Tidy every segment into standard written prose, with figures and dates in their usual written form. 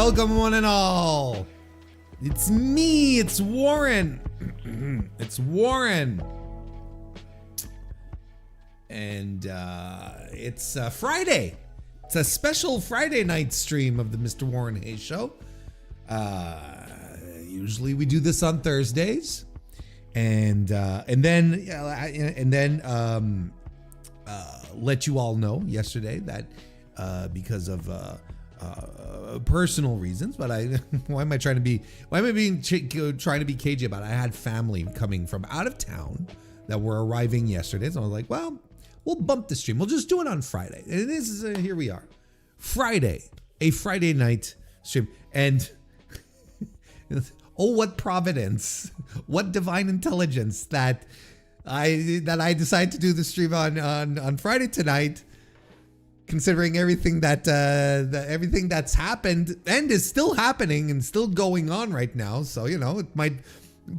Welcome one and all. It's me, it's Warren. It's Warren. And it's Friday. It's a special Friday night stream of the MrWarrenHayes show. Usually we do this on Thursdays. And then let you all know yesterday that because of personal reasons, but why am I trying to be cagey about it? I had family coming from out of town that were arriving yesterday, so I was like, well, we'll bump the stream. We'll just do it on Friday. And it is here we are, Friday, a Friday night stream, and oh, what providence, what divine intelligence that I decide to do the stream on Friday tonight, considering everything everything that's happened and is still happening and still going on right now. So, you know, it might,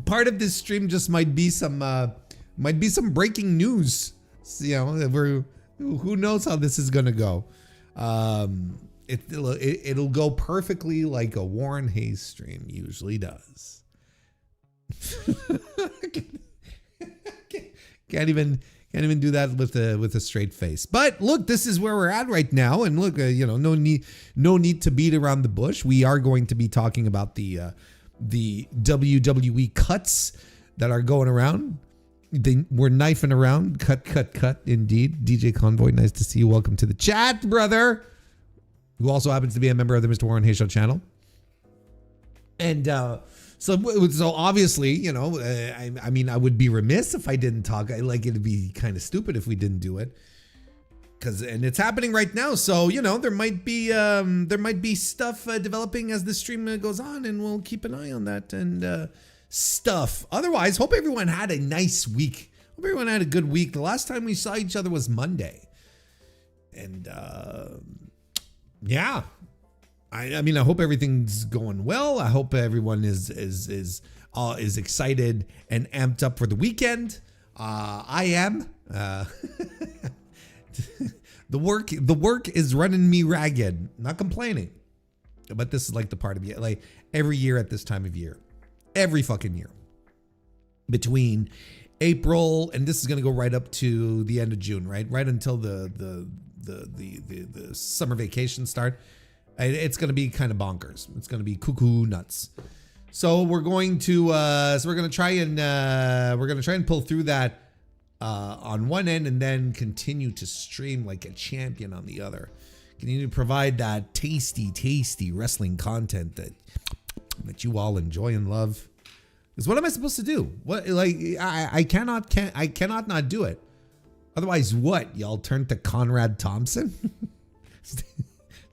part of this stream just might be some breaking news. You know, who knows how this is gonna go. It'll go perfectly like a WarrenHayes stream usually does. Can't even do that with a straight face. But look, this is where we're at right now, and look, no need to beat around the bush. We are going to be talking about the WWE cuts that are going around. We're knifing around. Cut indeed. DJ Convoy, nice to see you. Welcome to the chat, brother, who also happens to be a member of the MrWarrenHayes show channel. And so obviously, I mean, I would be remiss if I didn't talk. It'd be kind of stupid if we didn't do it, and it's happening right now. So, there might be stuff developing as the stream goes on, and we'll keep an eye on that and stuff. Otherwise, hope everyone had a nice week. Hope everyone had a good week. The last time we saw each other was Monday, and yeah. I mean, I hope everything's going well. I hope everyone is excited and amped up for the weekend. I am. The work is running me ragged. Not complaining, but this is like the part of it. Like every year at this time of year, every fucking year, between April and this is gonna go right up to the end of June, right until the summer vacation start. It's going to be kind of bonkers. It's going to be cuckoo nuts. So we're going to try and pull through that on one end, and then continue to stream like a champion on the other. Continue to provide that tasty wrestling content that you all enjoy and love. Because what am I supposed to do? What, like, I cannot not do it. Otherwise, what? Y'all turn to Conrad Thompson? Is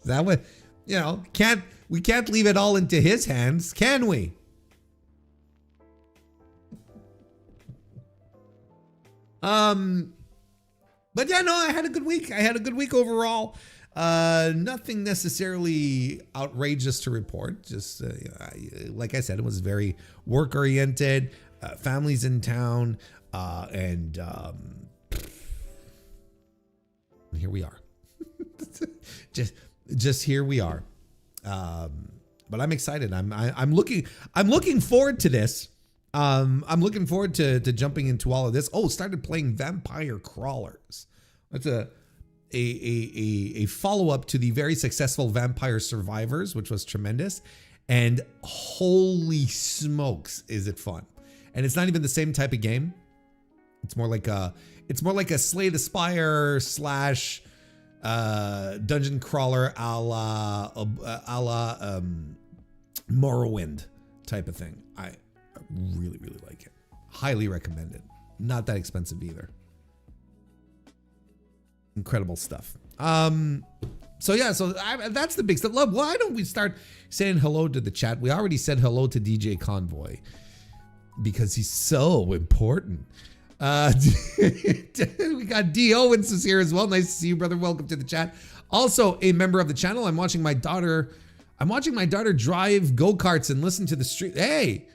that what? We can't leave it all into his hands, can we? But yeah, no, I had a good week. I had a good week overall. Nothing necessarily outrageous to report. Just like I said, it was very work oriented. Families in town, and here we are. Just here we are. But I'm excited. I'm looking forward to this. I'm looking forward to jumping into all of this. Oh, started playing Vampire Crawlers. That's a follow-up to the very successful Vampire Survivors, which was tremendous. And holy smokes, is it fun. And it's not even the same type of game. It's more like a Slay the Spire / dungeon crawler a la Morrowind type of thing. I really like it. Highly recommend it. Not that expensive either. Incredible stuff. So yeah, that's the big stuff. Love, why don't we start saying hello to the chat? We already said hello to DJ Convoy because he's so important. We got D. Owens is here as well. Nice to see you, brother. Welcome to the chat. Also a member of the channel. I'm watching my daughter drive go-karts and listen to the stream. Hey,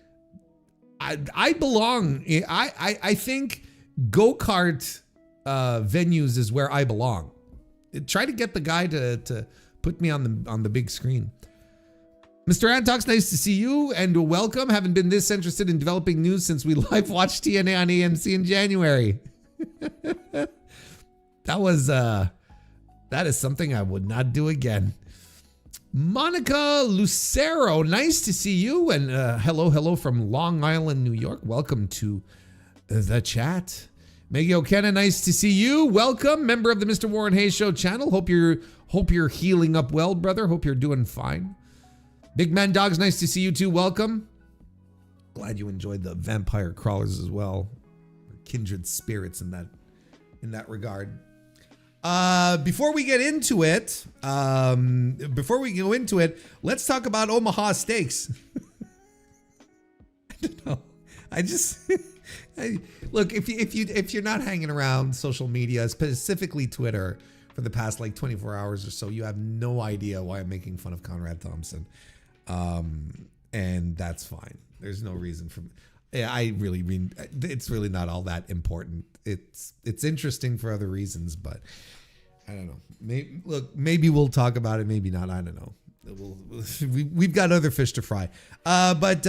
I belong. I think go-kart venues is where I belong. Try to get the guy to put me on the big screen. Mr. Antox, nice to see you and welcome. Haven't been this interested in developing news since we live watched TNA on AMC in January. That is something I would not do again. Monica Lucero, nice to see you. And hello from Long Island, New York. Welcome to the chat. Maggie O'Kenna, nice to see you. Welcome, member of the Mr. Warren Hayes Show channel. Hope you're healing up well, brother. Hope you're doing fine. Big Man Dogs, nice to see you too. Welcome. Glad you enjoyed the vampire crawlers as well. Kindred spirits in that regard. Before we get into it, let's talk about Omaha Steaks. I don't know. Look, if you're not hanging around social media, specifically Twitter, for the past like 24 hours or so, you have no idea why I'm making fun of Conrad Thompson. And that's fine. There's no reason for. Yeah, I really mean it's really not all that important. It's interesting for other reasons, but I don't know. Maybe we'll talk about it. Maybe not. I don't know. We've got other fish to fry. But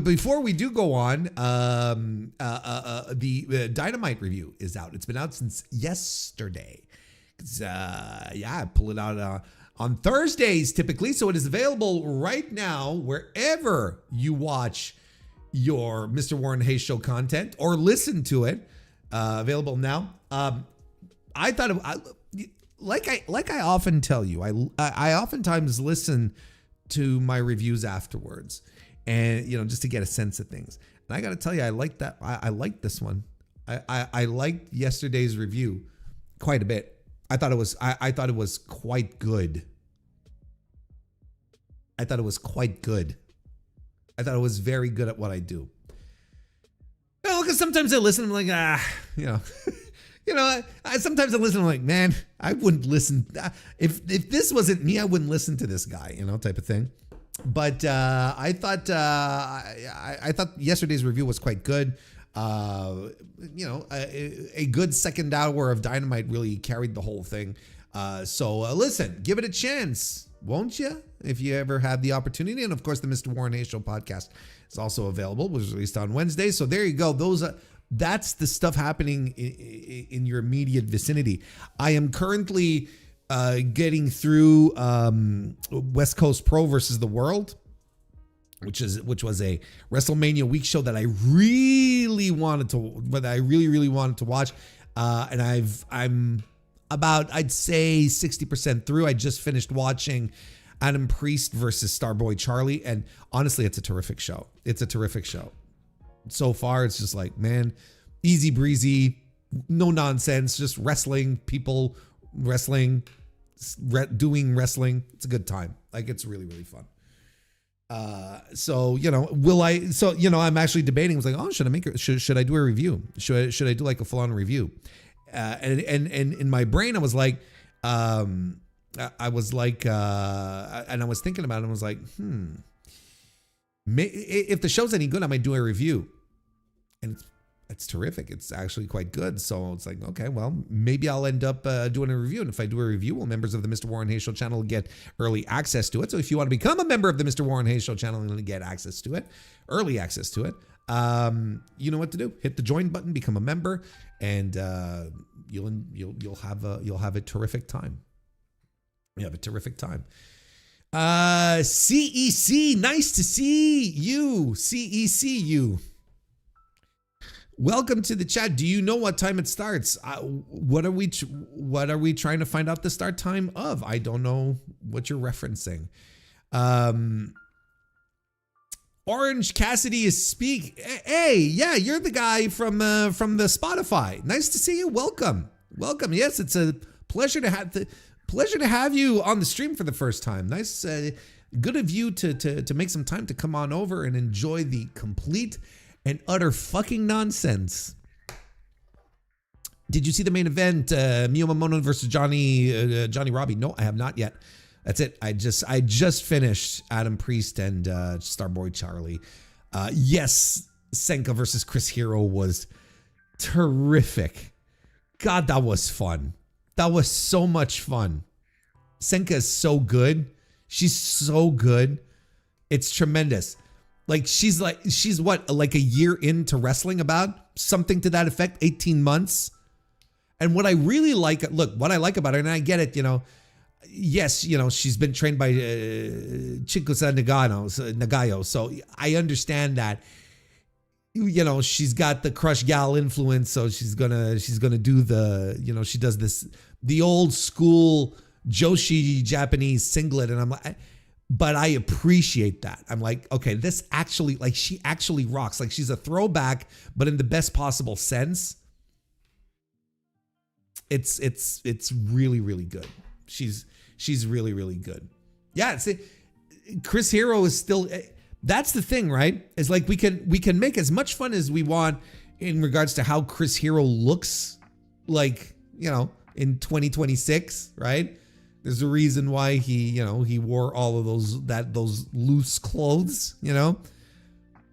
before we do go on, the Dynamite review is out. It's been out since yesterday. I pull it out on Thursdays typically, so it is available right now wherever you watch your Mr. Warren Hayes Show content or listen to it. Available now. I thought like I often tell you, I oftentimes listen to my reviews afterwards, and just to get a sense of things. And I got to tell you, I like that. I like this one. I liked yesterday's review quite a bit. I thought it was quite good. I thought it was very good at what I do. Well, because sometimes I listen, I'm like, sometimes I listen, I'm like, man, I wouldn't listen. If this wasn't me, I wouldn't listen to this guy, type of thing. But I thought yesterday's review was quite good. A good second hour of Dynamite really carried the whole thing. So listen, give it a chance, won't you? If you ever have the opportunity. And of course, the Mr. Warren Hayes Show podcast is also available. It was released on Wednesday. So there you go. That's the stuff happening in your immediate vicinity. I am currently getting through West Coast Pro versus the World, which was a WrestleMania week show that I really wanted to watch. And I'm about, I'd say 60% through. I just finished watching Adam Priest versus Starboy Charlie. And honestly, it's a terrific show. So far, it's just like, man, easy breezy, no nonsense, just wrestling, people wrestling, doing wrestling. It's a good time. Like, it's really, really fun. I'm actually debating. I was like, oh, should I do a review? Should I do like a full on review? And in my brain, I was like, and I was thinking about it. And I was like, if the show's any good, I might do a review. And it's terrific. It's actually quite good. So it's like, okay, well, maybe I'll end up doing a review. And if I do a review, well, members of the Mr. Warren Hayes Show channel will get early access to it. So if you want to become a member of the Mr. Warren Hayes Show channel and get access to it, early access to it, you know what to do. Hit the join button, become a member, and you'll have a terrific time. You have a terrific time. CEC, nice to see you. CECU. Welcome to the chat. Do you know what time it starts? What are we trying to find out the start time of? I don't know what you're referencing. Orange Cassidy is speak. Hey, yeah, you're the guy from the Spotify. Nice to see you. Welcome. Yes, it's a pleasure to have you on the stream for the first time. Nice, good of you to make some time to come on over and enjoy the complete and utter fucking nonsense. Did you see the main event, Mio Momono versus Johnny Robbie? No, I have not yet. That's it. I just finished Adam Priest and Starboy Charlie. Yes, Senka versus Chris Hero was terrific. God, that was fun. That was so much fun. Senka is so good. She's so good. It's tremendous. Like she's what, like a year into wrestling, about something to that effect, 18 months. And what I really like, what I like about her, and I get it, yes, she's been trained by Chinkusa Nagayo. So I understand that, she's got the Crush Gal influence. So she's gonna do the, she does the old school Joshi Japanese singlet. And I'm like, but I appreciate that. I'm like, okay, this actually, like, she actually rocks. Like, she's a throwback, but in the best possible sense. It's really, really good. She's really, really good. Yeah, see, Chris Hero is still, that's the thing, right? It's like we can make as much fun as we want in regards to how Chris Hero looks like, in 2026, right? There's a reason why he wore all of those loose clothes,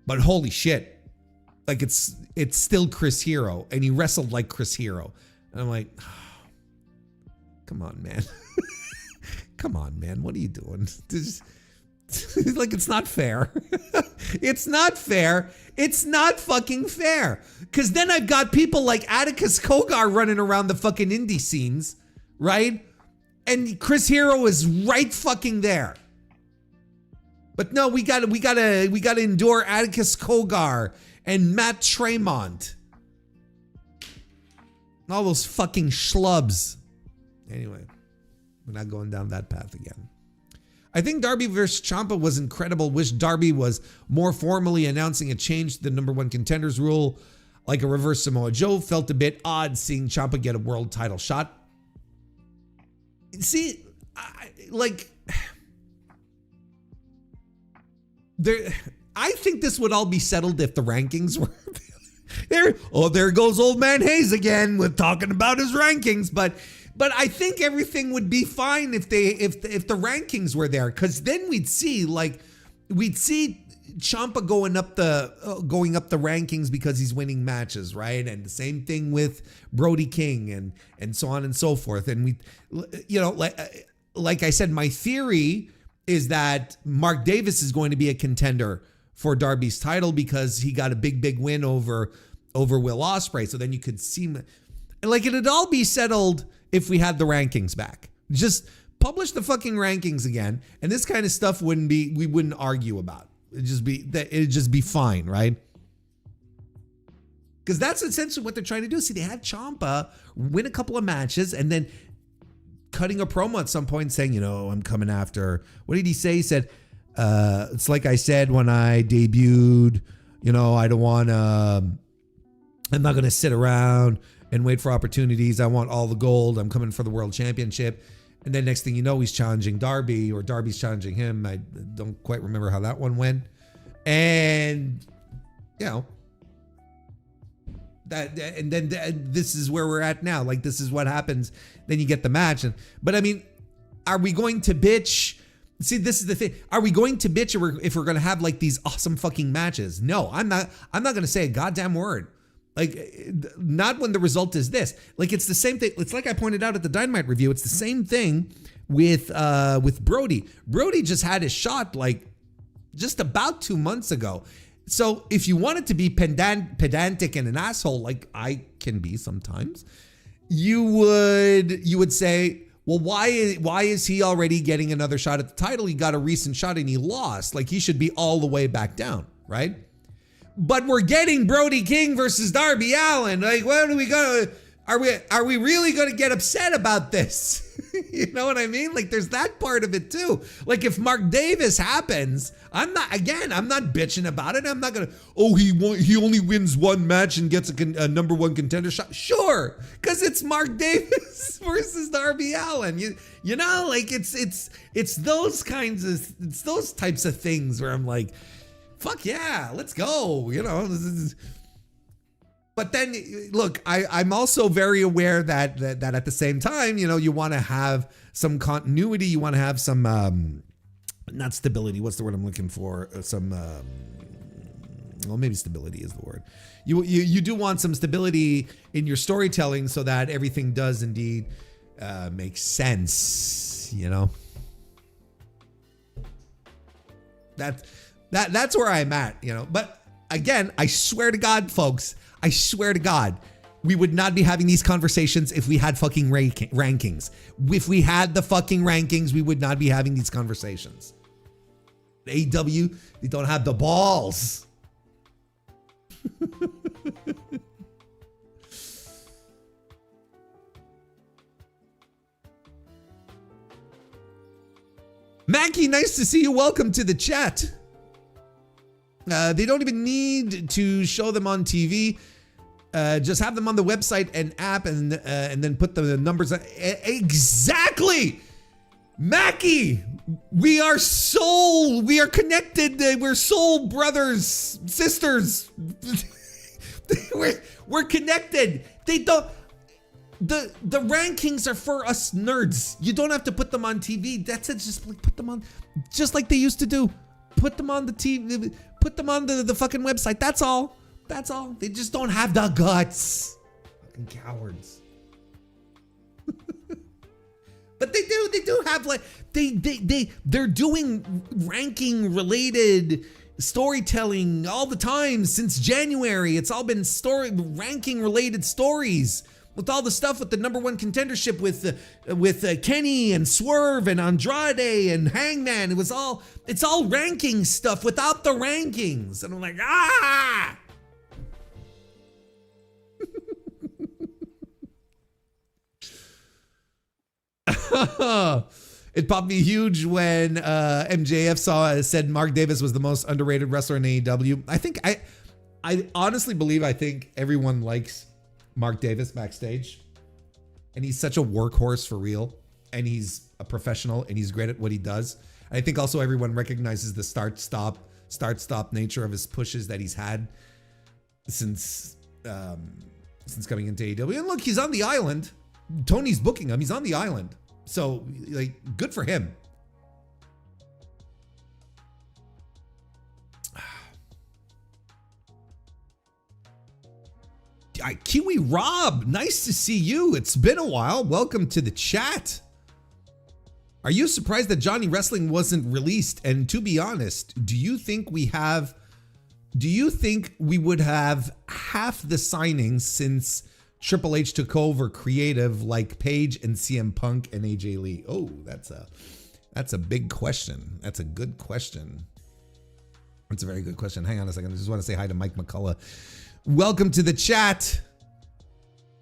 But holy shit. Like it's still Chris Hero, and he wrestled like Chris Hero. And I'm like, oh, come on, man. Come on, man. What are you doing? Like, it's not fair. It's not fair. It's not fucking fair. Because then I've got people like Atticus Kogar running around the fucking indie scenes, right? And Chris Hero is right fucking there. But no, we gotta endure Atticus Kogar and Matt Tremont. All those fucking schlubs. Anyway, we're not going down that path again. I think Darby versus Ciampa was incredible. Wish Darby was more formally announcing a change to the number one contenders rule, like a reverse Samoa Joe. Felt a bit odd seeing Ciampa get a world title shot. See, I think this would all be settled if the rankings were there. Oh, there goes old man Hayes again with talking about his rankings. But I think everything would be fine if the rankings were there, because then we'd see Ciampa going up the rankings because he's winning matches, right? And the same thing with Brody King and so on and so forth. And we, like I said, my theory is that Mark Davis is going to be a contender for Darby's title because he got a big win over Will Ospreay. So then you could see, like, it'd all be settled if we had the rankings back. Just publish the fucking rankings again, and this kind of stuff we wouldn't argue about. It'd just be fine, right? Because that's essentially what they're trying to do. See, they had Ciampa win a couple of matches and then cutting a promo at some point saying, I'm coming after. What did he say? He said, it's like I said when I debuted, I don't want to, I'm not going to sit around and wait for opportunities. I want all the gold. I'm coming for the world championship. And then next thing you know, he's challenging Darby, or Darby's challenging him. I don't quite remember how that one went. And, this is where we're at now. Like, this is what happens. Then you get the match. But I mean, are we going to bitch? See, this is the thing. Are we going to bitch if we're going to have like these awesome fucking matches? No, I'm not going to say a goddamn word. Like, not when the result is this. Like, it's the same thing. It's like I pointed out at the Dynamite review. It's the same thing with Brody. Brody just had his shot like just about 2 months ago. So if you wanted to be pedantic and an asshole, like I can be sometimes, you would say, well, why is he already getting another shot at the title? He got a recent shot and he lost. Like, he should be all the way back down, right? But we're getting Brody King versus Darby Allin. Like, what are we gonna? Are we really gonna get upset about this? You know what I mean? Like, there's that part of it too. Like, if Mark Davis happens, I'm not bitching about it. I'm not gonna, he only wins one match and gets a number one contender shot. Sure, because it's Mark Davis versus Darby Allin. You know, like it's those types of things where I'm like, fuck yeah, let's go. But then, look, I'm also very aware that at the same time, you want to have some continuity. You want to have some, not stability. What's the word I'm looking for? Maybe stability is the word. You do want some stability in your storytelling so that everything does indeed make sense, That's where I'm at, you know. But again, I swear to God, folks, I swear to God, we would not be having these conversations if we had fucking rankings. If we had the fucking rankings, we would not be having these conversations. AEW, they don't have the balls. Mackie, nice to see you. Welcome to the chat. They don't even need to show them on TV. Just have them on the website and app, and then put the numbers. Exactly, Mackie. We are connected. We're soul brothers, sisters. we're connected. They don't. The rankings are for us nerds. You don't have to put them on TV. That's it. Just put them on, just like they used to do. Put them on the TV. Put them on the fucking website. That's all. That's all. They just don't have the guts. Fucking cowards. But they do have, like, they're doing ranking related storytelling all the time since January. It's all been ranking related stories. With all the stuff with the number one contendership with Kenny and Swerve and Andrade and Hangman. It's all ranking stuff without the rankings. And I'm like, ah! It popped me huge when MJF said Mark Davis was the most underrated wrestler in AEW. I honestly believe everyone likes Mark Davis backstage, and he's such a workhorse for real, and he's a professional, and he's great at what he does. And I think also everyone recognizes the start-stop nature of his pushes that he's had since coming into AEW. And look, he's on the island. Tony's booking him. He's on the island. So, like, good for him. Kiwi Rob, nice to see you. It's been a while. Welcome to the chat. Are you surprised that Johnny Wrestling wasn't released? And to be honest, do you think we would have half the signings since Triple H took over creative, like Paige and CM Punk and AJ Lee? Oh, that's a big question. That's a good question. That's a very good question. Hang on a second. I just want to say hi to Mike McCullough. Welcome to the chat.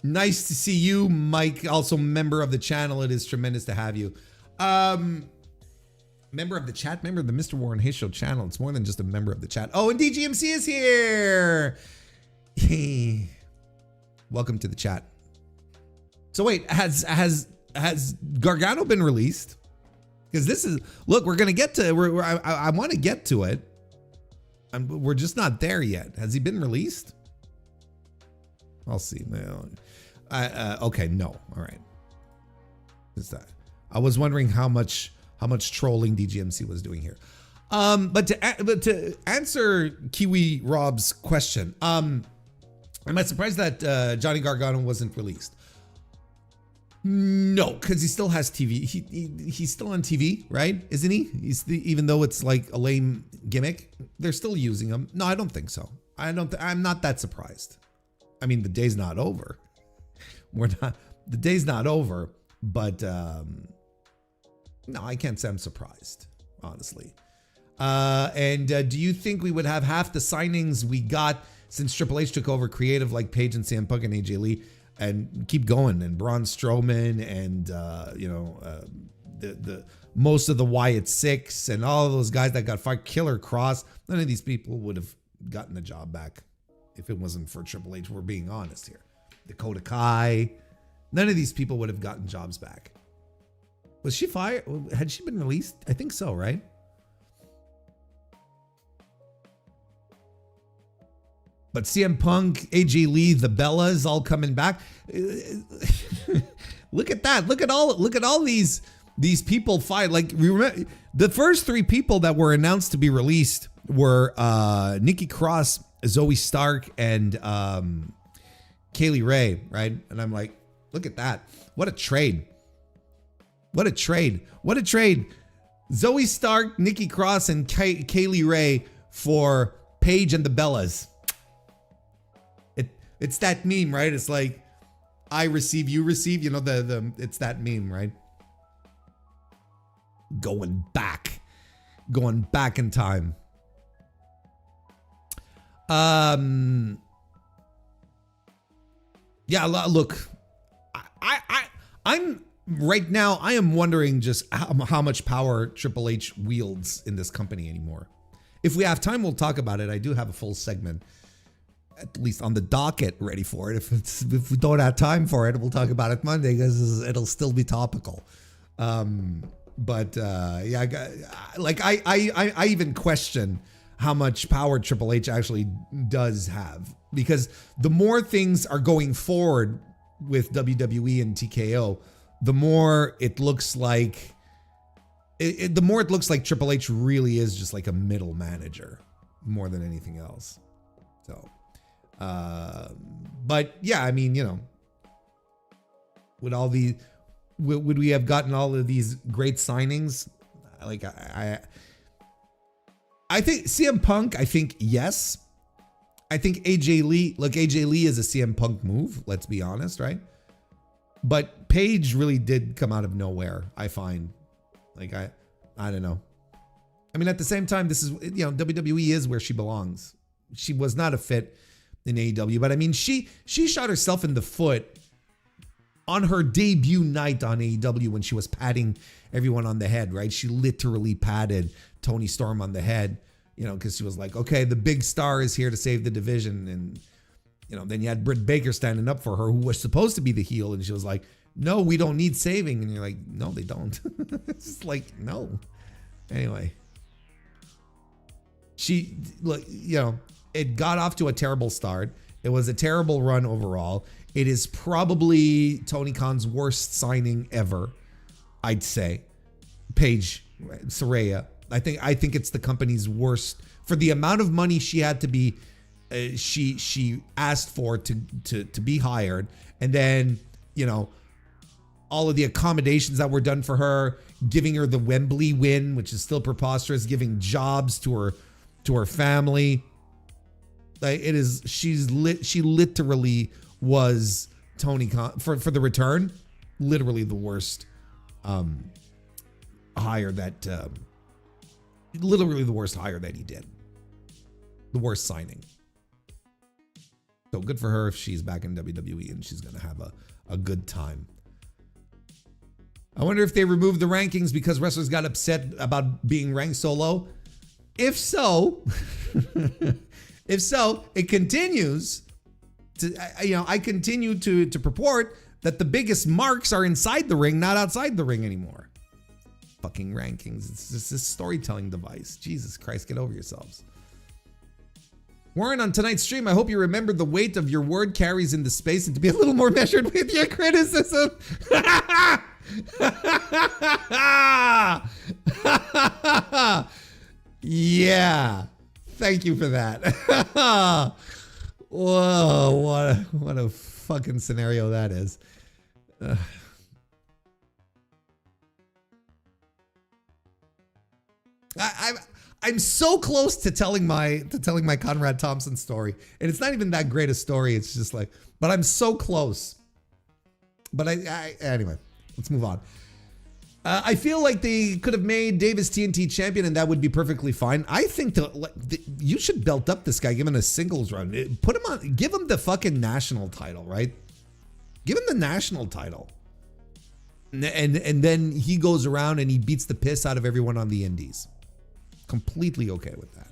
Nice to see you, Mike. Also member of the channel. It is tremendous to have you. Member of the chat, member of the Mr. Warren Hayes Show channel. It's more than just a member of the chat. Oh, and DGMC is here. Hey. Welcome to the chat. So wait, has Gargano been released? Because this is, look, we're gonna get to. I want to get to it. We're just not there yet. Has he been released? I'll see. Okay, no. All right. Is that? I was wondering how much trolling DGMC was doing here. But to answer Kiwi Rob's question, am I surprised that Johnny Gargano wasn't released? No, because he still has TV. He's still on TV, right? Isn't he? Even though it's like a lame gimmick, they're still using him. No, I don't think so. I'm not that surprised. I mean, the day's not over. The day's not over, but no, I can't say I'm surprised, honestly. And do you think we would have half the signings we got since Triple H took over creative, like Paige and CM Punk and AJ Lee, and keep going, and Braun Strowman, and the most of the Wyatt Six, and all of those guys that got fired, Killer Cross? None of these people would have gotten the job back if it wasn't for Triple H. We're being honest here. Dakota Kai, none of these people would have gotten jobs back. Was she fired? Had she been released? I think so, right? But CM Punk, AJ Lee, the Bellas all coming back. Look at that. Look at all these people fight. Like, remember, the first three people that were announced to be released were Nikki Cross, Zoe Stark, and Kaylee Ray, right? And I'm like, look at that. What a trade. What a trade. What a trade. Zoe Stark, Nikki Cross, and Kaylee Ray for Paige and the Bellas. It's that meme, right? It's like, I receive, you receive. You know, it's that meme, right? Going back in time. Yeah, look, I'm right now, I am wondering just how much power Triple H wields in this company anymore. If we have time, we'll talk about it. I do have a full segment, at least on the docket, ready for it. If we don't have time for it, we'll talk about it Monday because it'll still be topical. Yeah, like I even question how much power Triple H actually does have, because the more things are going forward with WWE and TKO, the more it looks like Triple H really is just like a middle manager more than anything else. So, but yeah, I mean, you know, would we have gotten all of these great signings? Like I think CM Punk, I think yes. I think AJ Lee, look, AJ Lee is a CM Punk move, let's be honest, right? But Paige really did come out of nowhere, I find. Like, I don't know. I mean, at the same time, this is, you know, WWE is where she belongs. She was not a fit in AEW, but I mean, she shot herself in the foot on her debut night on AEW when she was patting everyone on the head, right? She literally patted Tony Storm on the head, you know, because she was like, okay, the big star is here to save the division. And, you know, then you had Britt Baker standing up for her, who was supposed to be the heel. And she was like, no, we don't need saving. And you're like, no, they don't. It's just like, no. Anyway. Look, you know, it got off to a terrible start. It was a terrible run overall. It is probably Tony Khan's worst signing ever, I'd say. Paige Saraya. I think it's the company's worst for the amount of money she had to be. She asked for to be hired, and then, you know, all of the accommodations that were done for her, giving her the Wembley win, which is still preposterous, giving jobs to her family. Like, it is, she literally was Tony Khan for the return, literally the worst hire that he did. The worst signing. So good for her if she's back in WWE and she's gonna have a good time. I wonder if they removed the rankings because wrestlers got upset about being ranked so low. If so, it continues to, you know, I continue to purport that the biggest marks are inside the ring, not outside the ring anymore. Fucking rankings. It's just this storytelling device. Jesus Christ, get over yourselves. Warren, on tonight's stream, I hope you remember the weight of your word carries into space and to be a little more measured with your criticism. Yeah. Thank you for that. Whoa, what a fucking scenario that is. I'm so close to telling my Conrad Thompson story, and it's not even that great a story. It's just like, but I'm so close. But anyway, let's move on. I feel like they could have made Davis TNT champion, and that would be perfectly fine. I think you should belt up this guy, give him a singles run, put him on, give him the fucking national title, right? Give him the national title, and then he goes around and he beats the piss out of everyone on the indies. Completely okay with that.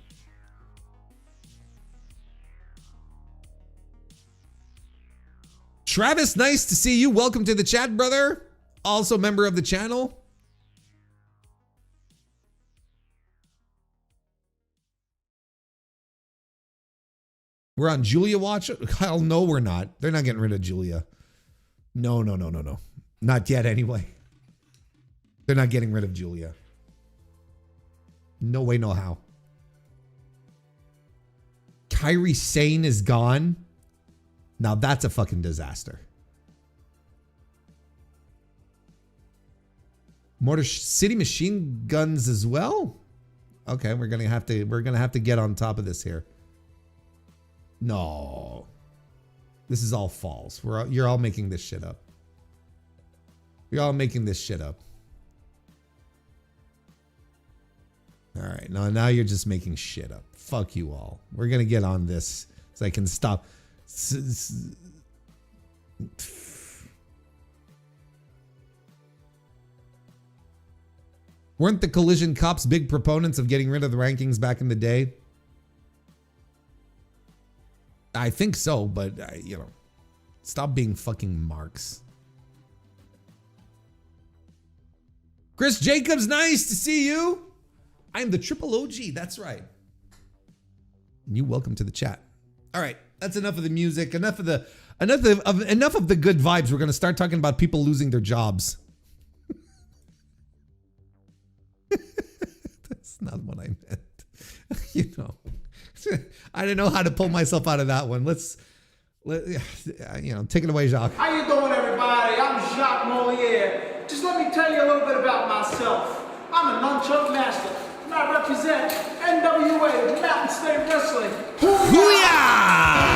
Travis, nice to see you. Welcome to the chat, brother. Also member of the channel. We're on Julia watch. Hell no, we're not. They're not getting rid of Julia. No. Not yet anyway. They're not getting rid of Julia. No way, no how. Kairi Sane is gone. Now that's a fucking disaster. Motor City Machine Guns as well. Okay, we're gonna have to get on top of this here. No, this is all false. You're all making this shit up. You're all making this shit up. All right, now you're just making shit up. Fuck you all. We're gonna get on this so I can stop. Weren't the collision cops big proponents of getting rid of the rankings back in the day? I think so, but you know, stop being fucking marks. Chris Jacobs, nice to see you. I'm the triple OG. That's right. You welcome to the chat. All right, that's enough of the music. Enough of the good vibes. We're gonna start talking about people losing their jobs. That's not what I meant. You know, I didn't know how to pull myself out of that one. Take it away, Jacques. How you doing, everybody? I'm Jacques Moliere. Just let me tell you a little bit about myself. I'm a nunchuck master, and I represent NWA, Mountain State Wrestling. Hoo-yah!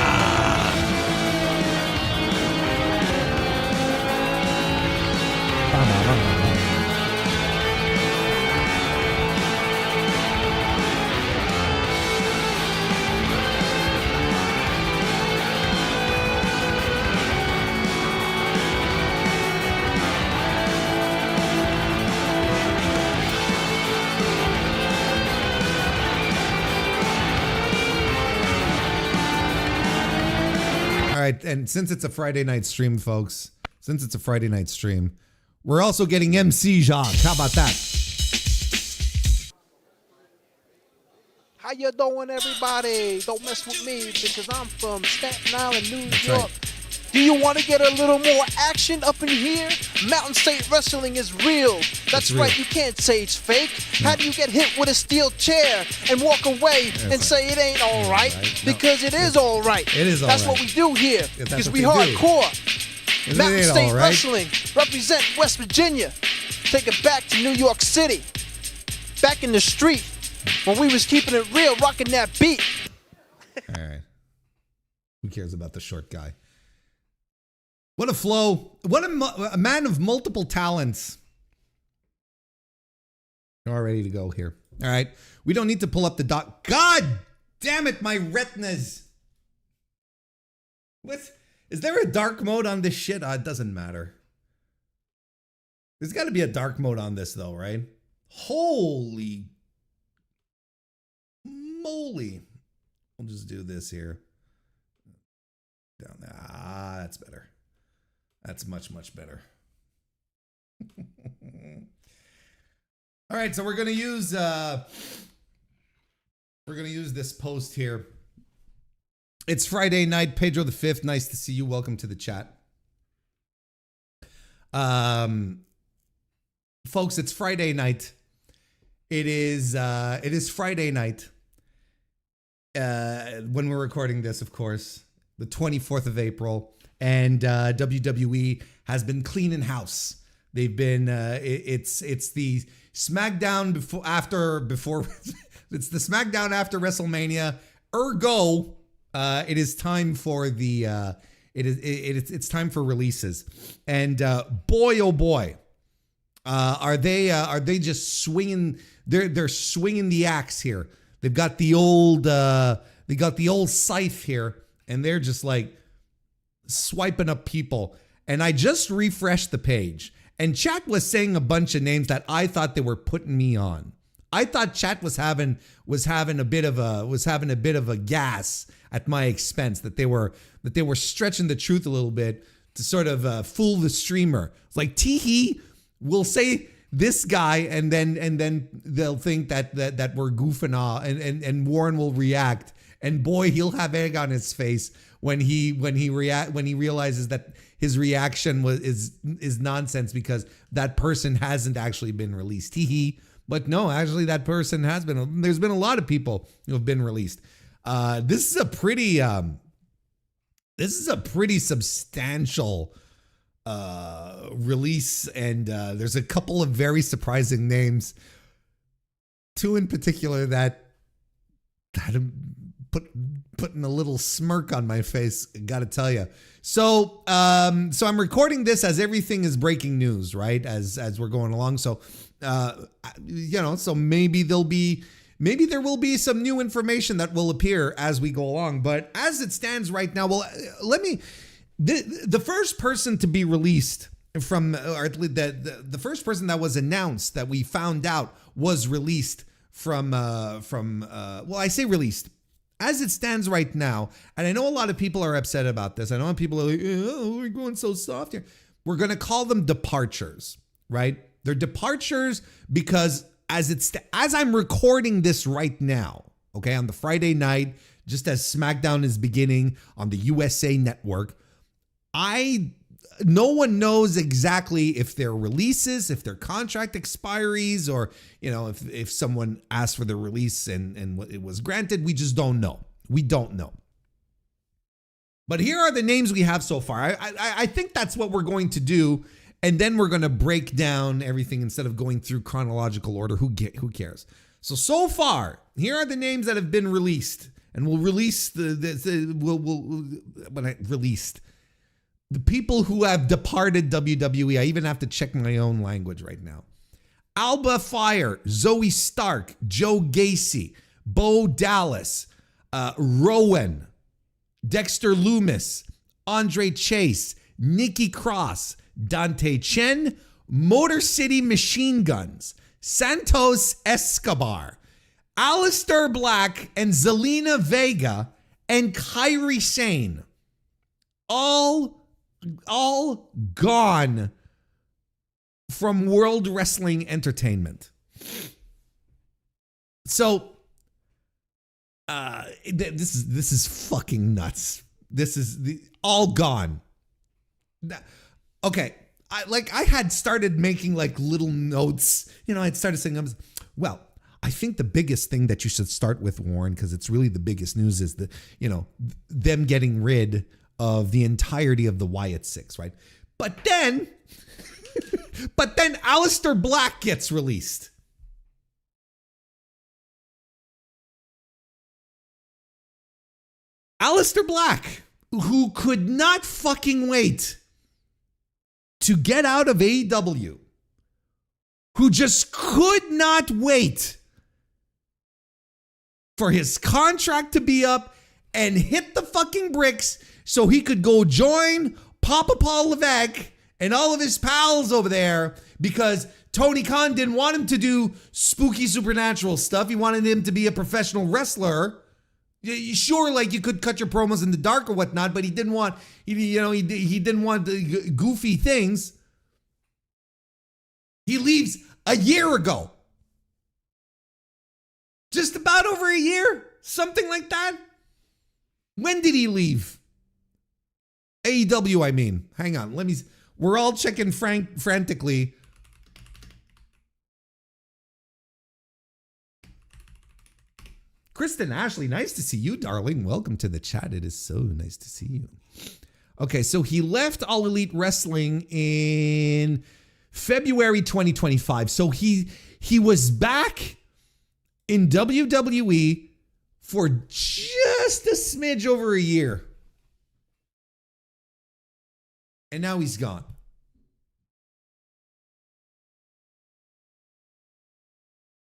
All right, and since it's a Friday night stream, folks, we're also getting MC Jacques. How about that? How you doing, everybody? Don't mess with me because I'm from Staten Island, New That's York. right. Do you want to get a little more action up in here? Mountain State Wrestling is real. That's real. right, you can't say it's fake. How do you get hit with a steel chair and walk away and say it ain't all right? No. Because it is all right. It is all That's right. what we do here. If that's Because what we they do. hardcore. It Mountain ain't State all right. Wrestling. Represent West Virginia. Take it back to New York City. Back in the street. When we was keeping it real, rocking that beat. All right. Who cares about the short guy? What a flow. What a man of multiple talents. We're all ready to go here. All right. We don't need to pull up the doc. God damn it, my retinas. What? Is there a dark mode on this shit? It doesn't matter. There's got to be a dark mode on this, though, right? Holy moly. We'll just do this here. Down there. That's better. That's much, much better. All right, so we're gonna use this post here. It's Friday night, Pedro the 5th. Nice to see you. Welcome to the chat. Folks, it's Friday night. It is Friday night. When we're recording this, of course, the 24th of April. And WWE has been cleaning house. They've been it's the SmackDown before it's the SmackDown after WrestleMania. Ergo, it is time for the it's time for releases. And boy oh boy, are they just swinging? They're swinging the axe here. They've got the old scythe here, and they're just like swiping up people. And I just refreshed the page, and chat was saying a bunch of names that I thought they were putting me on. I thought chat was having a bit of a gas at my expense, that they were stretching the truth a little bit to sort of fool the streamer. It's like Teehee will say this guy, and then they'll think that we're goofing off, and Warren will react, and boy, he'll have egg on his face when he realizes that his reaction is nonsense because that person hasn't actually been released. But no, actually that person has been. There's been a lot of people who have been released. This is a pretty substantial release, and there's a couple of very surprising names. Two in particular that had putting a little smirk on my face. Got to tell you. So I'm recording this as everything is breaking news, right? As we're going along. So so maybe there will be some new information that will appear as we go along. But as it stands right now, well, the first person to be released from, or at least the first person that was announced that we found out was released from I say released. As it stands right now, and I know a lot of people are upset about this. I know people are like, oh, we're going so soft here. We're going to call them departures, right? They're departures because as I'm recording this right now, okay, on the Friday night, just as SmackDown is beginning on the USA Network, no one knows exactly if they're releases, if they're contract expiries, or if someone asked for the release and it was granted. We just don't know. We don't know. But here are the names we have so far. I think that's what we're going to do, and then we're going to break down everything instead of going through chronological order. Who cares? So far, here are the names that have been released, and we'll release released. The people who have departed WWE. I even have to check my own language right now. Alba Fire, Zoe Stark, Joe Gacy, Bo Dallas, Rowan, Dexter Loomis, Andre Chase, Nikki Cross, Dante Chen, Motor City Machine Guns, Santos Escobar, Aleister Black, and Zelina Vega, and Kairi Sane. All gone from World Wrestling Entertainment. So this is fucking nuts. This is all gone. Okay, I had started making like little notes. I'd started saying, well, I think the biggest thing that you should start with, Warren, because it's really the biggest news, is them getting rid of the entirety of the Wyatt Six, right? But then Aleister Black gets released. Aleister Black, who could not fucking wait to get out of AEW, who just could not wait for his contract to be up and hit the fucking bricks so he could go join Papa Paul Levesque and all of his pals over there, because Tony Khan didn't want him to do spooky supernatural stuff. He wanted him to be a professional wrestler. Sure, like you could cut your promos in the dark or whatnot, but he didn't want he didn't want the goofy things. He leaves a year ago. Just about over a year, something like that. When did he leave? AEW, I mean. Hang on, we're all checking frantically. Kristen Ashley, nice to see you, darling. Welcome to the chat. It is so nice to see you. Okay, so he left All Elite Wrestling in February 2025. So he was back in WWE for just a smidge over a year. And now he's gone.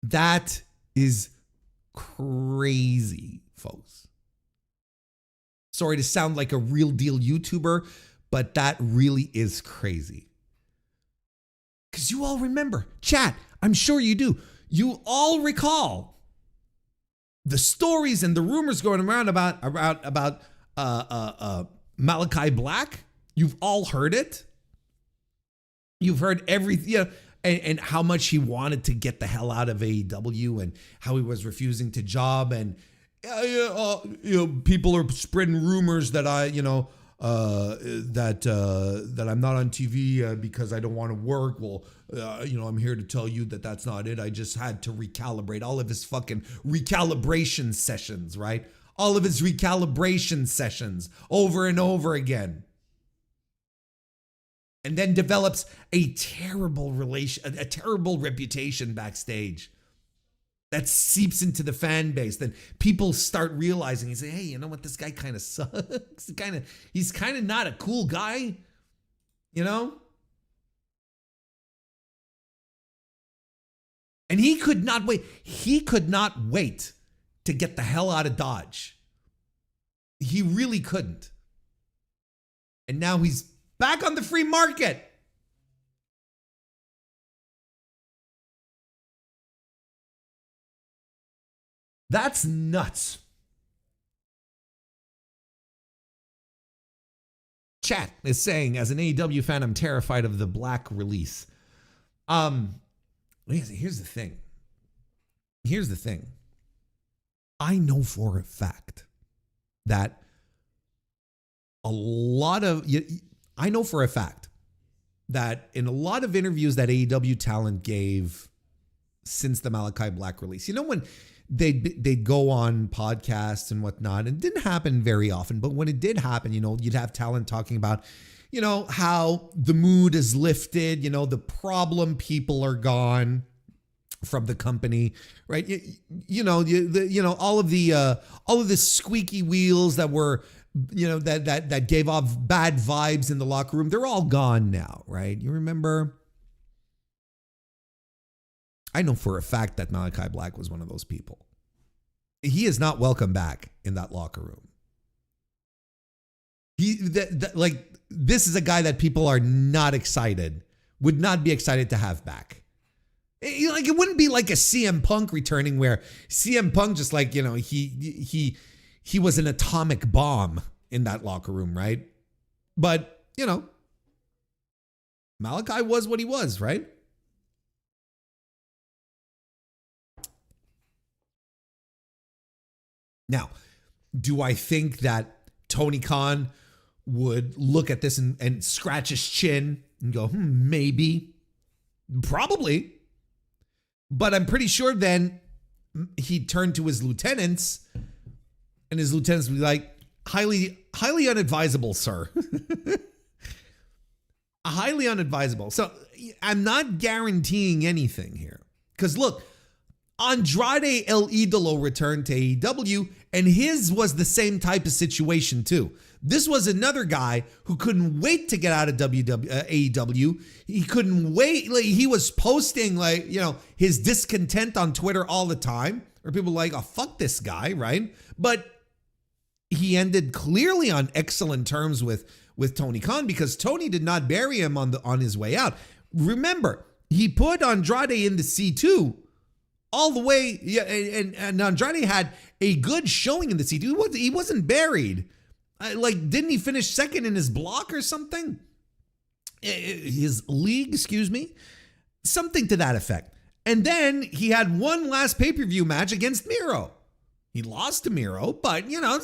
That is crazy, folks. Sorry to sound like a real deal YouTuber, but that really is crazy. Because you all remember, chat, I'm sure you do. You all recall the stories and the rumors going around about Malachi Black. You've all heard it. You've heard everything, and how much he wanted to get the hell out of AEW, and how he was refusing to job, and people are spreading rumors that that I'm not on TV because I don't want to work. Well, I'm here to tell you that that's not it. I just had to recalibrate. All of his fucking recalibration sessions, right? All of his recalibration sessions over and over again. and then develops a terrible reputation backstage that seeps into the fan base. Then people start realizing, and say, hey, you know what? This guy kind of sucks. He's kind of not a cool guy, you know? And he could not wait. He could not wait to get the hell out of Dodge. He really couldn't. And now he's back on the free market. That's nuts. Chat is saying, as an AEW fan, I'm terrified of the Black release. Here's the thing. I know for a fact that in a lot of interviews that AEW talent gave since the Malachi Black release, you know, when they'd go on podcasts and whatnot, and it didn't happen very often, but when it did happen, you know, you'd have talent talking about, you know, how the mood is lifted, you know, the problem people are gone from the company, right? You know, all of the squeaky wheels that were, you know, that gave off bad vibes in the locker room, they're all gone now, right? You remember? I know for a fact that Malachi Black was one of those people. He is not welcome back in that locker room. This is a guy that people are not excited, would not be excited to have back. Like, it wouldn't be like a CM Punk returning, where CM Punk just, like, you know, he was an atomic bomb in that locker room, right? But, you know, Malachi was what he was, right? Now, do I think that Tony Khan would look at this and scratch his chin and go, maybe, probably. But I'm pretty sure then he'd turn to his lieutenants, and his lieutenants would be like, highly unadvisable, sir. Highly unadvisable. So I'm not guaranteeing anything here. Because look, Andrade El Idolo returned to AEW, and his was the same type of situation too. This was another guy who couldn't wait to get out of AEW. He couldn't wait. Like, he was posting, like, you know, his discontent on Twitter all the time, or people were like, oh, fuck this guy, right? But he ended clearly on excellent terms with Tony Khan, because Tony did not bury him on his way out. Remember, he put Andrade in the C2 all the way, yeah, and Andrade had a good showing in the C2. He wasn't buried. Like, didn't he finish second in his block or something? His league, excuse me. Something to that effect. And then he had one last pay-per-view match against Miro. He lost to Miro, but, you know,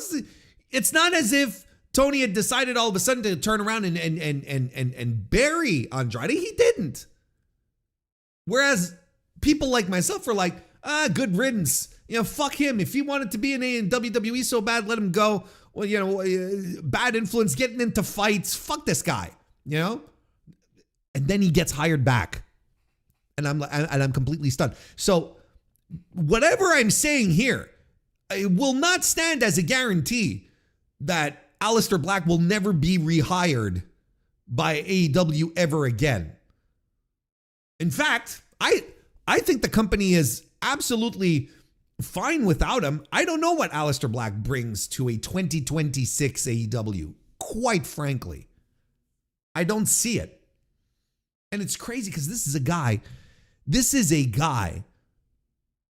it's not as if Tony had decided all of a sudden to turn around and bury Andrade. He didn't. Whereas people like myself are like, good riddance. You know, fuck him. If he wanted to be in WWE so bad, let him go. Well, you know, bad influence, getting into fights. Fuck this guy, you know? And then he gets hired back. And I'm completely stunned. So whatever I'm saying here, it will not stand as a guarantee that Aleister Black will never be rehired by AEW ever again. In fact, I think the company is absolutely fine without him. I don't know what Aleister Black brings to a 2026 AEW. Quite frankly, I don't see it. And it's crazy because this is a guy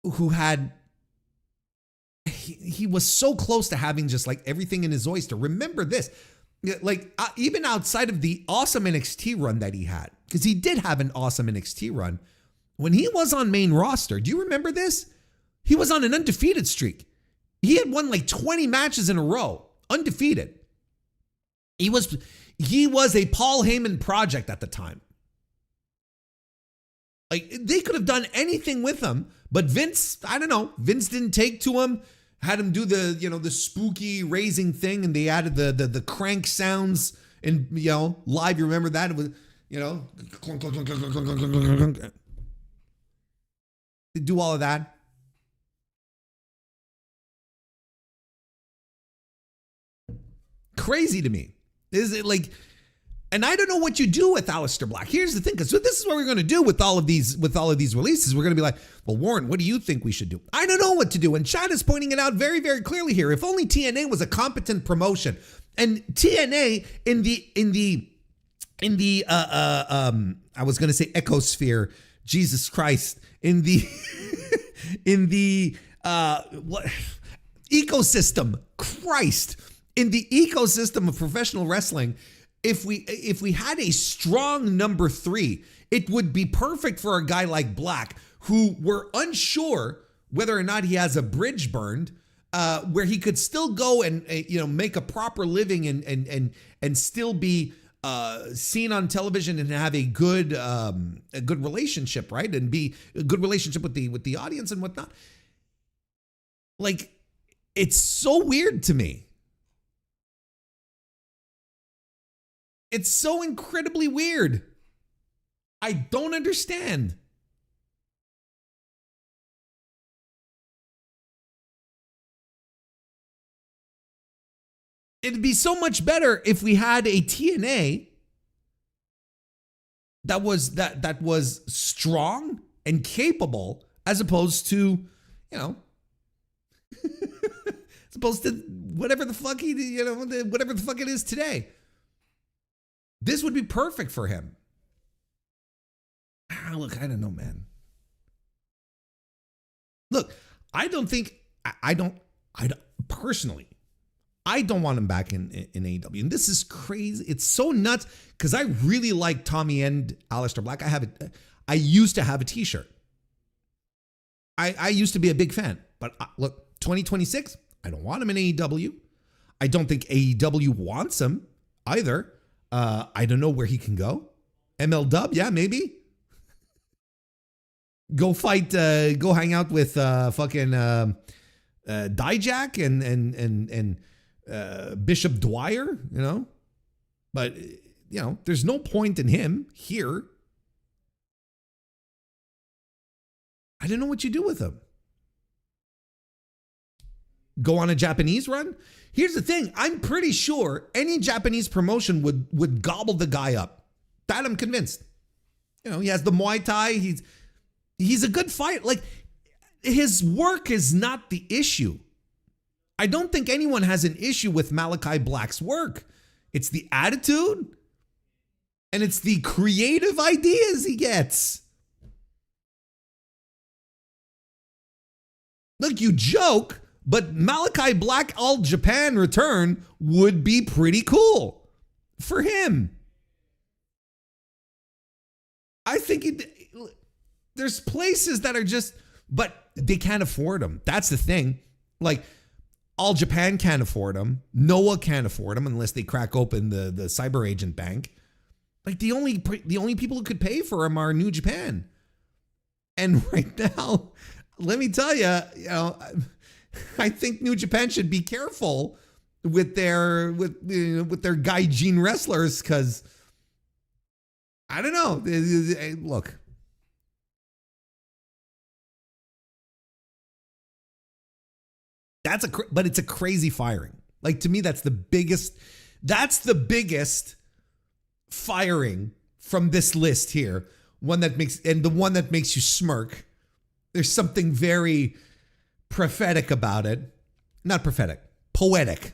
who had, he was so close to having just like everything in his oyster. Remember this, like even outside of the awesome NXT run that he had, because he did have an awesome NXT run, when he was on main roster, do you remember this? He was on an undefeated streak. He had won like 20 matches in a row, undefeated. He was a Paul Heyman project at the time. Like, they could have done anything with him, but Vince, I don't know, Vince didn't take to him, had him do the, you know, the spooky raising thing, and they added the crank sounds and, you know, live. You remember that? It was, you know, they do all of that. Crazy to me. Is it like, and I don't know what you do with Aleister Black. Here's the thing, because so this is what we're going to do with all of these releases. We're going to be like, well, Warren, what do you think we should do? I don't know what to do. And Chad is pointing it out very, very clearly here. If only TNA was a competent promotion, and TNA in the I was going to say ecosphere, Jesus Christ, in the what ecosystem, Christ, in the ecosystem of professional wrestling. If we had a strong number 3, it would be perfect for a guy like Black, who we're unsure whether or not he has a bridge burned, where he could still go and make a proper living and still be seen on television and have a good relationship, right? And be a good relationship with the audience and whatnot. Like, it's so weird to me. It's so incredibly weird. I don't understand. It'd be so much better if we had a TNA that was strong and capable, as opposed to, as opposed to whatever the fuck whatever the fuck it is today. This would be perfect for him. Look, I don't know, man. Look, I don't personally, I don't want him back in AEW. And this is crazy. It's so nuts, because I really like Tommy and Aleister Black. I used to have a t-shirt. I used to be a big fan. But look, 2026, I don't want him in AEW. I don't think AEW wants him either. I don't know where he can go. MLW, yeah, maybe. Go fight, go hang out with fucking Dijak and Bishop Dwyer, But, there's no point in him here. I don't know what you do with him. Go on a Japanese run? Here's the thing. I'm pretty sure any Japanese promotion would gobble the guy up. That I'm convinced. He has the Muay Thai. He's a good fighter. Like, his work is not the issue. I don't think anyone has an issue with Malachi Black's work. It's the attitude and it's the creative ideas he gets. Look, you joke, but Malachi Black All Japan return would be pretty cool for him. I think there's places that are just, but they can't afford them. That's the thing. Like, All Japan can't afford them. Noah can't afford them unless they crack open the cyber agent bank. Like, the only people who could pay for them are New Japan. And right now, let me tell you, I think New Japan should be careful with their gaijin wrestlers, because I don't know. Look, but it's a crazy firing. Like, to me, that's the biggest firing from this list here. The one that makes you smirk. There's something very prophetic about it. Not prophetic, poetic.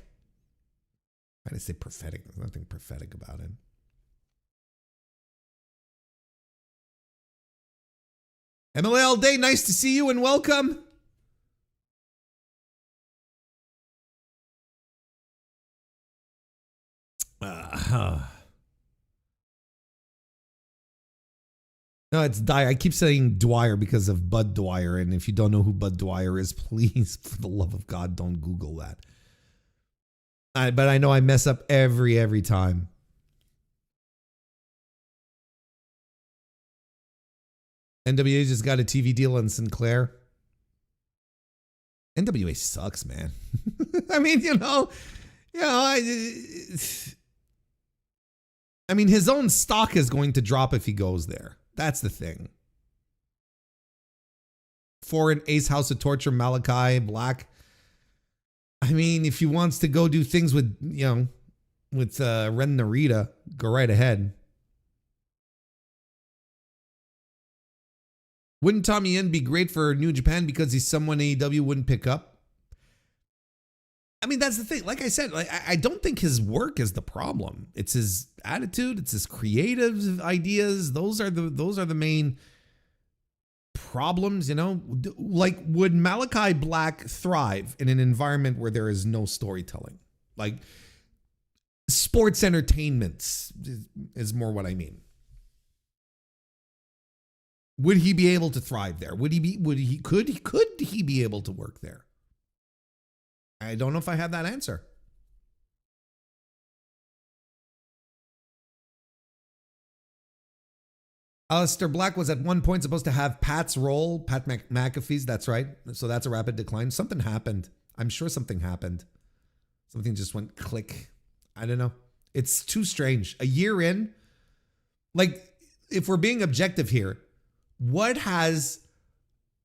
Why did I say prophetic? There's nothing prophetic about it. MLA all day, nice to see you and welcome. No, it's Dwyer. I keep saying Dwyer because of Bud Dwyer. And if you don't know who Bud Dwyer is, please, for the love of God, don't Google that. But I know I mess up every time. NWA just got a TV deal on Sinclair. NWA sucks, man. I mean, I mean, his own stock is going to drop if he goes there. That's the thing. Foreign Ace House of Torture, Malachi Black. I mean, if he wants to go do things with, with Ren Narita, go right ahead. Wouldn't Tommy Yen be great for New Japan because he's someone AEW wouldn't pick up? I mean, that's the thing. Like I said, I don't think his work is the problem. It's his attitude. It's his creative ideas. Those are the main problems, Like, would Malachi Black thrive in an environment where there is no storytelling? Like, sports entertainment is more what I mean. Would he be able to thrive there? Could he be able to work there? I don't know if I have that answer. Aleister Black was at one point supposed to have Pat's role, Pat McAfee's, that's right. So that's a rapid decline. Something happened. I'm sure something happened. Something just went click. I don't know. It's too strange. A year in, like, if we're being objective here, what has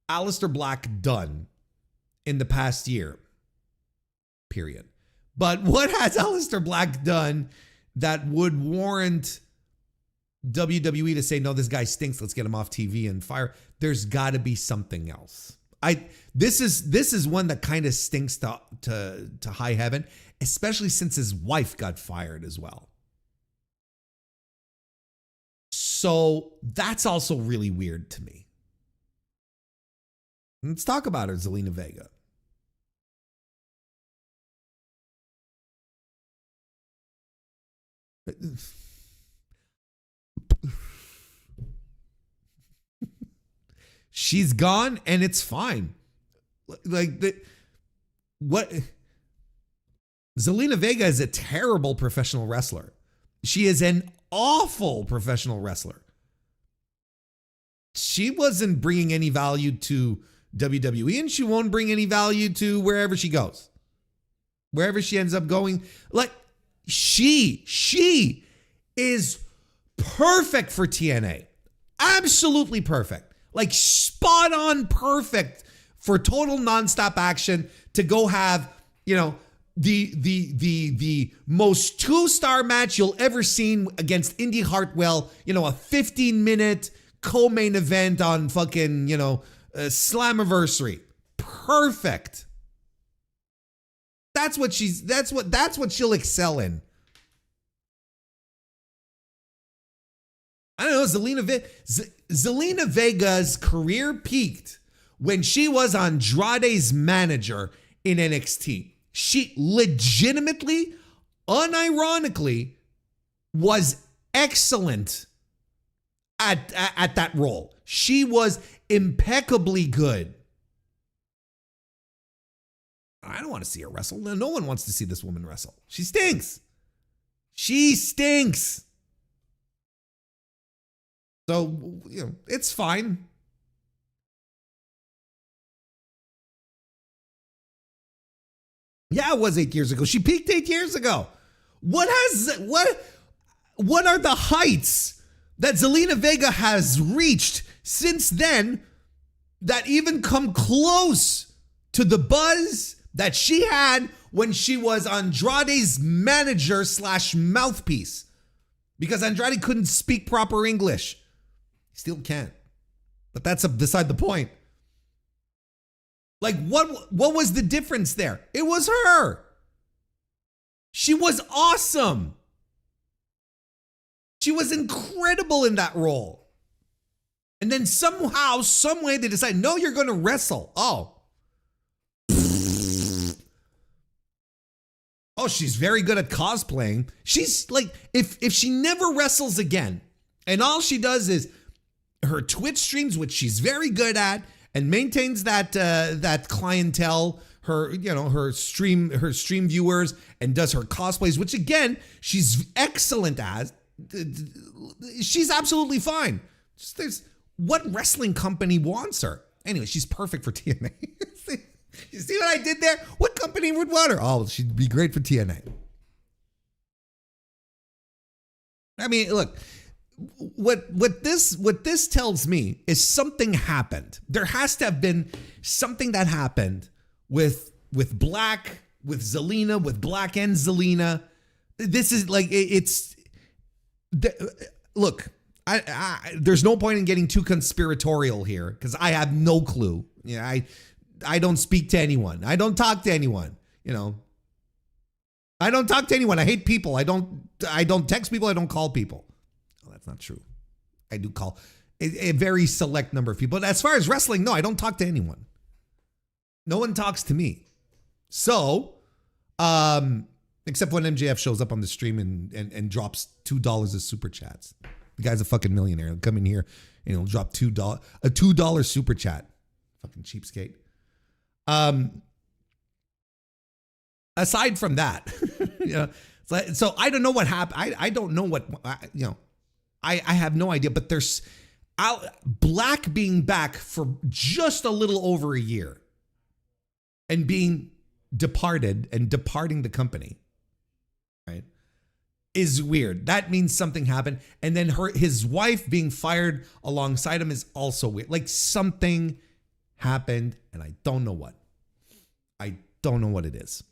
Aleister Black done in the past year? Period. But what has Aleister Black done that would warrant WWE to say, no, this guy stinks, let's get him off TV and fire? There's got to be something else. This is one that kind of stinks to high heaven, especially since his wife got fired as well. So that's also really weird to me. Let's talk about her, Zelina Vega. She's gone and it's fine. Zelina Vega is a terrible professional wrestler. She is an awful professional wrestler. She wasn't bringing any value to WWE, and she won't bring any value to wherever she goes. Wherever she ends up going, like, she is perfect for TNA. Absolutely perfect. Like, spot on perfect for total nonstop action to go have, the most 2-star match you'll ever seen against Indy Hartwell, a 15-minute co-main event on fucking, Slammiversary. Perfect. That's what she'll excel in. I don't know, Zelina Vega's career peaked when she was Andrade's manager in NXT. She legitimately, unironically, was excellent at that role. She was impeccably good. I don't want to see her wrestle. No one wants to see this woman wrestle. She stinks. She stinks. So, it's fine. Yeah, it was 8 years ago. She peaked 8 years ago. What are the heights that Zelina Vega has reached since then that even come close to the buzz that she had when she was Andrade's manager / mouthpiece? Because Andrade couldn't speak proper English. Still can't. But that's beside the point. Like, what was the difference there? It was her. She was awesome. She was incredible in that role. And then somehow, some way, they decide, no, you're going to wrestle. Oh, she's very good at cosplaying. She's like, if she never wrestles again, and all she does is her Twitch streams, which she's very good at, and maintains that clientele, her stream viewers, and does her cosplays, which again she's excellent at. She's absolutely fine. What wrestling company wants her? Anyway, she's perfect for TNA. You see what I did there? What company would want her? Oh, she'd be great for TNA. I mean, look, what this tells me is something happened. There has to have been something that happened with Black, with Zelina, with Black and Zelina. This is like look, there's no point in getting too conspiratorial here because I have no clue. Yeah, I don't speak to anyone. I don't talk to anyone. You know, I don't talk to anyone. I hate people. I don't text people. I don't call people. Well, that's not true. I do call a very select number of people. But as far as wrestling, no, I don't talk to anyone. No one talks to me. So, except when MJF shows up on the stream and drops $2 as super chats. The guy's a fucking millionaire. He'll come in here and he'll drop $2 super chat. Fucking cheapskate. Aside from that, you know, so I don't know what happened. I don't know what, you know, I have no idea, but there's Black being back for just a little over a year and being departing the company, right, is weird. That means something happened. And then his wife being fired alongside him is also weird. Like something happened and I don't know what. I don't know what it is.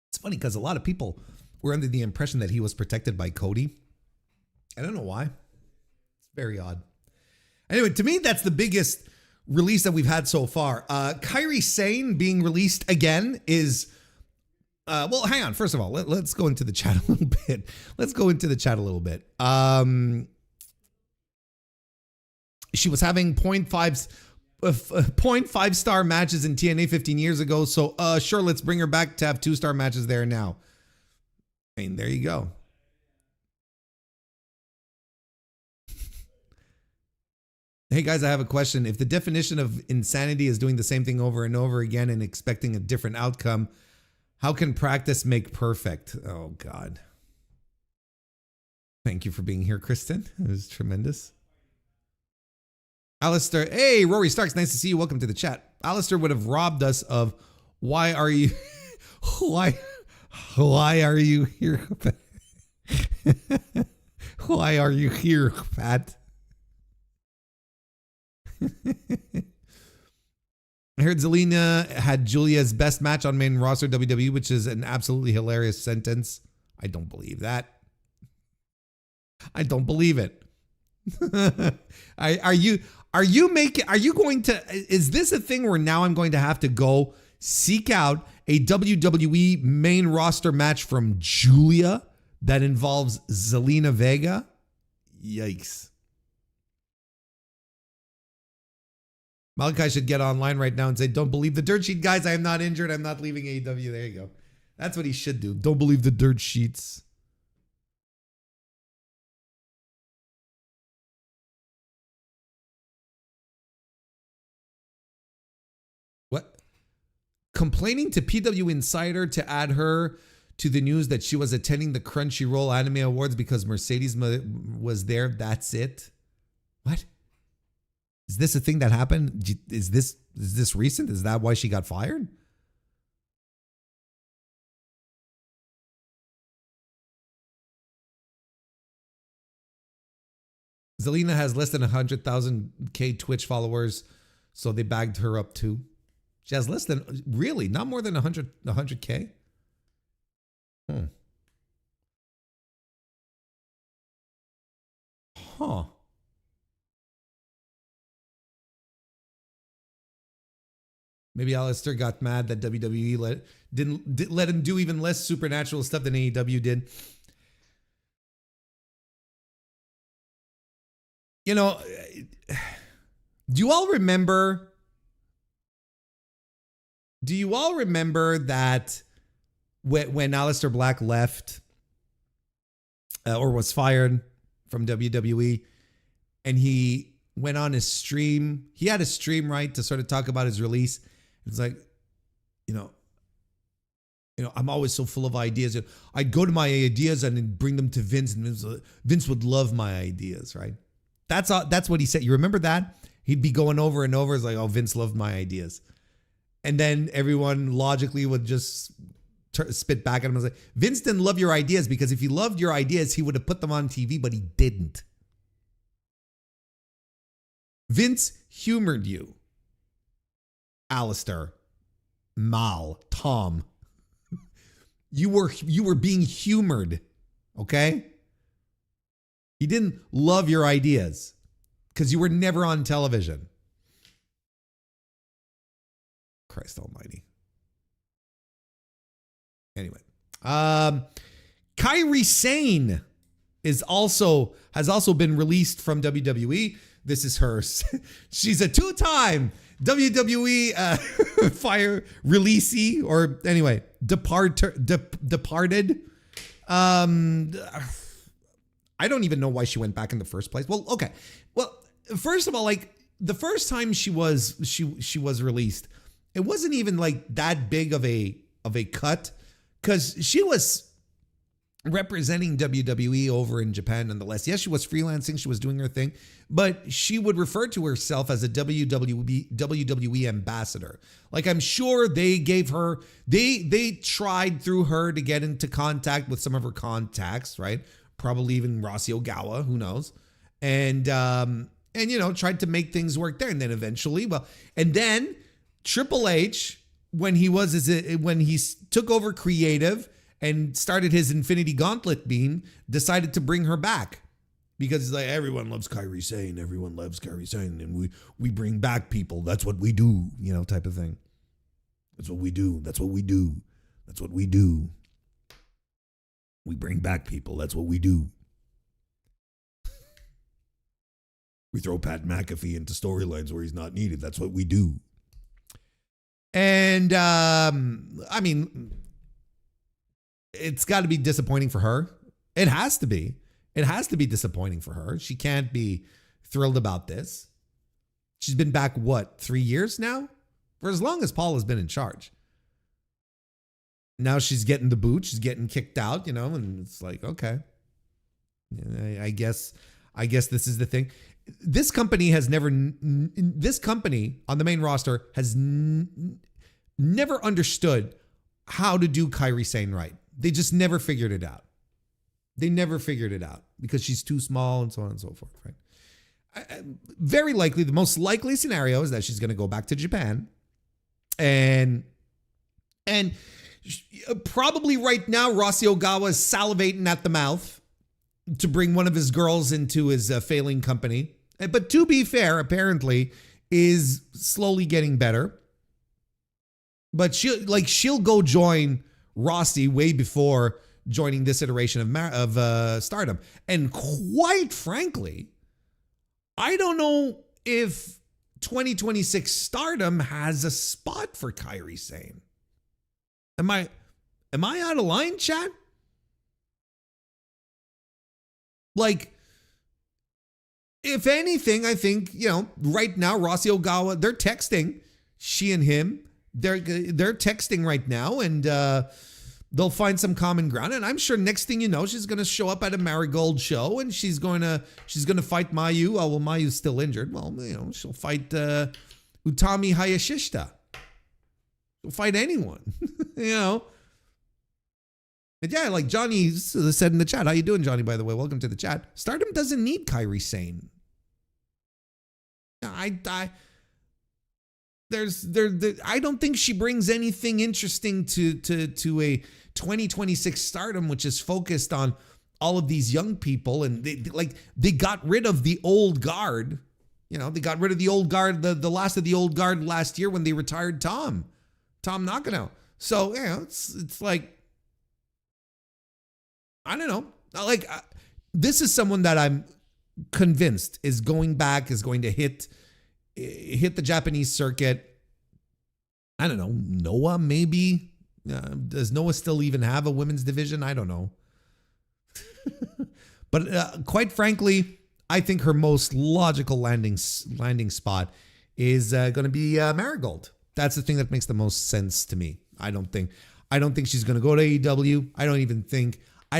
It's funny because a lot of people were under the impression that he was protected by Cody. I don't know why. It's very odd. Anyway, to me, that's the biggest release that we've had so far. Kairi Sane being released again is, well, hang on. First of all, let's go into the chat a little bit. She was having 0.5 star matches in TNA 15 years ago. So sure, let's bring her back to have 2-star matches there now. I mean, there you go. Hey guys, I have a question. If the definition of insanity is doing the same thing over and over again and expecting a different outcome, how can practice make perfect? Oh God. Thank you for being here, Kristen. It was tremendous. Alistair, hey, Rory Starks, nice to see you. Welcome to the chat. Alistair would have robbed us of why are you here? Why are you here, Pat? I heard Zelina had Julia's best match on main roster WWE, which is an absolutely hilarious sentence. I don't believe that. I don't believe it. Is this a thing where now I'm going to have to go seek out a WWE main roster match from Julia that involves Zelina Vega? Yikes. Malachi should get online right now and say, don't believe the dirt sheet, guys. I am not injured. I'm not leaving AEW. There you go. That's what he should do. Don't believe the dirt sheets. What? Complaining to PW Insider to add her to the news that she was attending the Crunchyroll Anime Awards because Mercedes was there. That's it. What? Is this a thing that happened? Is this recent? Is that why she got fired? Zelina has less than 100,000 Twitch followers, so they bagged her up too. She has less than, really, not more than 100K? Huh. Maybe Alistair got mad that WWE didn't let him do even less supernatural stuff than AEW did. You know, do you all remember that when Aleister Black left or was fired from WWE and he went on his stream, he had a stream, right, to sort of talk about his release. It's like, you know, I'm always so full of ideas. I'd go to my ideas and then bring them to Vince, and Vince would love my ideas, right? That's what he said. You remember that? He'd be going over and over. It's like, oh, Vince loved my ideas. And then everyone logically would just spit back at him and was like, Vince didn't love your ideas because if he loved your ideas, he would have put them on TV, but he didn't. Vince humored you. Alistair, Mal, Tom. You were being humored, okay? He didn't love your ideas because you were never on television. Christ almighty. Anyway, Kairi Sane has also been released from WWE. This is her. She's a two-time WWE fire releasee, or anyway, departed. I don't even know why she went back in the first place. Well, okay. Well, first of all, like the first time she was released, it wasn't even like that big of a cut, because she was representing WWE over in Japan nonetheless. Yes, she was freelancing, she was doing her thing, but she would refer to herself as a WWE ambassador. Like, I'm sure they gave her, they tried through her to get into contact with some of her contacts, right? Probably even Rossy Ogawa, who knows? And you know, tried to make things work there. And then eventually, and then Triple H, when he took over creative and started his Infinity Gauntlet beam, decided to bring her back because it's like, everyone loves Kairi Sane, everyone loves Kairi Sane, and we bring back people. That's what we do, you know, type of thing. That's what we do. That's what we do. That's what we do. We bring back people. That's what we do. We throw Pat McAfee into storylines where he's not needed. That's what we do. And I mean, it's got to be disappointing for her. It has to be. It has to be disappointing for her. She can't be thrilled about this. She's been back, 3 years now? For as long as Paul has been in charge. Now she's getting the boot. She's getting kicked out, you know, and it's like, okay. I guess this is the thing. This company on the main roster has never understood how to do Kairi Sane right. They just never figured it out. They never figured it out because she's too small and so on and so forth, right? Very likely, the most likely scenario is that she's going to go back to Japan, and probably right now, Rossy Ogawa is salivating at the mouth to bring one of his girls into his failing company. But to be fair, apparently is slowly getting better. But she'll go join Rossy way before joining this iteration of Stardom. And quite frankly, I don't know if 2026 Stardom has a spot for Kairi Sane. Am I out of line, chat? Like, if anything, I think, you know, right now, Rossy Ogawa, they're texting, she and him, they're texting right now, and they'll find some common ground. And I'm sure next thing you know, she's going to show up at a Marigold show, and she's going to fight Mayu. Oh, well, Mayu's still injured. Well, you know, she'll fight Utami Hayashishita. She'll fight anyone, you know. And yeah, like Johnny said in the chat. How you doing, Johnny, by the way? Welcome to the chat. Stardom doesn't need Kairi Sane. I don't think she brings anything interesting to a 2026 Stardom, which is focused on all of these young people. And they got rid of the old guard. You know, they got rid of the old guard, the last of the old guard last year when they retired Tom Nakano. So, you know, it's like, I don't know. Like, this is someone that I'm convinced is going back, is going to hit the Japanese circuit. I don't know. Noah, maybe. Does Noah still even have a women's division? I don't know. But quite frankly, I think her most logical landing spot is going to be Marigold. That's the thing that makes the most sense to me. I don't think she's going to go to AEW. I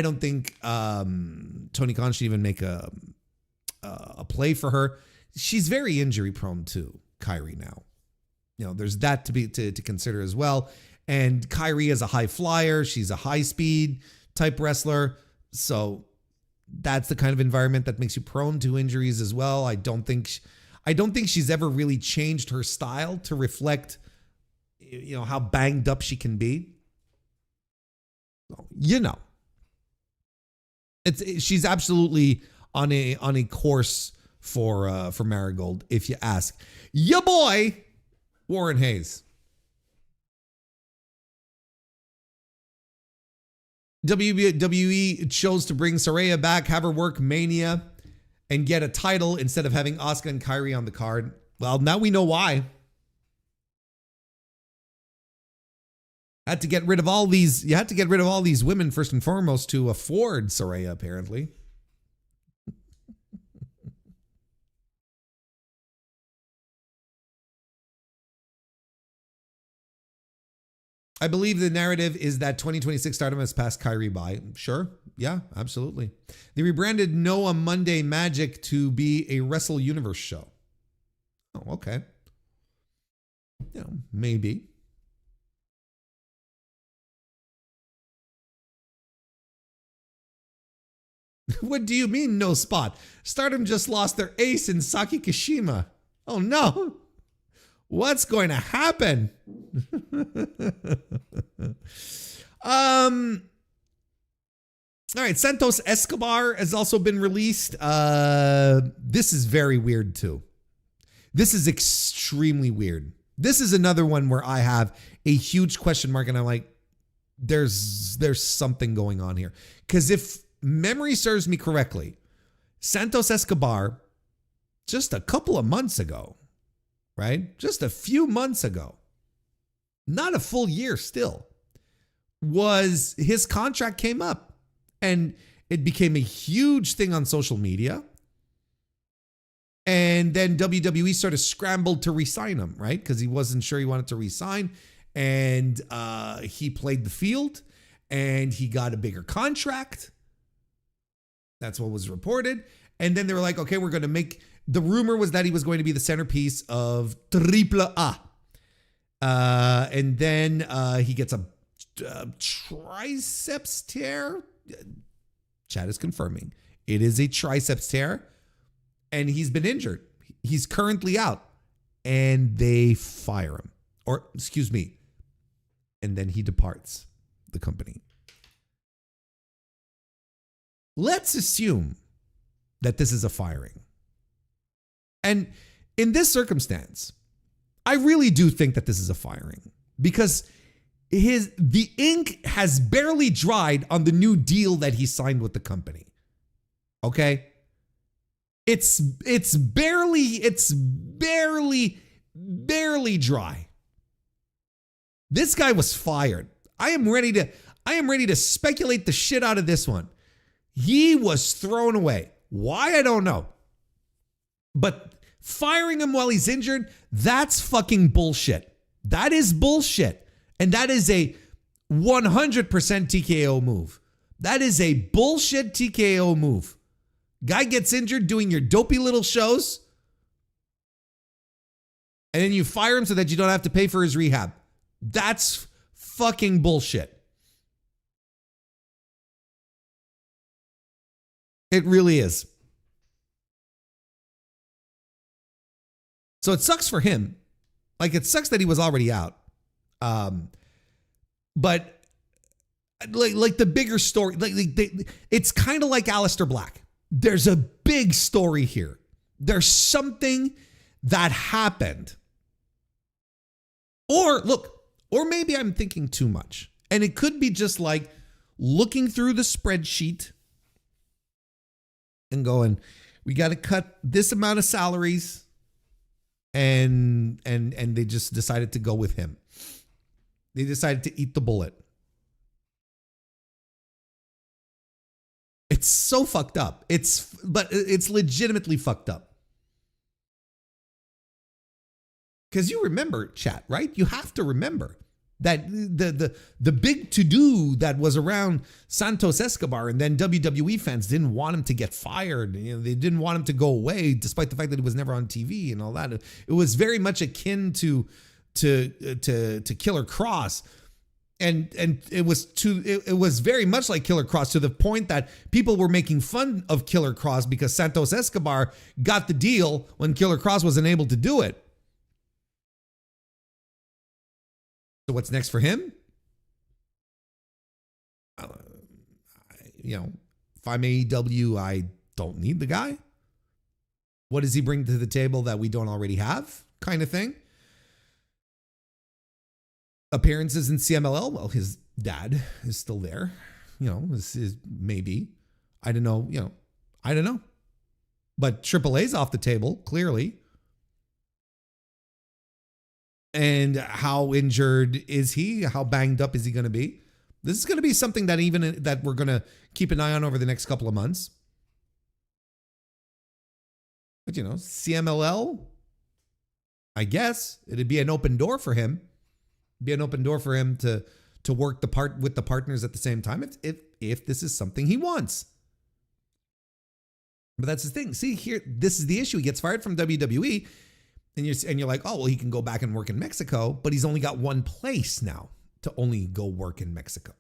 don't think Tony Khan should even make a play for her. She's very injury prone too, Kairi now. You know, there's that to consider as well. And Kyrie is a high flyer. She's a high speed type wrestler. So that's the kind of environment that makes you prone to injuries as well. I don't think she's ever really changed her style to reflect, how banged up she can be. So, she's absolutely on a course for Marigold, if you ask your boy Warren Hayes. WWE chose to bring Saraya back, have her work Mania, and get a title instead of having Asuka and Kyrie on the card. Well, now we know why. You had to get rid of all these women first and foremost to afford Saraya, apparently. I believe the narrative is that 2026 Stardom has passed Kyrie by. Sure. Yeah, absolutely. They rebranded Noah Monday Magic to be a Wrestle Universe show. Oh, okay. Maybe. What do you mean no spot? Stardom just lost their ace in Saki Kashima. Oh no. What's going to happen? All right, Santos Escobar has also been released. This is very weird too. This is extremely weird. This is another one where I have a huge question mark and I'm like, there's something going on here. Because if memory serves me correctly, Santos Escobar, just a couple of months ago, right? Just a few months ago, not a full year still, was his contract came up and it became a huge thing on social media. And then WWE sort of scrambled to re-sign him, right? Because he wasn't sure he wanted to re-sign. And he played the field and he got a bigger contract. That's what was reported. And then they were like, okay, we're going to make... The rumor was that he was going to be the centerpiece of AAA. And then he gets a triceps tear. Chad is confirming. It is a triceps tear. And he's been injured. He's currently out. And they fire him. Or, excuse me. And then he departs the company. Let's assume that this is a firing. And in this circumstance, I really do think that this is a firing because the ink has barely dried on the new deal that he signed with the company. Okay? It's barely dry. This guy was fired. I am ready to speculate the shit out of this one. He was thrown away. Why? I don't know. But firing him while he's injured, that's fucking bullshit. That is bullshit. And that is a 100% TKO move. That is a bullshit TKO move. Guy gets injured doing your dopey little shows. And then you fire him so that you don't have to pay for his rehab. That's fucking bullshit. It really is. So it sucks for him. Like, it sucks that he was already out. But like the bigger story, it's kind of like Aleister Black. There's a big story here. There's something that happened. Or maybe I'm thinking too much. And it could be just like looking through the spreadsheet and going, we got to cut this amount of salaries. And they just decided to go with him. They decided to eat the bullet. It's so fucked up. But it's legitimately fucked up. Because you remember, chat, right? You have to remember that the big to-do that was around Santos Escobar, and then WWE fans didn't want him to get fired. You know, they didn't want him to go away, despite the fact that he was never on TV and all that. It was very much akin to Killer Cross. And it was very much like Killer Cross, to the point that people were making fun of Killer Cross because Santos Escobar got the deal when Killer Cross wasn't able to do it. So what's next for him? If I'm AEW, I don't need the guy. What does he bring to the table that we don't already have? Kind of thing. Appearances in CMLL. Well, his dad is still there. This is maybe. I don't know. I don't know. But AAA's off the table, clearly. And how injured is he? How banged up is he going to be? This is going to be something that we're going to keep an eye on over the next couple of months. But CMLL, I guess it'd be an open door for him. Be an open door for him to work with the partners at the same time if this is something he wants. But that's the thing. See, here, this is the issue. He gets fired from WWE, and you're like, oh well, he can go back and work in Mexico, but he's only got one place now to only go work in Mexico.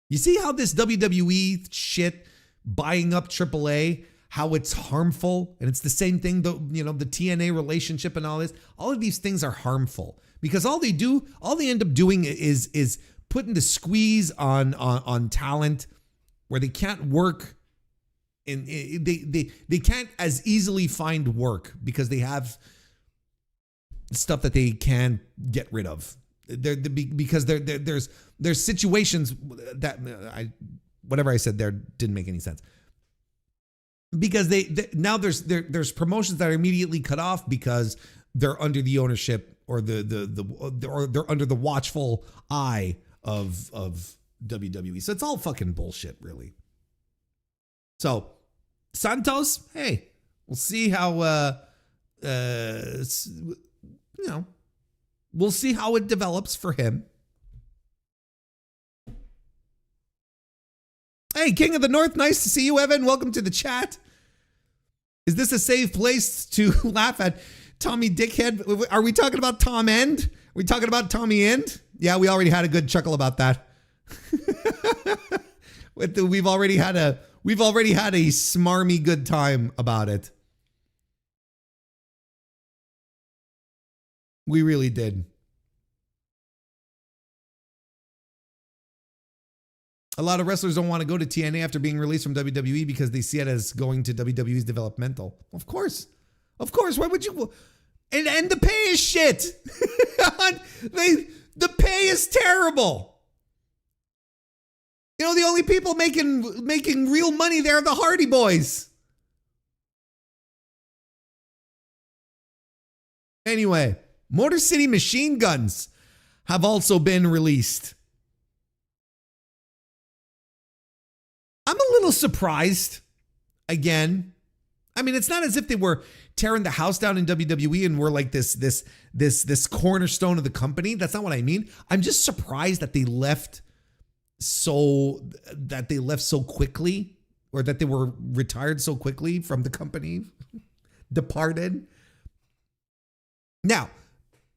You see how this WWE shit buying up AAA, how it's harmful, and it's the same thing. The TNA relationship and all this. All of these things are harmful. Because all they end up doing is putting the squeeze on talent where they can't work, and they can't as easily find work because they have stuff that they can get rid of. Because there's situations that whatever I said there didn't make any sense. Because now there's promotions that are immediately cut off because they're under the ownership or or they're under the watchful eye of WWE. So it's all fucking bullshit, really. So Santos, hey, we'll see how we'll see how it develops for him. Hey, King of the North, nice to see you, Evan. Welcome to the chat. Is this a safe place to laugh at Tommy Dickhead? Are we talking about Tom End? Are we talking about Tommy End? Yeah, we already had a good chuckle about that. We've already had a smarmy good time about it. We really did. A lot of wrestlers don't want to go to TNA after being released from WWE because they see it as going to WWE's developmental. Of course. Why would you? And the pay is shit. The pay is terrible. The only people making real money there are the Hardy Boys. Anyway, Motor City Machine Guns have also been released. I'm a little surprised. Again, I mean, it's not as if they were tearing the house down in WWE and were like this cornerstone of the company. That's not what I mean. I'm just surprised that they left so quickly, or that they were retired so quickly from the company, departed. Now,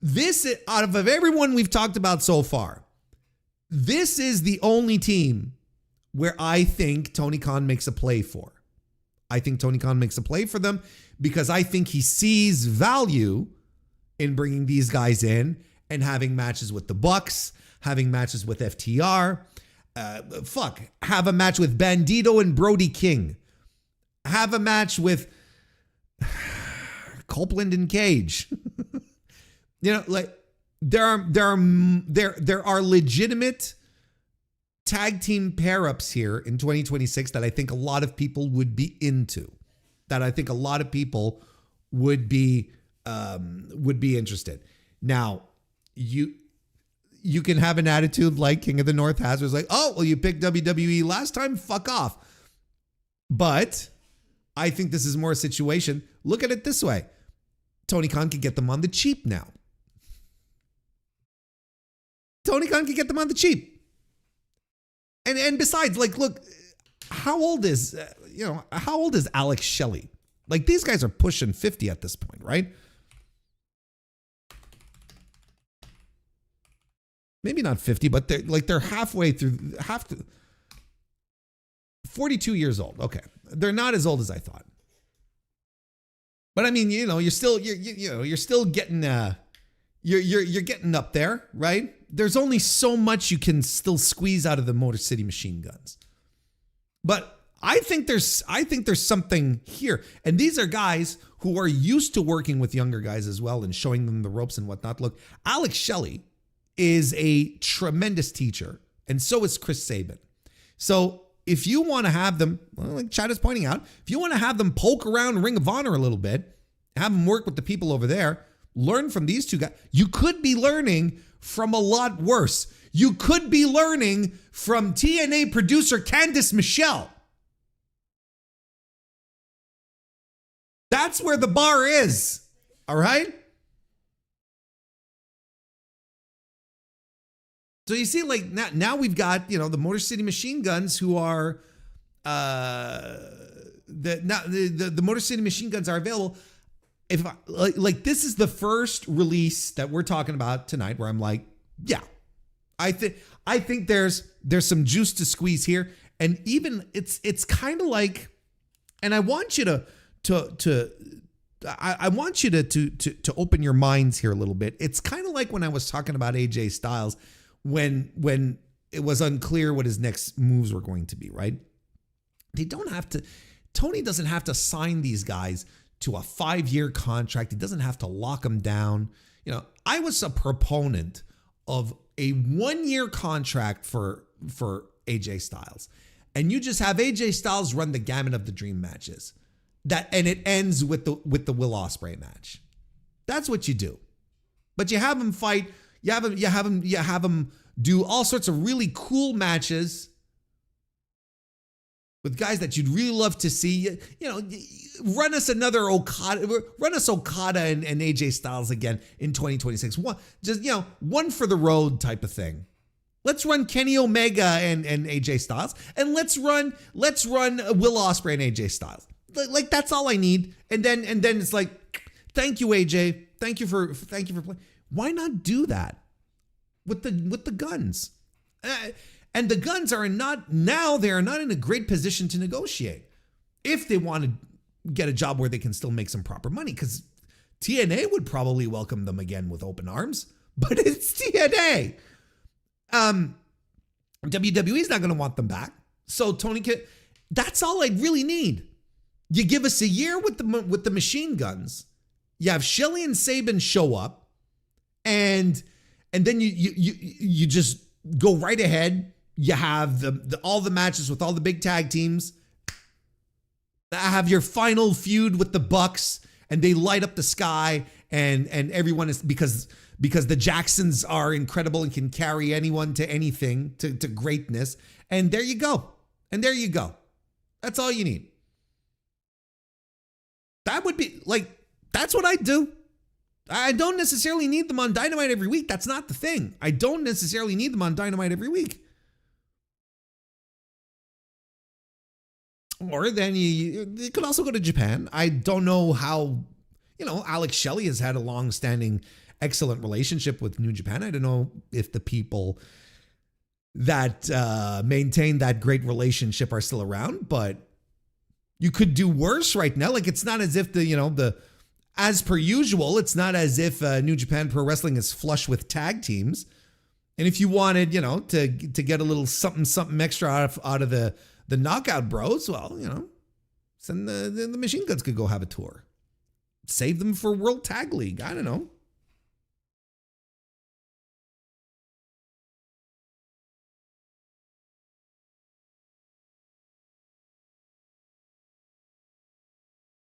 this, out of everyone we've talked about so far, this is the only team where I think Tony Khan makes a play for. I think Tony Khan makes a play for them because I think he sees value in bringing these guys in and having matches with the Bucks, having matches with FTR. Have a match with Bandito and Brody King. Have a match with Copeland and Cage. Like there are legitimate tag team pair-ups here in 2026 that I think a lot of people would be into, that I think a lot of people would be interested. Now, you can have an attitude like King of the North has, where it's like, oh, well, you picked WWE last time, fuck off. But I think this is more a situation. Look at it this way. Tony Khan can get them on the cheap now. Tony Khan can get them on the cheap. And besides, like, look, how old is Alex Shelley? Like, these guys are pushing 50 at this point, right? maybe not 50, but they're halfway through, 42 years old. Okay. They're not as old as I thought. But I mean, you're still getting you're getting up there, right? There's only so much you can still squeeze out of the Motor City Machine Guns. But I think there's something here. And these are guys who are used to working with younger guys as well and showing them the ropes and whatnot. Look, Alex Shelley is a tremendous teacher, and so is Chris Sabin. So if you want to have them, well, like Chad is pointing out, if you want to have them poke around Ring of Honor a little bit, have them work with the people over there, learn from these two guys, you could be learning from a lot worse. You could be learning from TNA producer Candice Michelle. That's where the bar is. All right? So you see, like now we've got, the Motor City Machine Guns who are the Motor City Machine Guns are available. If this is the first release that we're talking about tonight where I'm like, yeah, I think there's some juice to squeeze here. And even it's kind of like, and I want you to open your minds here a little bit. It's kind of like when I was talking about AJ Styles when it was unclear what his next moves were going to be, right? Tony doesn't have to sign these guys to a 5-year contract. He doesn't have to lock them down. I was a proponent of a 1-year contract for AJ Styles. And you just have AJ Styles run the gamut of the dream matches. And it ends with the Will Ospreay match. That's what you do. But you have him fight, you have him do all sorts of really cool matches with guys that you'd really love to see. Run us another Okada, and AJ Styles again in 2026. One for the road type of thing. Let's run Kenny Omega and AJ Styles, and let's run Will Ospreay and AJ Styles. Like that's all I need. And then it's like, thank you, AJ. Thank you for playing. Why not do that with the Guns? And the Guns are not in a great position to negotiate if they want to get a job where they can still make some proper money, because TNA would probably welcome them again with open arms, but it's TNA. WWE's not going to want them back. So Tony that's all I really need. You give us a year with the Machine Guns. You have Shelley and Sabin show up, and then you just go right ahead. You have all the matches with all the big tag teams. Have your final feud with the Bucks, and they light up the sky, and everyone is because the Jacksons are incredible and can carry anyone to anything, to greatness. And there you go. That's all you need. That would be that's what I do. I don't necessarily need them on Dynamite every week. That's not the thing. I don't necessarily need them on Dynamite every week. Or then you could also go to Japan. I don't know how, Alex Shelley has had a long-standing excellent relationship with New Japan. I don't know if the people that maintain that great relationship are still around, but you could do worse right now. Like, it's not as if as per usual, it's not as if New Japan Pro Wrestling is flush with tag teams. And if you wanted, to get a little something extra out of the Knockout Bros, well, send the Machine Guns could go have a tour. Save them for World Tag League. I don't know.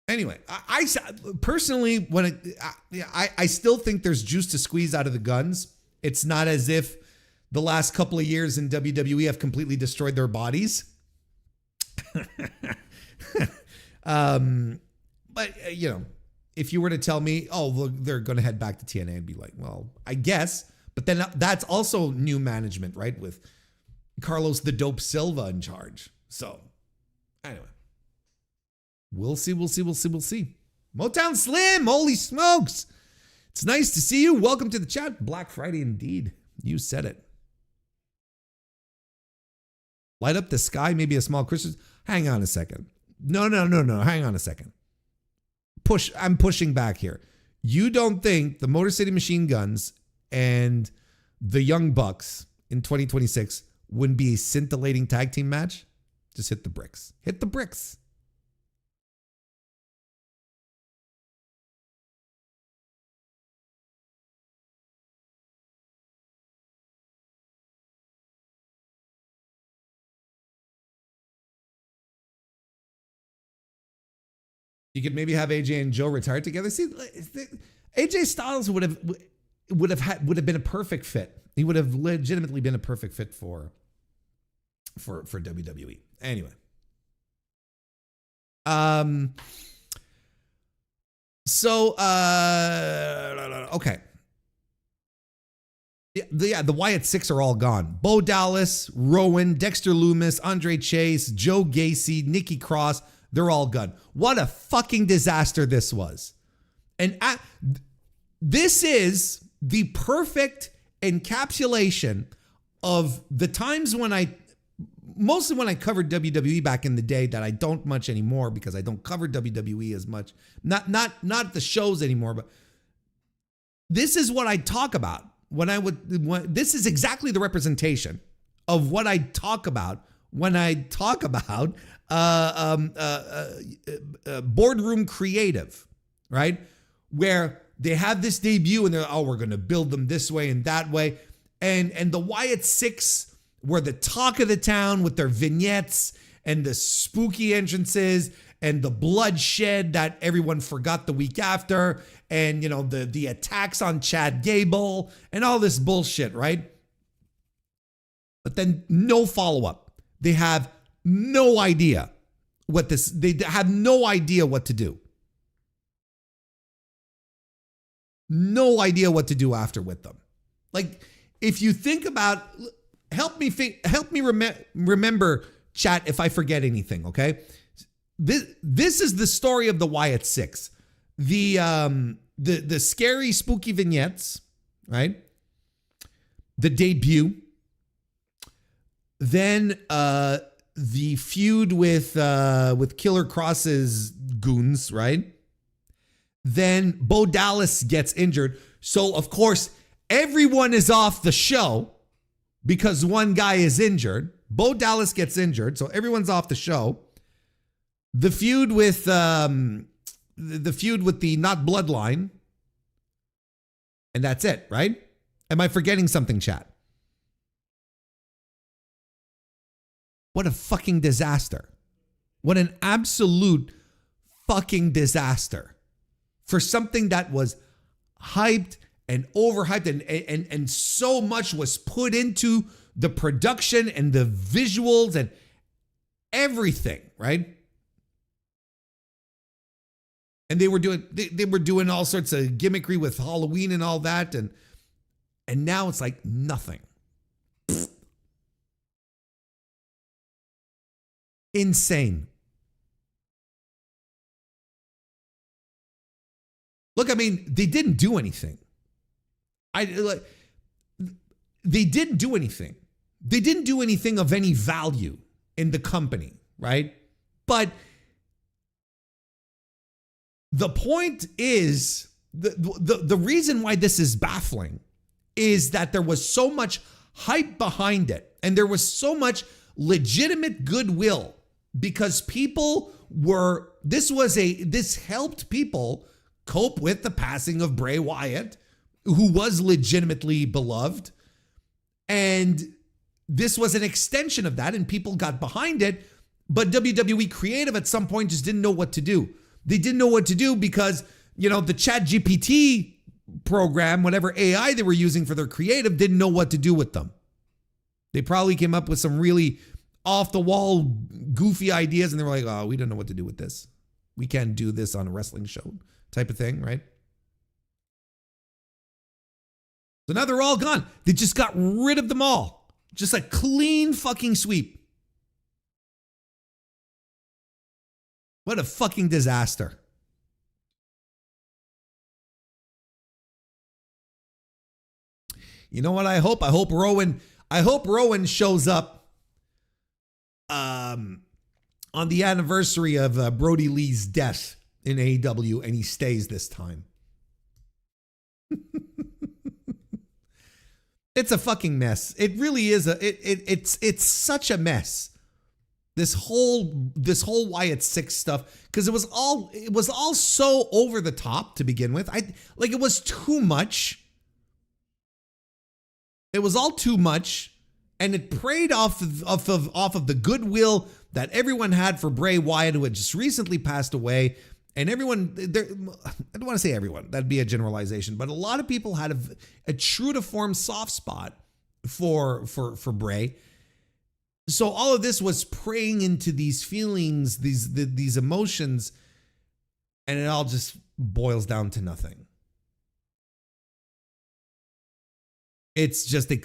Anyway, I personally, I still think there's juice to squeeze out of the Guns. It's not as if the last couple of years in WWE have completely destroyed their bodies. But if you were to tell me, oh, look, they're going to head back to TNA, I'd be like, well, I guess. But then that's also new management, right? With Carlos the Dope Silva in charge. So anyway. We'll see. Motown Slim, holy smokes. It's nice to see you. Welcome to the chat. Black Friday indeed. You said it. Light up the sky, maybe a small Christmas. Hang on a second. No. Hang on a second. I'm pushing back here. You don't think the Motor City Machine Guns and the Young Bucks in 2026 wouldn't be a scintillating tag team match? Just hit the bricks. Hit the bricks. You could maybe have AJ and Joe retire together. See, AJ Styles would have been a perfect fit. He would have legitimately been a perfect fit for WWE. Anyway. Okay. The Wyatt Six are all gone. Bo Dallas, Rowan, Dexter Lumis, Andre Chase, Joe Gacy, Nikki Cross. They're all gone. What a fucking disaster this was. And this is the perfect encapsulation of the times when mostly when I covered WWE back in the day, that I don't much anymore because I don't cover WWE as much. Not the shows anymore, but this is what I talk about this is exactly the representation of what I talk about when I talk about boardroom creative, right? Where they have this debut and they're, we're going to build them this way and that way. And the Wyatt Six were the talk of the town with their vignettes and the spooky entrances and the bloodshed that everyone forgot the week after. And, the attacks on Chad Gable and all this bullshit, right? But then no follow-up. They have no idea they have no idea what to do. No idea what to do after with them. Like, if you think about, help me remember, chat, if I forget anything, okay? This is the story of the Wyatt Six. The scary, spooky vignettes, right? The debut. Then the feud with Killer Cross's goons, right? Then Bo Dallas gets injured. So, of course, everyone is off the show because one guy is injured. Bo Dallas gets injured, so everyone's off the show. The feud with the not bloodline. And that's it, right? Am I forgetting something, chat? What a fucking disaster. What an absolute fucking disaster. For something that was hyped and overhyped and so much was put into the production and the visuals and everything, right? And they were doing all sorts of gimmickry with Halloween and all that, and now it's like nothing. Insane. Look, I mean, they didn't do anything. They didn't do anything. They didn't do anything of any value in the company, right? But the point is, the reason why this is baffling is that there was so much hype behind it, and there was so much legitimate goodwill because this helped people cope with the passing of Bray Wyatt, who was legitimately beloved. And this was an extension of that, and people got behind it. But WWE Creative at some point just didn't know what to do. They didn't know what to do because, the ChatGPT program, whatever AI they were using for their creative, didn't know what to do with them. They probably came up with some really off-the-wall, goofy ideas, and they were like, oh, we don't know what to do with this. We can't do this on a wrestling show type of thing, right? So now they're all gone. They just got rid of them all. Just a clean fucking sweep. What a fucking disaster. You know what I hope? I hope Rowan shows up on the anniversary of Brody Lee's death in AEW, and he stays this time. It's a fucking mess. It really is it's such a mess. This whole Wyatt Six stuff, because it was all so over the top to begin with. It was too much. It was all too much, and it preyed off of the goodwill that everyone had for Bray Wyatt, who had just recently passed away. And everyone, I don't want to say everyone, that'd be a generalization, but a lot of people had a true to form soft spot for Bray. So all of this was preying into these feelings, these emotions, and it all just boils down to nothing. It's just a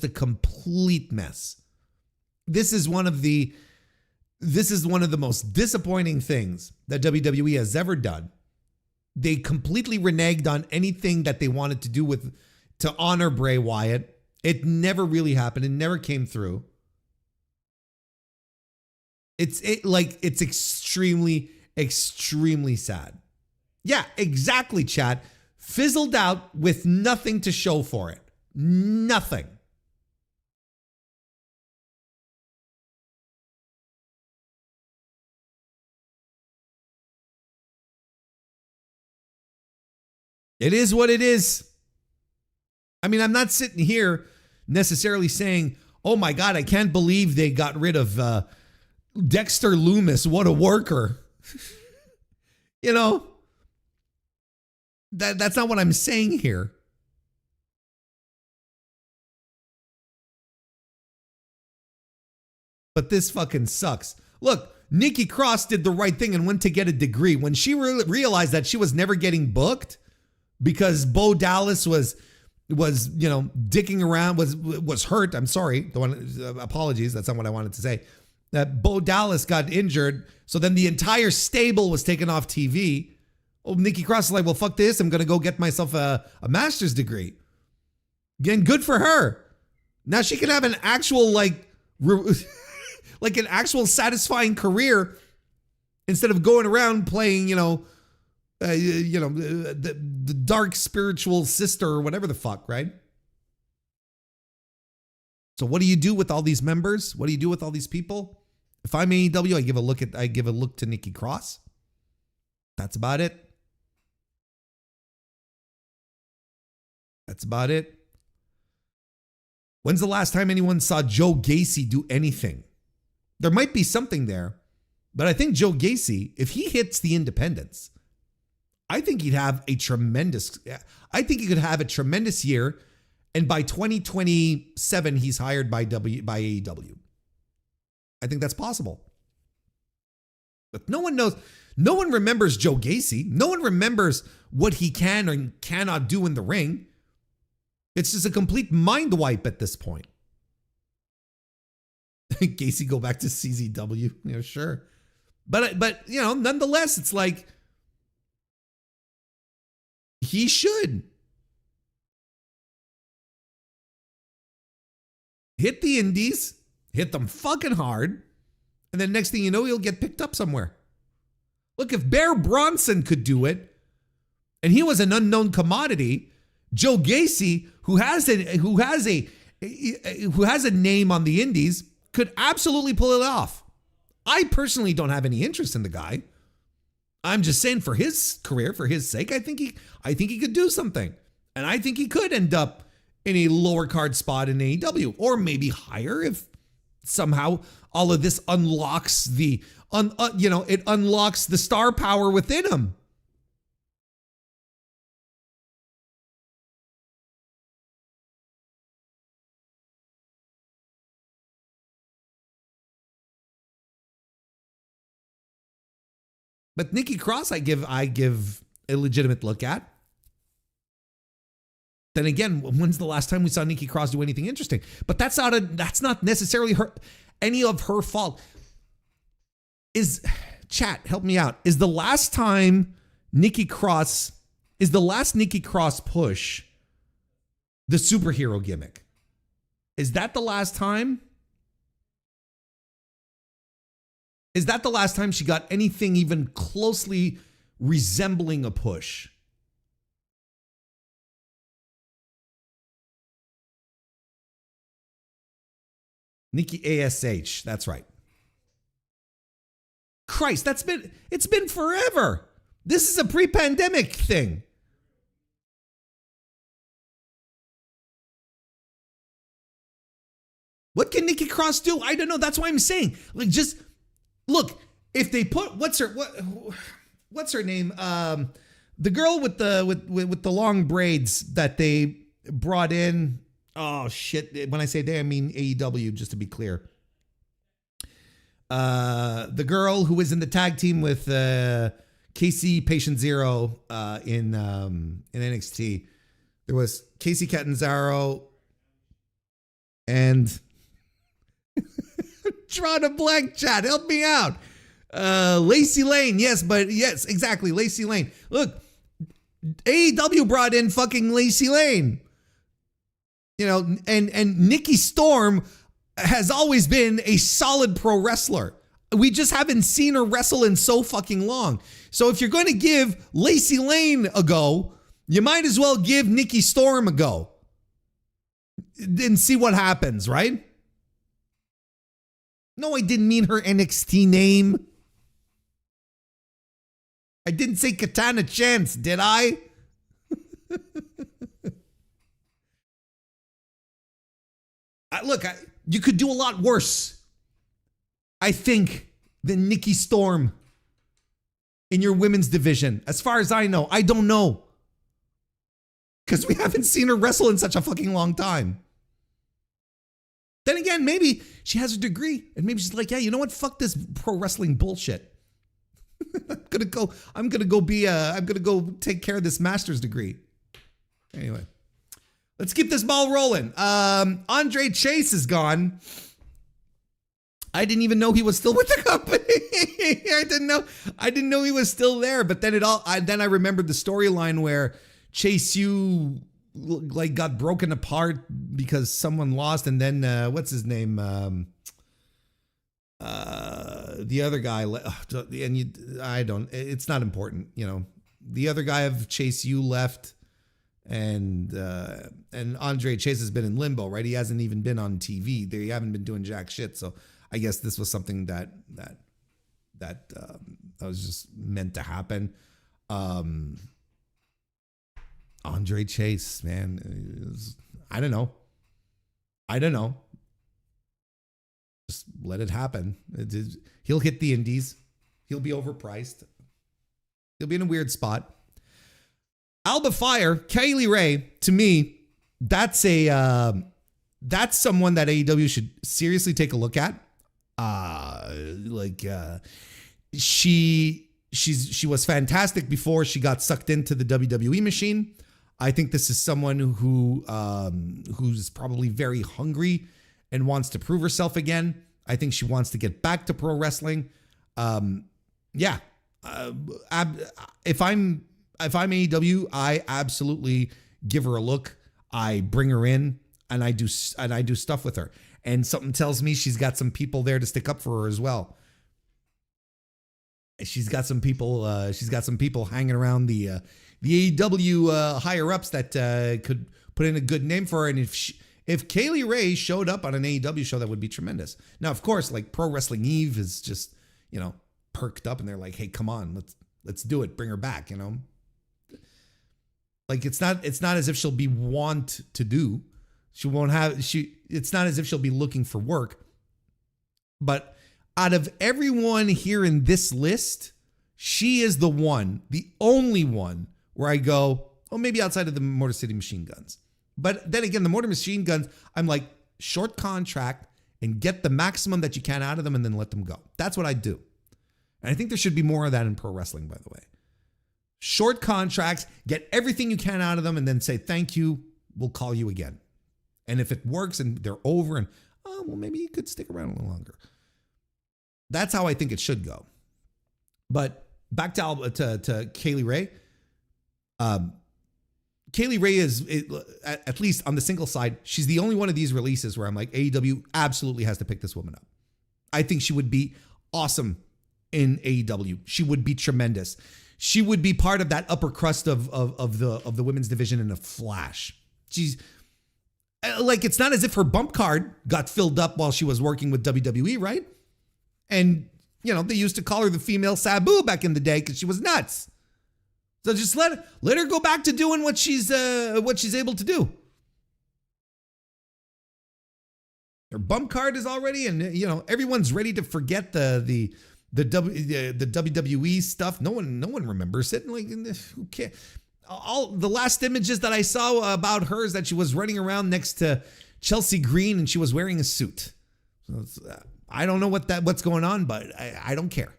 complete mess. This is one of the most disappointing things that WWE has ever done. They completely reneged on anything that they wanted to do to honor Bray Wyatt. It never really happened. It never came through. It's extremely, extremely sad. Yeah, exactly, chat. Fizzled out with nothing to show for it. Nothing. It is what it is. I mean, I'm not sitting here necessarily saying, oh my God, I can't believe they got rid of Dexter Lumis. What a worker. You know, that's not what I'm saying here. But this fucking sucks. Look, Nikki Cross did the right thing and went to get a degree. When she realized that she was never getting booked because Bo Dallas was dicking around, was hurt. I'm sorry. Apologies. That's not what I wanted to say. That Bo Dallas got injured. So then the entire stable was taken off TV. Oh, Nikki Cross is like, well, fuck this. I'm going to go get myself a master's degree. Again, good for her. Now she can have an actual, like an actual satisfying career instead of going around playing, the dark spiritual sister or whatever the fuck, right? So what do you do with all these members? What do you do with all these people? If I'm AEW, I give a look to Nikki Cross. That's about it. That's about it. When's the last time anyone saw Joe Gacy do anything? There might be something there, but I think Joe Gacy, if he hits the independents, I think he could have a tremendous year. And by 2027, he's hired by AEW. I think that's possible. But no one knows. No one remembers Joe Gacy. No one remembers what he can or cannot do in the ring. It's just a complete mind wipe at this point. Gacy go back to CZW. Yeah, sure. But nonetheless, it's like he should hit the indies, hit them fucking hard, and then next thing you know, he'll get picked up somewhere. Look, if Bear Bronson could do it, and he was an unknown commodity, Joe Gacy, who has a name on the indies, could absolutely pull it off. I personally don't have any interest in the guy. I'm just saying, for his career, for his sake, I think he could do something, and I think he could end up in a lower card spot in AEW, or maybe higher if somehow all of this unlocks it unlocks the star power within him. But Nikki Cross, I give a legitimate look at. Then again, when's the last time we saw Nikki Cross do anything interesting? But that's not necessarily any of her fault. Chat, help me out. Is the last Nikki Cross push the superhero gimmick. Is that the last time? Is that the last time she got anything even closely resembling a push? Nikki ASH, that's right. Christ, it's been forever. This is a pre-pandemic thing. What can Nikki Cross do? I don't know. That's why I'm saying, like, just look. If they put what's her name? The girl with the long braids that they brought in. Oh shit! When I say they, I mean AEW. Just to be clear, the girl who was in the tag team with Casey Patient Zero in NXT. There was Casey Catanzaro and drawing a blank, chat. Help me out. Lacey Lane. Yes, exactly. Lacey Lane. Look, AEW brought in fucking Lacey Lane. You know, and Nikki Storm has always been a solid pro wrestler. We just haven't seen her wrestle in so fucking long. So if you're going to give Lacey Lane a go, you might as well give Nikki Storm a go and see what happens, right? No, I didn't mean her NXT name. I didn't say Katana Chance, did I? Look, you could do a lot worse, I think, than Nikki Storm in your women's division. As far as I know, I don't know. Because we haven't seen her wrestle in such a fucking long time. Then again, maybe she has a degree and maybe she's like, yeah, you know what? Fuck this pro wrestling bullshit. I'm gonna go take care of this master's degree. Anyway, let's keep this ball rolling. Andre Chase is gone. I didn't even know he was still with the company. I didn't know he was still there. But then I remembered the storyline where Chase U like got broken apart because someone lost, and then what's his name? The other guy, and it's not important, you know. The other guy of Chase U left, and Andre Chase has been in limbo, right? He hasn't even been on TV. They haven't been doing jack shit. So I guess this was something that was just meant to happen. Andre Chase, man, I don't know. Just let it happen. He'll hit the indies. He'll be overpriced. He'll be in a weird spot. Alba Fire, Kaylee Ray, to me, that's someone that AEW should seriously take a look at. She was fantastic before she got sucked into the WWE machine. I think this is someone who's probably very hungry and wants to prove herself again. I think she wants to get back to pro wrestling. If I'm AEW, I absolutely give her a look. I bring her in and I do stuff with her. And something tells me she's got some people there to stick up for her as well. She's got some people hanging around the AEW higher ups that could put in a good name for her. And if Kaylee Ray showed up on an AEW show, that would be tremendous. Now, of course, like Pro Wrestling Eve is just, you know, perked up and they're like, hey, come on, let's do it. Bring her back, you know. Like it's not as if she'll be want to do. It's not as if she'll be looking for work. But out of everyone here in this list, she is the only one where I go, oh, maybe outside of the Motor City Machine Guns. But then again, the Motor Machine Guns, I'm like, short contract and get the maximum that you can out of them and then let them go. That's what I do. And I think there should be more of that in pro wrestling, by the way. Short contracts, get everything you can out of them and then say, thank you, we'll call you again. And if it works and they're over and, oh, well, maybe you could stick around a little longer. That's how I think it should go. But back to Kaylee Ray. Kaylee Ray at least on the single side, she's the only one of these releases where I'm like, AEW absolutely has to pick this woman up. I think she would be awesome in AEW. She would be tremendous. She would be part of that upper crust of the women's division in a flash. She's like, it's not as if her bump card got filled up while she was working with WWE, right? And, you know, they used to call her the female Sabu back in the day because she was nuts. So just let her go back to doing what she's able to do. Her bump card is already, and you know, everyone's ready to forget the WWE stuff. No one remembers it. Like, who cares? All the last images that I saw about her is that she was running around next to Chelsea Green and she was wearing a suit. So I don't know what's going on, but I don't care.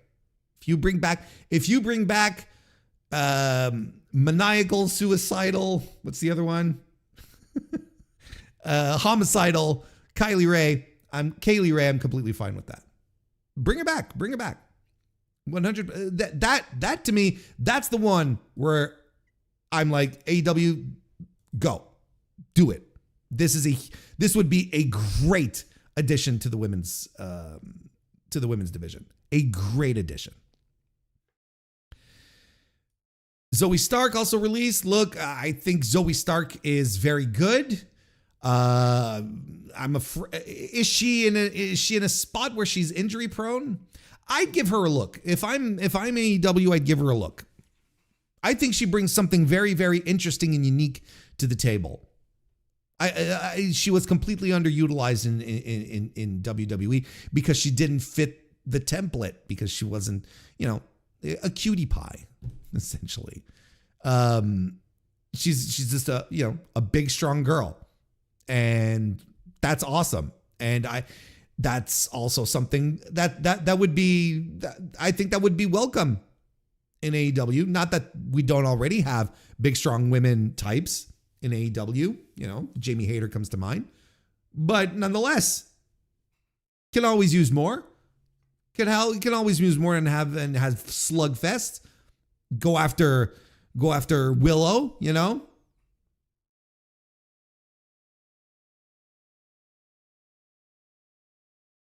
If you bring back maniacal, suicidal, what's the other one? Homicidal Kaylee Ray, I'm completely fine with that. Bring her back. 100. That to me, that's the one where I'm like, AEW, go, do it. This would be a great addition to the women's division. A great addition. Zoe Stark also released. Look, I think Zoe Stark is very good. I'm afraid, is she in a spot where she's injury prone? I'd give her a look. If I'm AEW, I'd give her a look. I think she brings something very, very interesting and unique to the table. She was completely underutilized in WWE because she didn't fit the template, because she wasn't, you know, a cutie pie, essentially. She's just a big, strong girl, and that's awesome. And that's also something that would be, I think that would be welcome in AEW. Not that we don't already have big, strong women types in AEW. You know, Jamie Hayter comes to mind, but nonetheless, can always use more. Can always use more and have slugfest. Go after Willow, you know.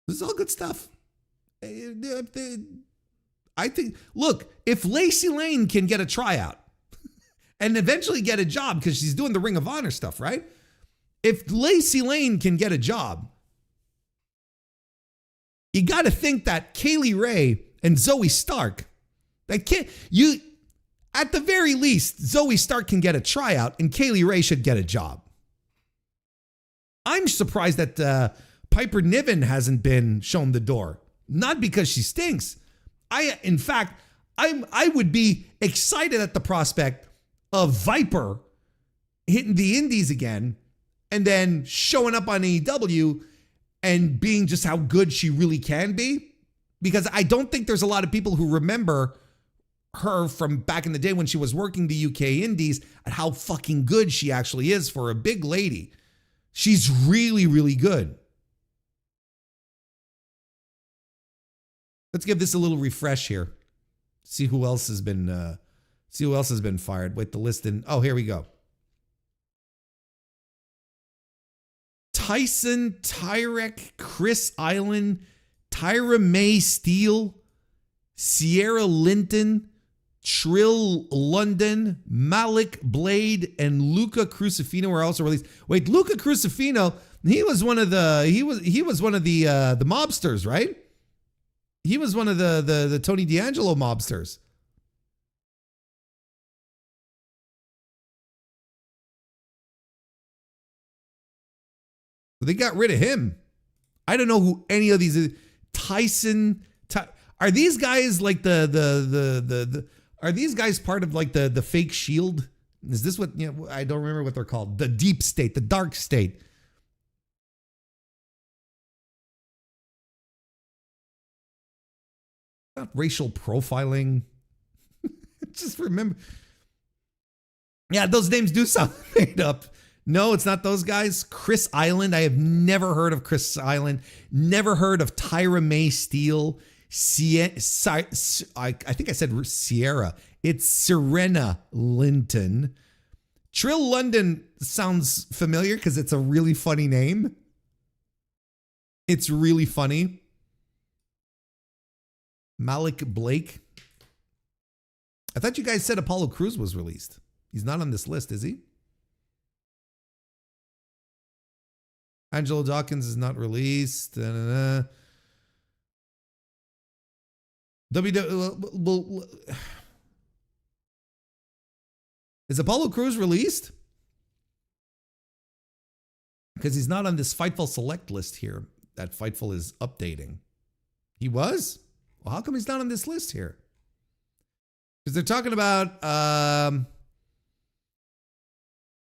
This is all good stuff. I think, look, if Lacey Lane can get a tryout and eventually get a job, because she's doing the Ring of Honor stuff, right? If Lacey Lane can get a job, you got to think that Kaylee Ray and Zoe Stark, at the very least, Zoe Stark can get a tryout and Kaylee Ray should get a job. I'm surprised that Piper Niven hasn't been shown the door. Not because she stinks. In fact, I would be excited at the prospect of Viper hitting the indies again and then showing up on AEW and being just how good she really can be. Because I don't think there's a lot of people who remember her from back in the day when she was working the UK indies and how fucking good she actually is for a big lady. She's really, really good. Let's give this a little refresh here. See who else has been fired. Wait, the list in. Oh, here we go. Tyson, Tyrek, Chris Island, Tyra May Steele, Sierra Linton, Trill London, Malik Blade, and Luca Crucifino were also released. Wait, Luca Crucifino, he was one of the mobsters, right? He was one of the Tony D'Angelo mobsters. They got rid of him. I don't know who any of these is. Tyson. Are these guys like are these guys part of like the fake Shield? Is this what, you know, I don't remember what they're called. The deep state, the dark state. Not racial profiling. Just remember. Yeah, those names do sound made up. No, it's not those guys. Chris Island. I have never heard of Chris Island. Never heard of Tyra May Steele. I think I said Sierra. It's Serena Linton. Trill London sounds familiar because it's a really funny name. It's really funny. Malik Blake. I thought you guys said Apollo Crews was released. He's not on this list, is he? Angelo Dawkins is not released. Is Apollo Crews released? Because he's not on this Fightful Select list here that Fightful is updating. He was? Well, how come he's not on this list here? Because they're talking about,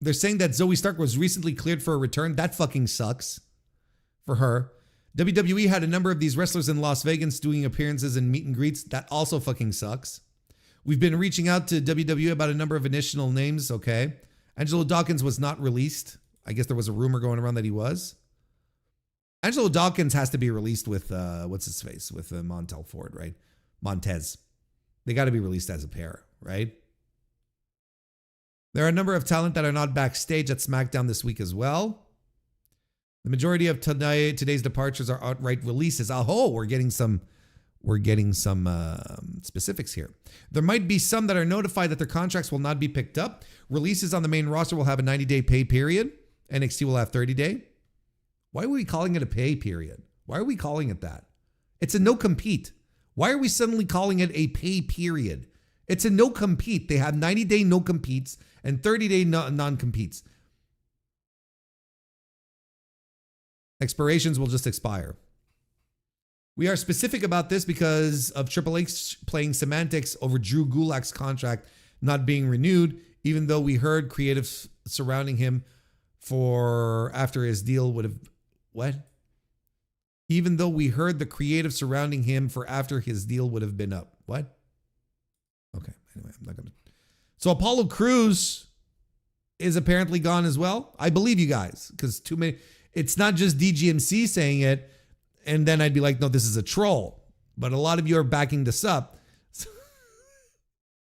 they're saying that Zoe Stark was recently cleared for a return. That fucking sucks for her. WWE had a number of these wrestlers in Las Vegas doing appearances and meet and greets. That also fucking sucks. We've been reaching out to WWE about a number of additional names. Okay. Angelo Dawkins was not released. I guess there was a rumor going around that he was. Angelo Dawkins has to be released with, what's his face? With Montel Ford, right? Montez. They got to be released as a pair, right? There are a number of talent that are not backstage at SmackDown this week as well. The majority of today's departures are outright releases. Oh, we're getting some specifics here. There might be some that are notified that their contracts will not be picked up. Releases on the main roster will have a 90-day pay period. NXT will have 30-day. Why are we calling it a pay period? Why are we calling it that? It's a no-compete. Why are we suddenly calling it a pay period? It's a no-compete. They have 90-day no-competes and 30-day non-competes. Expirations will just expire. We are specific about this because of Triple H playing semantics over Drew Gulak's contract not being renewed, even though we heard creative surrounding him for after his deal would have... What? Even though we heard the creative surrounding him for after his deal would have been up. What? Okay, anyway, I'm not going to... So Apollo Crews is apparently gone as well. I believe you guys, because too many... It's not just DGMC saying it, and then I'd be like, no, this is a troll. But a lot of you are backing this up.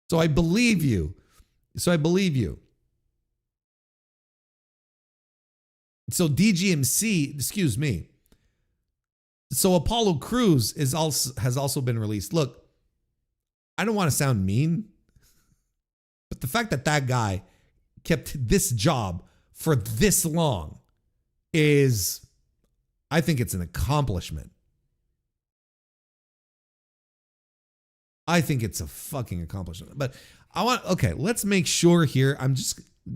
So I believe you. So DGMC, excuse me. So Apollo Crews has also been released. Look, I don't want to sound mean, but the fact that that guy kept this job for this long is, I think it's an accomplishment. I think it's a fucking accomplishment. But okay, let's make sure here.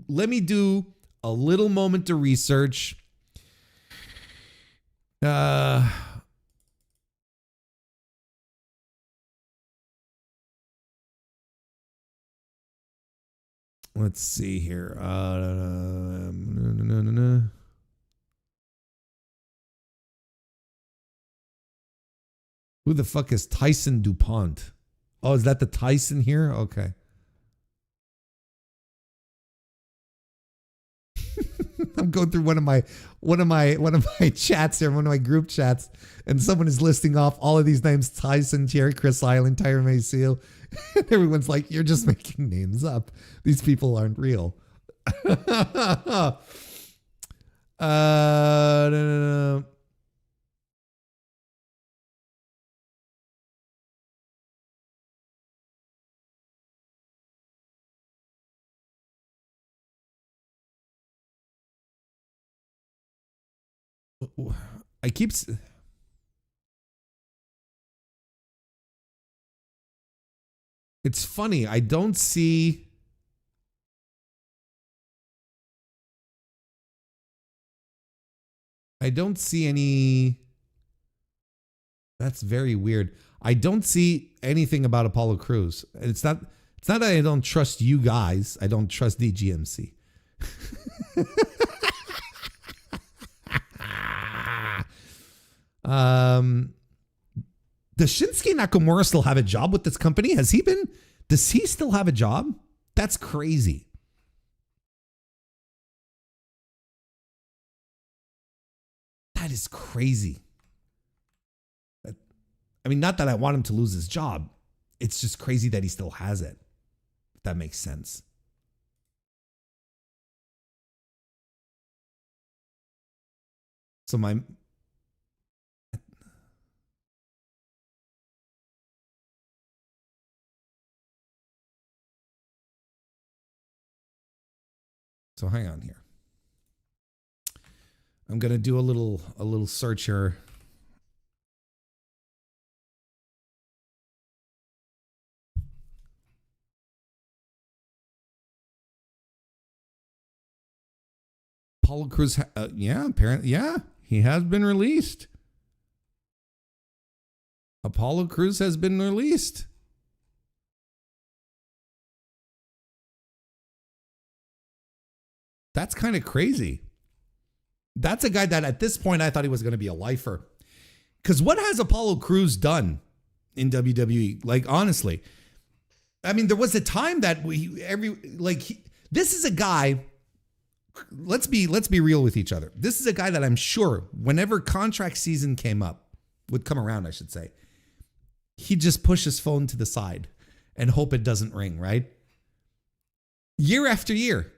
Let me do a little moment to research. Let's see here. Who the fuck is Tyson DuPont? Oh, is that the Tyson here? Okay. I'm going through one of my chats here, one of my group chats, and someone is listing off all of these names: Tyson, Jerry, Chris Island, Tyron Mayseal. Everyone's like, "You're just making names up. These people aren't real." No. It's funny. I don't see any. That's very weird. I don't see anything about Apollo Crews. It's not that I don't trust you guys. I don't trust DGMC. Does Shinsuke Nakamura still have a job with this company? Does he still have a job? That's crazy. That is crazy. I mean, not that I want him to lose his job. It's just crazy that he still has it. If that makes sense. So my So hang on here. I'm gonna do a little search here. Apollo Crews, yeah, apparently, yeah, he has been released. Apollo Crews has been released. That's kind of crazy. That's a guy that at this point I thought he was going to be a lifer. Because what has Apollo Crews done in WWE? Like, honestly, I mean, there was a time that this is a guy. Let's be real with each other. This is a guy that I'm sure whenever contract season would come around, I should say, he'd just push his phone to the side and hope it doesn't ring, right? Year after year.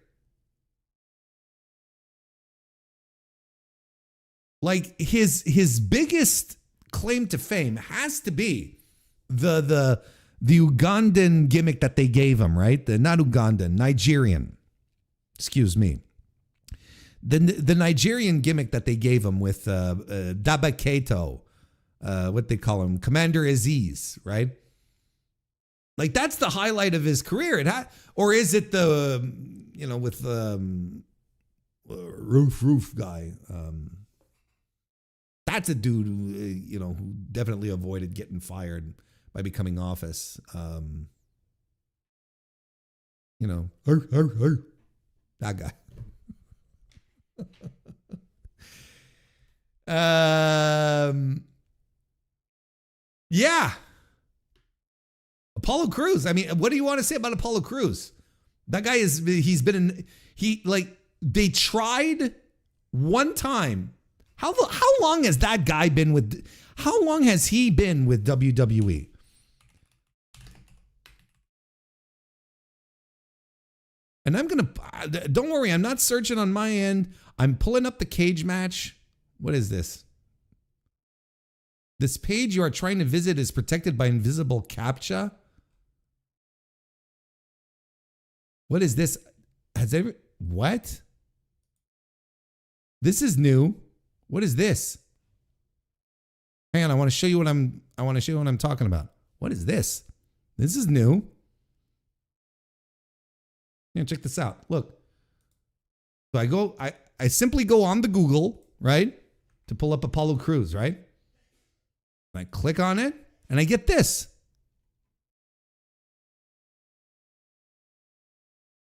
Like his biggest claim to fame has to be the Ugandan gimmick that they gave him, right? Not Ugandan, Nigerian. Excuse me. The Nigerian gimmick that they gave him with Daba Kato, what they call him, Commander Aziz, right? Like that's the highlight of his career. Or is it with Roof guy? That's a dude who definitely avoided getting fired by becoming office. That guy. Yeah. Apollo Crews. I mean, what do you want to say about Apollo Crews? That guy they tried one time. How long has that guy been with, how long has he been with WWE? And don't worry, I'm not searching on my end. I'm pulling up the cage match. What is this? This page you are trying to visit is protected by invisible CAPTCHA. What is this? What? This is new. What is this? Hang on, I want to show you what I'm talking about. What is this? This is new. Yeah, check this out. Look. So I simply go on the Google, right? To pull up Apollo Crews, right? And I click on it and I get this.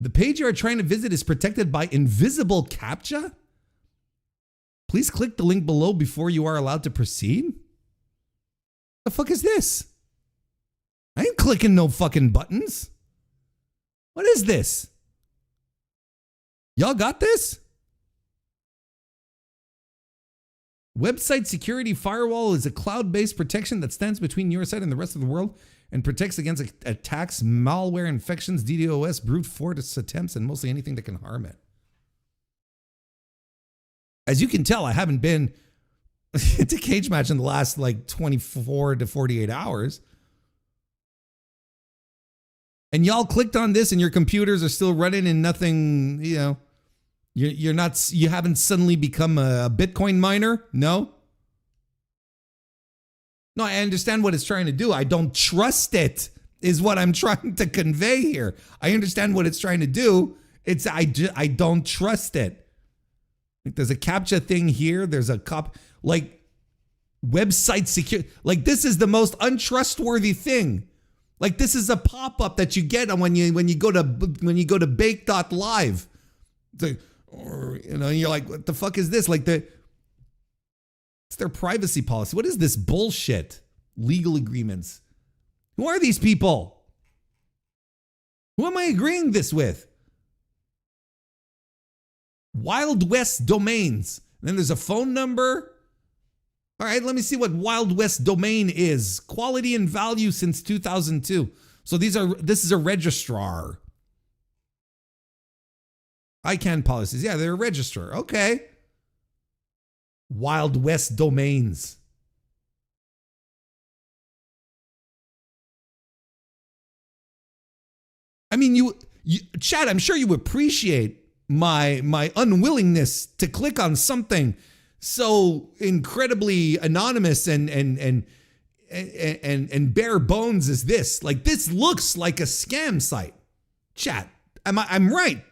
The page you are trying to visit is protected by invisible CAPTCHA. Please click the link below before you are allowed to proceed. The fuck is this? I ain't clicking no fucking buttons. What is this? Y'all got this? Website security firewall is a cloud-based protection that stands between your site and the rest of the world and protects against attacks, malware, infections, DDoS, brute force attempts, and mostly anything that can harm it. As you can tell, I haven't been to cage match in the last 24 to 48 hours. And y'all clicked on this and your computers are still running and nothing, you haven't suddenly become a Bitcoin miner? No? No, I understand what it's trying to do. I don't trust it, is what I'm trying to convey here. I understand what it's trying to do. I don't trust it. There's a CAPTCHA thing here. There's a website security. This is the most untrustworthy thing. This is a pop-up that you get when you go to bake.live. You're like, what the fuck is this? It's their privacy policy. What is this bullshit? Legal agreements. Who are these people? Who am I agreeing this with? Wild West Domains. And then there's a phone number. All right, let me see what Wild West Domain is. Quality and value since 2002. So this is a registrar. ICANN policies. Yeah, they're a registrar. Okay. Wild West domains. I mean, you Chad, I'm sure you appreciate my unwillingness to click on something so incredibly anonymous and bare bones as this. Like, this looks like a scam site. Chat, I'm right.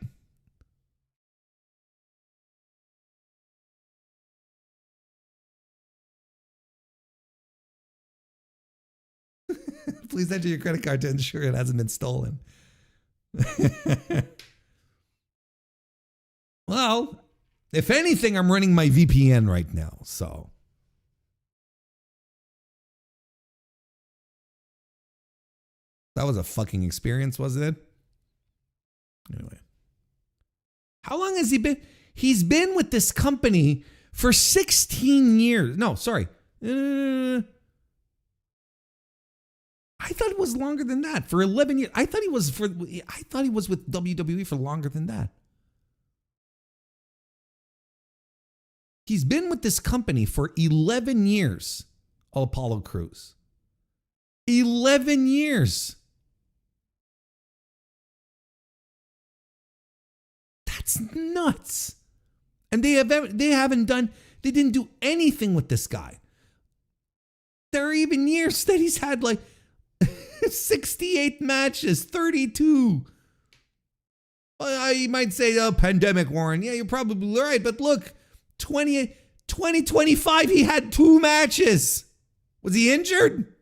Please enter your credit card to ensure it hasn't been stolen. Well, if anything, I'm running my VPN right now, so. That was a fucking experience, wasn't it? Anyway. How long has he been? He's been with this company for 16 years. No, sorry. I thought it was longer than that. For 11 years. I thought he was with WWE for longer than that. He's been with this company for 11 years. Apollo Crews. 11 years. That's nuts. And they didn't do anything with this guy. There are even years that he's had like 68 matches, 32. You might say, oh, pandemic, Warren. Yeah, you're probably right. But look, 2025, he had 2 matches. Was he injured?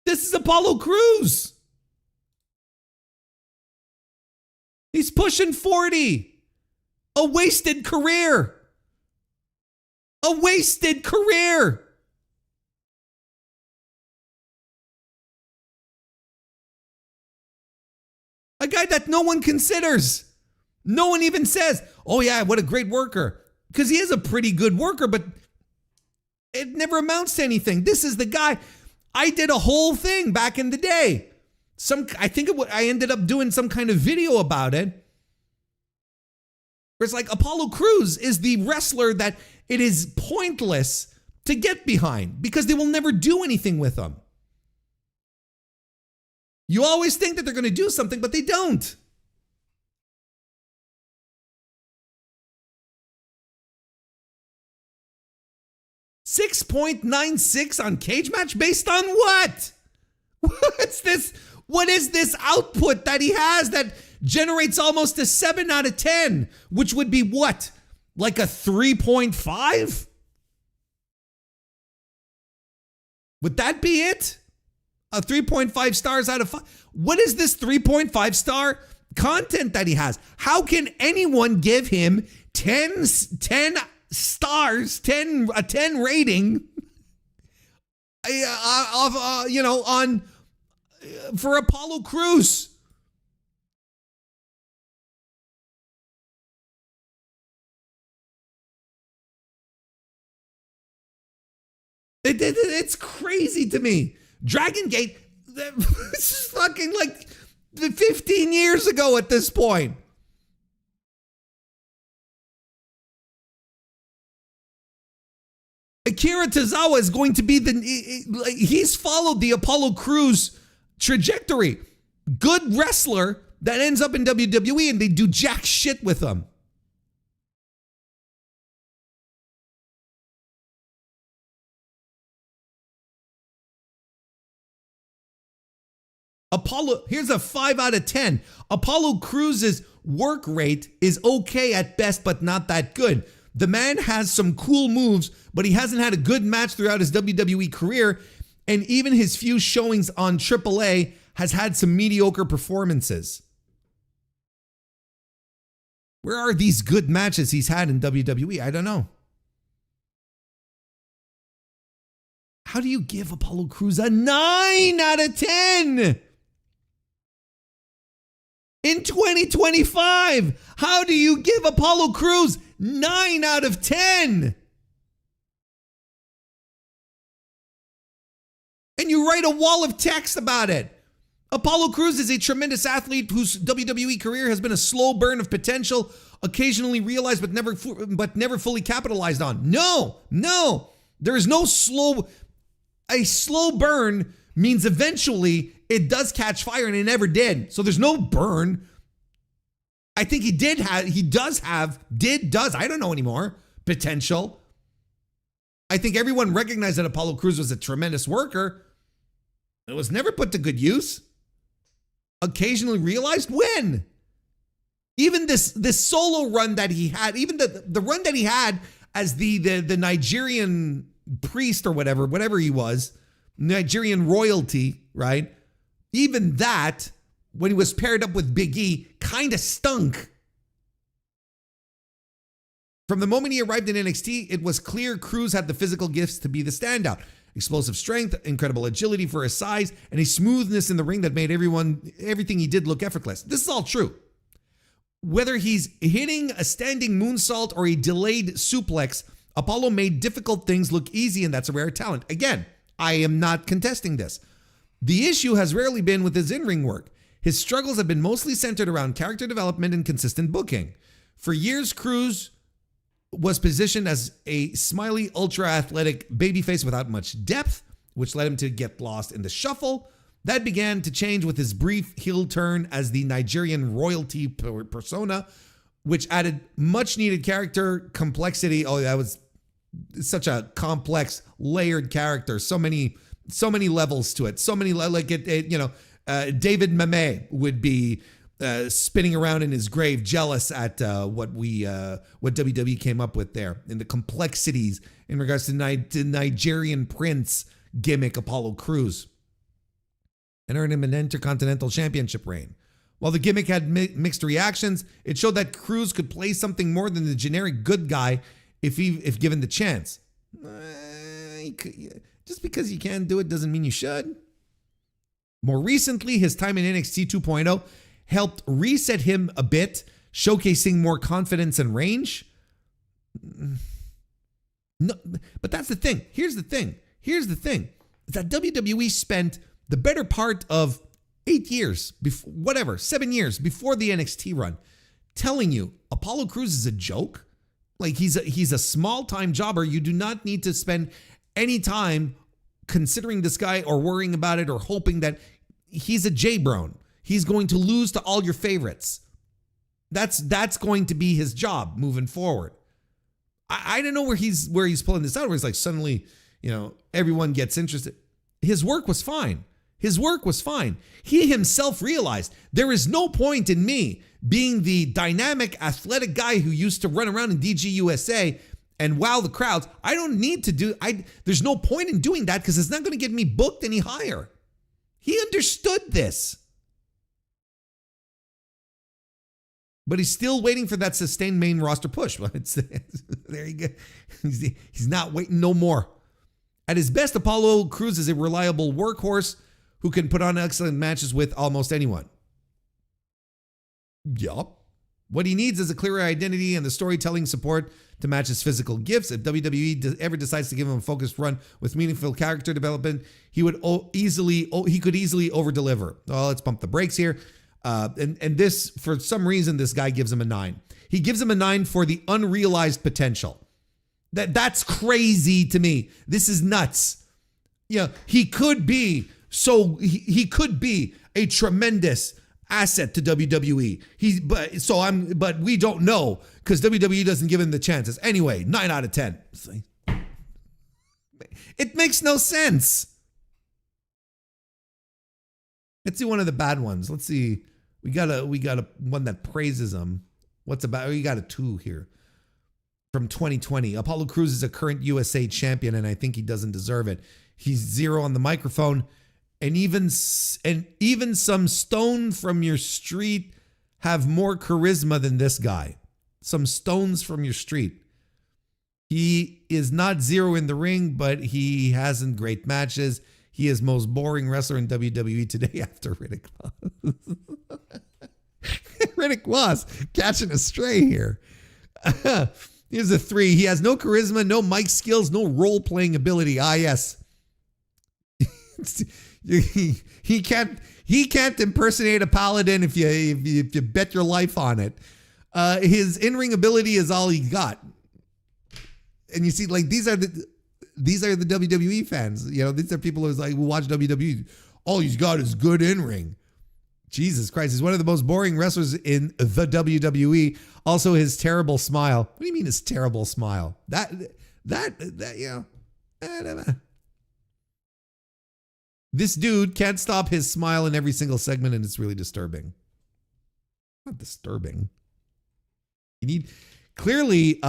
This is Apollo Crews. He's pushing 40. A wasted career. A wasted career. A guy that no one considers. No one even says, oh yeah, what a great worker. Because he is a pretty good worker, but it never amounts to anything. This is the guy. I did a whole thing back in the day. I ended up doing some kind of video about it. Where it's like Apollo Crews is the wrestler that it is pointless to get behind because they will never do anything with him. You always think that they're going to do something, but they don't. $6.96 on Cage Match based on what? What's this? What is this output that he has that generates almost a 7 out of 10, which would be what? Like a 3.5? Would that be it? A 3.5 stars out of 5? What is this 3.5 star content that he has? How can anyone give him 10 stars, a 10 rating, for Apollo Crews? It's crazy to me. Dragon Gate, it's fucking like 15 years ago at this point. Akira Tozawa is going to be he's followed the Apollo Crews trajectory. Good wrestler that ends up in WWE and they do jack shit with him. Here's a 5 out of 10. Apollo Crews' work rate is okay at best, but not that good. The man has some cool moves, but he hasn't had a good match throughout his WWE career. And even his few showings on AAA has had some mediocre performances. Where are these good matches he's had in WWE? I don't know. How do you give Apollo Crews a 9 out of 10? In 2025, how do you give Apollo Crews 9 out of 10? And you write a wall of text about it. Apollo Crews is a tremendous athlete whose WWE career has been a slow burn of potential, occasionally realized but never fully capitalized on. No. There is no slow. A slow burn means eventually it does catch fire, and it never did. So there's no burn. I think he does have, I don't know anymore, potential. I think everyone recognized that Apollo Crews was a tremendous worker. It was never put to good use. Occasionally realized when? Even this solo run that he had, even the run that he had as the Nigerian priest or whatever he was, Nigerian royalty, right? Even that, when he was paired up with Big E, kind of stunk. From the moment he arrived in NXT, it was clear Crews had the physical gifts to be the standout. Explosive strength, incredible agility for his size, and a smoothness in the ring that made everything he did look effortless. This is all true. Whether he's hitting a standing moonsault or a delayed suplex, Apollo made difficult things look easy, and that's a rare talent. Again, I am not contesting this. The issue has rarely been with his in-ring work. His struggles have been mostly centered around character development and consistent booking. For years, Crews was positioned as a smiley, ultra-athletic babyface without much depth, which led him to get lost in the shuffle. That began to change with his brief heel turn as the Nigerian royalty persona, which added much-needed character complexity. Oh, that was such a complex, layered character. So many levels to it. So many, like David Mamet would be spinning around in his grave, jealous at what WWE came up with there, and the complexities in regards to Nigerian Prince gimmick Apollo Crews, and earned him an Intercontinental Championship reign. While the gimmick had mixed reactions, it showed that Crews could play something more than the generic good guy if given the chance. Just because you can do it doesn't mean you should. More recently, his time in NXT 2.0 helped reset him a bit, showcasing more confidence and range. No, but that's the thing. Here's the thing. That WWE spent the better part of 7 years before the NXT run, telling you Apollo Crews is a joke. Like he's a small-time jobber. You do not need to spend any time considering this guy or worrying about it or hoping that he's a J-Bron. He's going to lose to all your favorites. That's going to be his job moving forward. I don't know where he's pulling this out, where he's like suddenly, everyone gets interested. His work was fine. He himself realized there is no point in me being the dynamic, athletic guy who used to run around in DGUSA and wow the crowds. I don't need to there's no point in doing that because it's not going to get me booked any higher. He understood this. But he's still waiting for that sustained main roster push. There you go. He's not waiting no more. At his best, Apollo Crews is a reliable workhorse who can put on excellent matches with almost anyone. Yup. What he needs is a clearer identity and the storytelling support to match his physical gifts. If WWE ever decides to give him a focused run with meaningful character development, he could easily over-deliver. Oh, let's pump the brakes here. And this, for some reason, this guy gives him a 9. He gives him a 9 for the unrealized potential. That's crazy to me. This is nuts. He could be a tremendous asset to WWE. But we don't know because WWE doesn't give him the chances. Anyway, 9 out of 10. It makes no sense. Let's see one of the bad ones. Let's see. We got a one that praises him. We got a 2 here. From 2020. Apollo Crews is a current USA champion, and I think he doesn't deserve it. He's 0 on the microphone, and even some stone from your street have more charisma than this guy. Some stones from your street. He is not 0 in the ring, but he hasn't great matches. He is most boring wrestler in WWE today after Riddick Moss. Riddick Moss catching a stray here. Here's a 3. He has no charisma, no mic skills, no role-playing ability. Ah, yes. He can't impersonate a paladin if you bet your life on it. His in-ring ability is all he got. And you see, like, these are the WWE fans. You know, these are people who watch WWE. All he's got is good in-ring. Jesus Christ, he's one of the most boring wrestlers in the WWE. Also, his terrible smile. What do you mean his terrible smile? That you know. This dude can't stop his smile in every single segment, and it's really disturbing. Not disturbing. You need clearly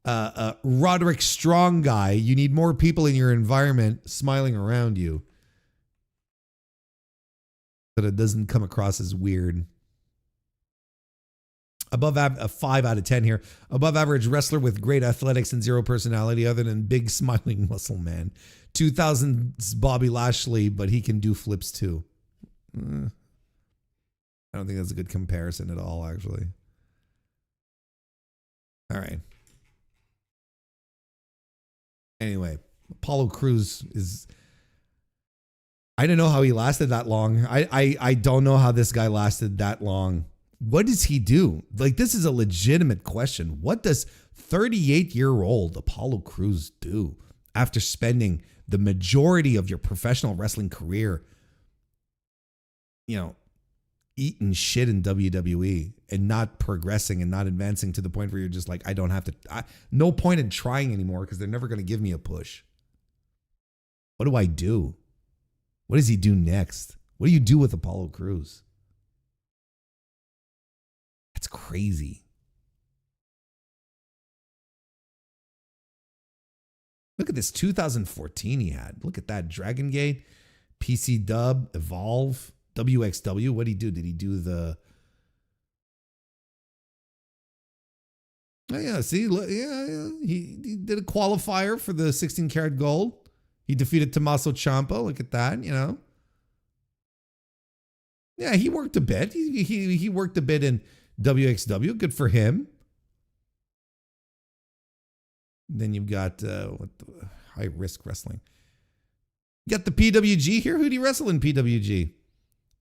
Roderick Strong guy. You need more people in your environment smiling around you, but it doesn't come across as weird. Above a 5 out of 10 here. Above average wrestler with great athletics and zero personality other than big smiling muscle man. 2000's Bobby Lashley, but he can do flips too. I don't think that's a good comparison at all, actually. All right. Anyway, Apollo Crews is... I don't know how he lasted that long. I don't know how this guy lasted that long. What does he do? Like, this is a legitimate question. What does 38-year-old Apollo Crews do after spending the majority of your professional wrestling career, you know, eating shit in WWE and not progressing and not advancing to the point where you're just like, I don't have to, no point in trying anymore because they're never going to give me a push. What do I do? What does he do next? What do you do with Apollo Crews? That's crazy. Look at this 2014 he had. Look at that. Dragon Gate, PC Dub, Evolve, WXW. What did he do? Did he do the... Oh, yeah, see? Yeah. He did a qualifier for the 16 karat gold. He defeated Tommaso Ciampa. Look at that, you know. Yeah, he worked a bit. He worked a bit in WXW. Good for him. Then you've got high risk wrestling. You got the PWG here. Who did he wrestle in PWG?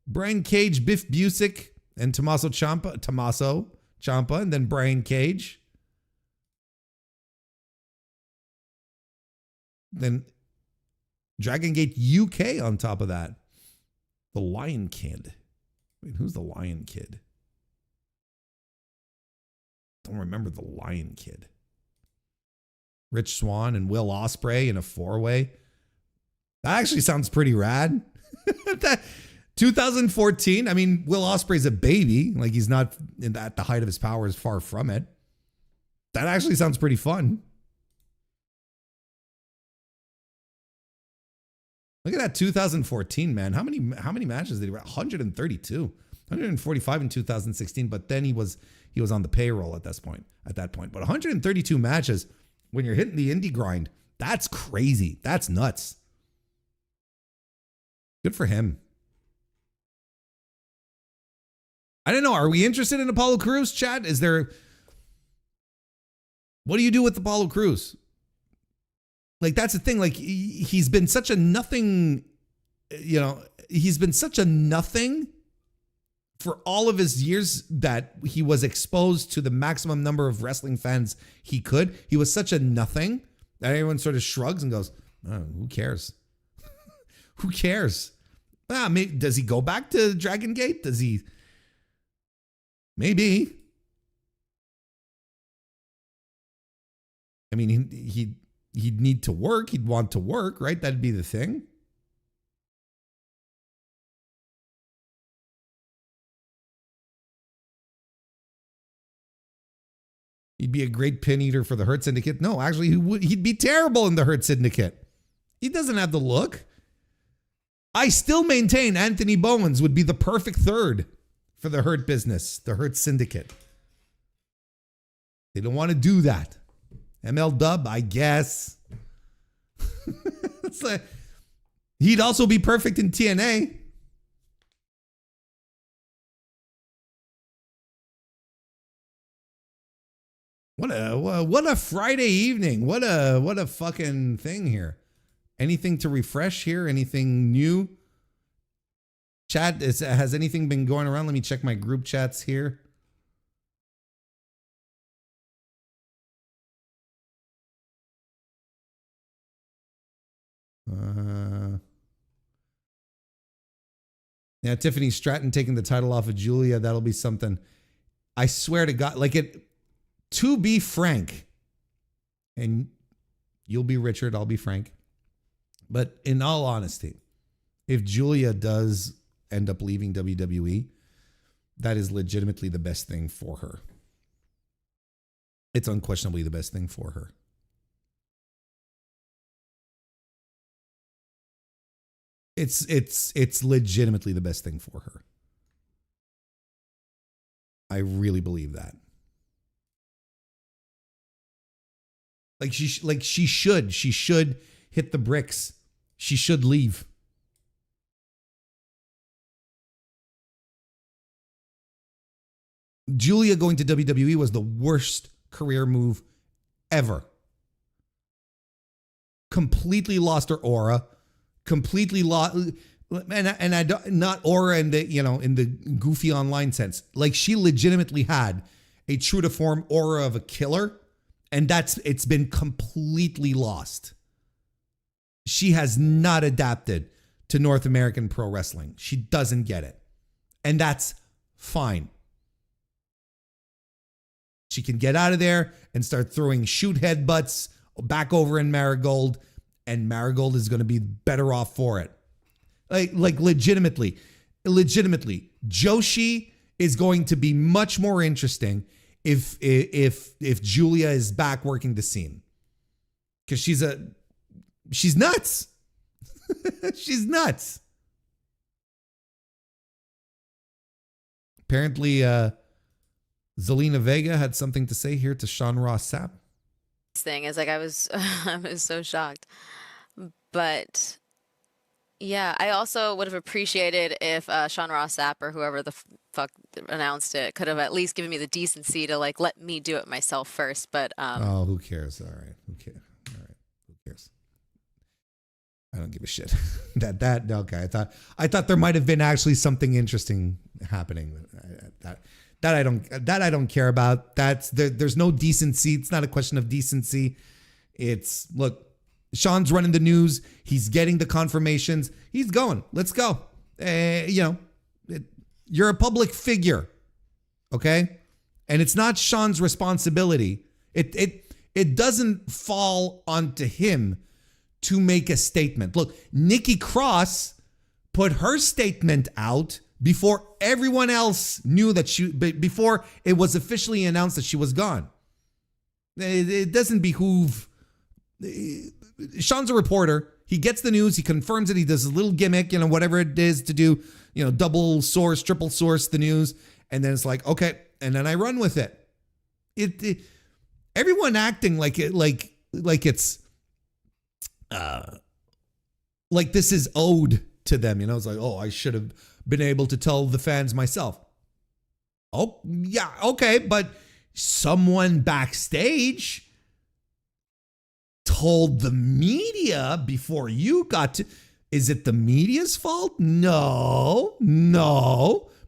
Brian Cage, Biff Busick, and Tommaso Ciampa, and then Brian Cage. Then Dragon Gate UK on top of that. The Lion Kid. Wait, who's the Lion Kid? Don't remember the Lion Kid. Rich Swann and Will Ospreay in a 4-way. That actually sounds pretty rad. That 2014. I mean, Will Ospreay's a baby. Like, he's not at the height of his powers, far from it. That actually sounds pretty fun. Look at that 2014, man. How many matches did he run? 132. 145 in 2016, but then he was on the payroll at that point. But 132 matches when you're hitting the indie grind, that's crazy. That's nuts. Good for him. I don't know. Are we interested in Apollo Crews, chat? What do you do with Apollo Crews? Like, that's the thing. Like, he's been such a nothing, you know, he's been such a nothing for all of his years that he was exposed to the maximum number of wrestling fans he could. He was such a nothing that everyone sort of shrugs and goes, oh, who cares? Who cares? Does he go back to Dragon Gate? Does he? Maybe. I mean, he'd need to work. He'd want to work, right? That'd be the thing. He'd be a great pin eater for the Hurt Syndicate. No, actually, he'd be terrible in the Hurt Syndicate. He doesn't have the look. I still maintain Anthony Bowens would be the perfect third for the Hurt business, the Hurt Syndicate. They don't want to do that. ML Dub, I guess. It's like, he'd also be perfect in TNA. What a Friday evening. What a fucking thing here. Anything to refresh here? Anything new? Chat, has anything been going around? Let me check my group chats here. Yeah, Tiffany Stratton taking the title off of Julia. That'll be something. I swear to God, like it, to be frank, and you'll be Richard, I'll be Frank. But in all honesty, if Julia does end up leaving WWE, that is legitimately the best thing for her. It's unquestionably the best thing for her. It's legitimately the best thing for her. I really believe that. She should hit the bricks. She should leave. Julia going to WWE was the worst career move ever. Completely lost her aura. Completely lost, and I don't, not aura in the, you know, in the goofy online sense. Like, she legitimately had a true to form aura of a killer, and it's been completely lost. She has not adapted to North American pro wrestling. She doesn't get it, and that's fine. She can get out of there and start throwing shoot headbutts back over in Marigold, and Marigold is going to be better off for it. Like legitimately, Joshi is going to be much more interesting if Julia is back working the scene, because she's nuts. She's nuts. Apparently, Zelina Vega had something to say here to Sean Ross Sapp. Thing is, like, I was so shocked, but yeah, I also would have appreciated if Sean Ross Sapp or whoever the fuck announced it could have at least given me the decency to, like, let me do it myself first. But oh, who cares? All right, who cares? All right, who cares? I don't give a shit. Okay. I thought there might have been actually something interesting happening. That I don't care about. There's no decency. It's not a question of decency. It's, look, Sean's running the news. He's getting the confirmations. He's going. Let's go. You're a public figure, okay? And it's not Sean's responsibility. It doesn't fall onto him to make a statement. Look, Nikki Cross put her statement out before everyone else knew that before it was officially announced that she was gone. It doesn't behoove. Sean's a reporter. He gets the news. He confirms it. He does a little gimmick, whatever it is to do, double source, triple source the news. And then it's like, okay. And then I run with it. Everyone acting like it's like this is owed to them. It's like, oh, I should have been able to tell the fans myself. Oh, yeah, okay, but someone backstage told the media before you got to. Is it the media's fault? No.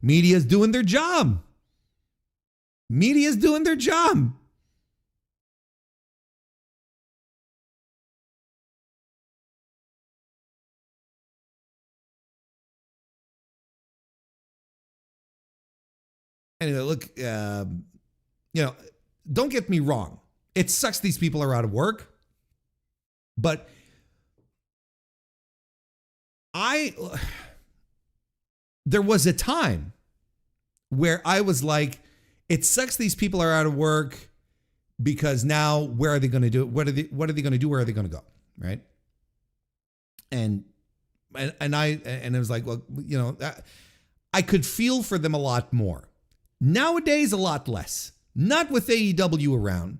Media's doing their job. Anyway, look, don't get me wrong. It sucks these people are out of work, but there was a time where I was like, it sucks these people are out of work because now where are they going to do? What are they going to do? Where are they going to go? Right. And it was like, well, I could feel for them a lot more. Nowadays, a lot less. Not with AEW around.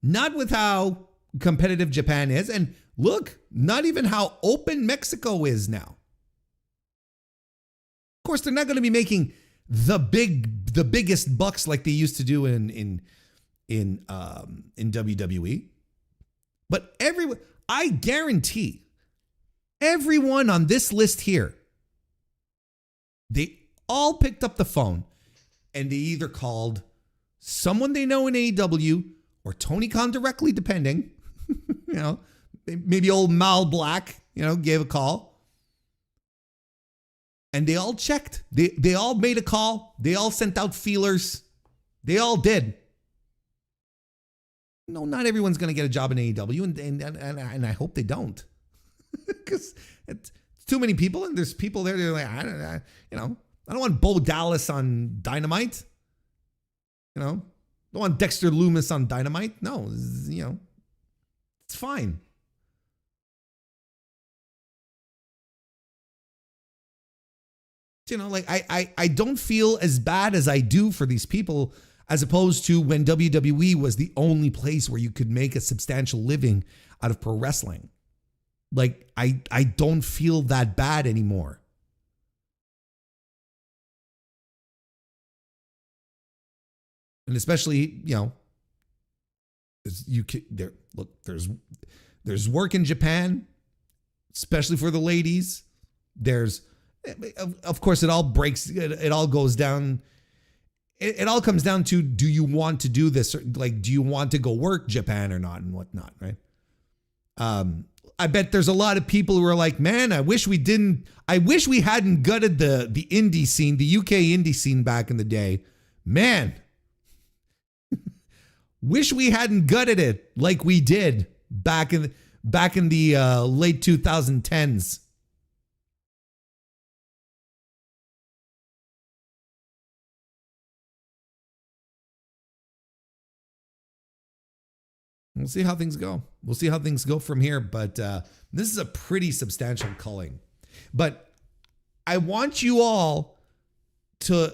Not with how competitive Japan is. And look, not even how open Mexico is now. Of course, they're not going to be making the biggest bucks like they used to do in WWE. But I guarantee everyone on this list here, they all picked up the phone and they either called someone they know in AEW or Tony Khan directly, depending, maybe old Mal Black, gave a call. And they all checked. They all made a call. They all sent out feelers. They all did. No, not everyone's going to get a job in AEW, and I hope they don't. Because it's too many people, and there's people there that are like, I don't want Bo Dallas on Dynamite. I don't want Dexter Loomis on Dynamite. No, it's fine. I don't feel as bad as I do for these people, as opposed to when WWE was the only place where you could make a substantial living out of pro wrestling. Like, I don't feel that bad anymore. And especially, there's work in Japan, especially for the ladies. Of course, it all goes down. It all comes down to, do you want to do this? Or, do you want to go work Japan or not, and whatnot, right? I bet there's a lot of people who are like, man, I wish we hadn't gutted the indie scene, the UK indie scene back in the day. Man, wish we hadn't gutted it like we did back in the late 2010s. We'll see how things go. We'll see how things go from here. But this is a pretty substantial culling. But I want you all to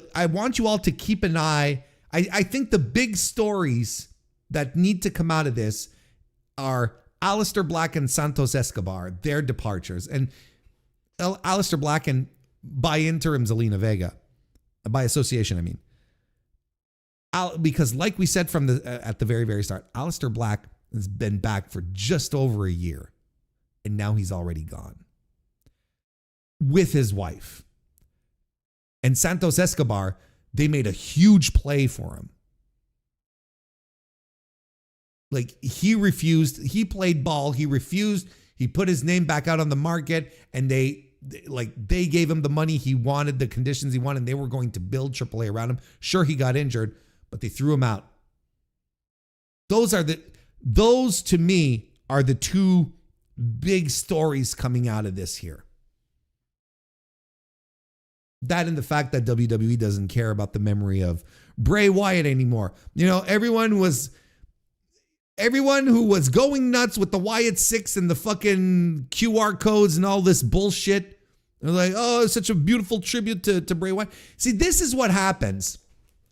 keep an eye. I think the big stories that need to come out of this are Aleister Black and Santos Escobar, their departures. And Aleister Black and, by interim, Zelina Vega. By association, I mean. Because like we said at the very, very start, Aleister Black has been back for just over a year, and now he's already gone with his wife. And Santos Escobar, they made a huge play for him. Like, he refused. He played ball. He refused. He put his name back out on the market, and they gave him the money he wanted, the conditions he wanted. And they were going to build AAA around him. Sure, he got injured, but they threw him out. Those to me are the two big stories coming out of this here. That and the fact that WWE doesn't care about the memory of Bray Wyatt anymore. Everyone who was going nuts with the Wyatt 6 and the fucking QR codes and all this bullshit. They're like, oh, it's such a beautiful tribute to Bray Wyatt. See, this is what happens.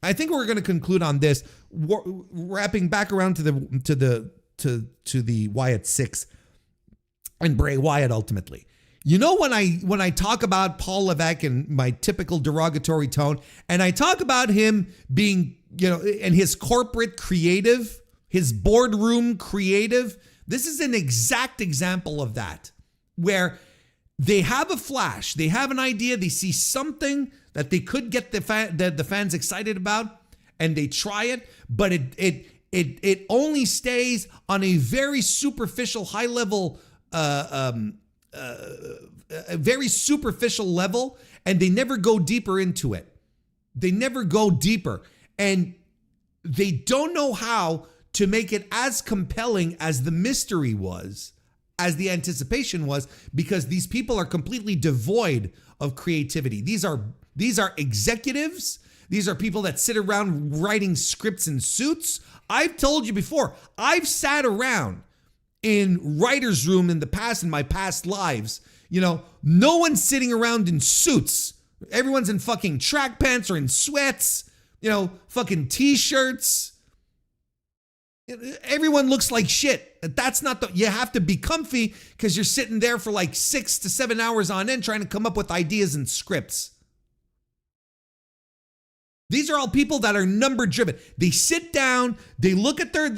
I think we're going to conclude on this, wrapping back around to the Wyatt 6 and Bray Wyatt ultimately. When I talk about Paul Levesque in my typical derogatory tone, and I talk about him being, and his corporate creative, his boardroom creative, this is an exact example of that, where they have a flash, they have an idea, they see something that they could get the fans excited about, and they try it, but it only stays on a very superficial, high level, a very superficial level, and they never go deeper into it. They never go deeper, and they don't know how to make it as compelling as the mystery was, as the anticipation was, because these people are completely devoid of creativity. These are executives. These are people that sit around writing scripts in suits. I've told you before, I've sat around in writer's room in the past, in my past lives. No one's sitting around in suits. Everyone's in fucking track pants or in sweats, fucking t-shirts. Everyone looks like shit. That's not you have to be comfy because you're sitting there for like 6 to 7 hours on end trying to come up with ideas and scripts. These are all people that are number driven. They sit down, they look at their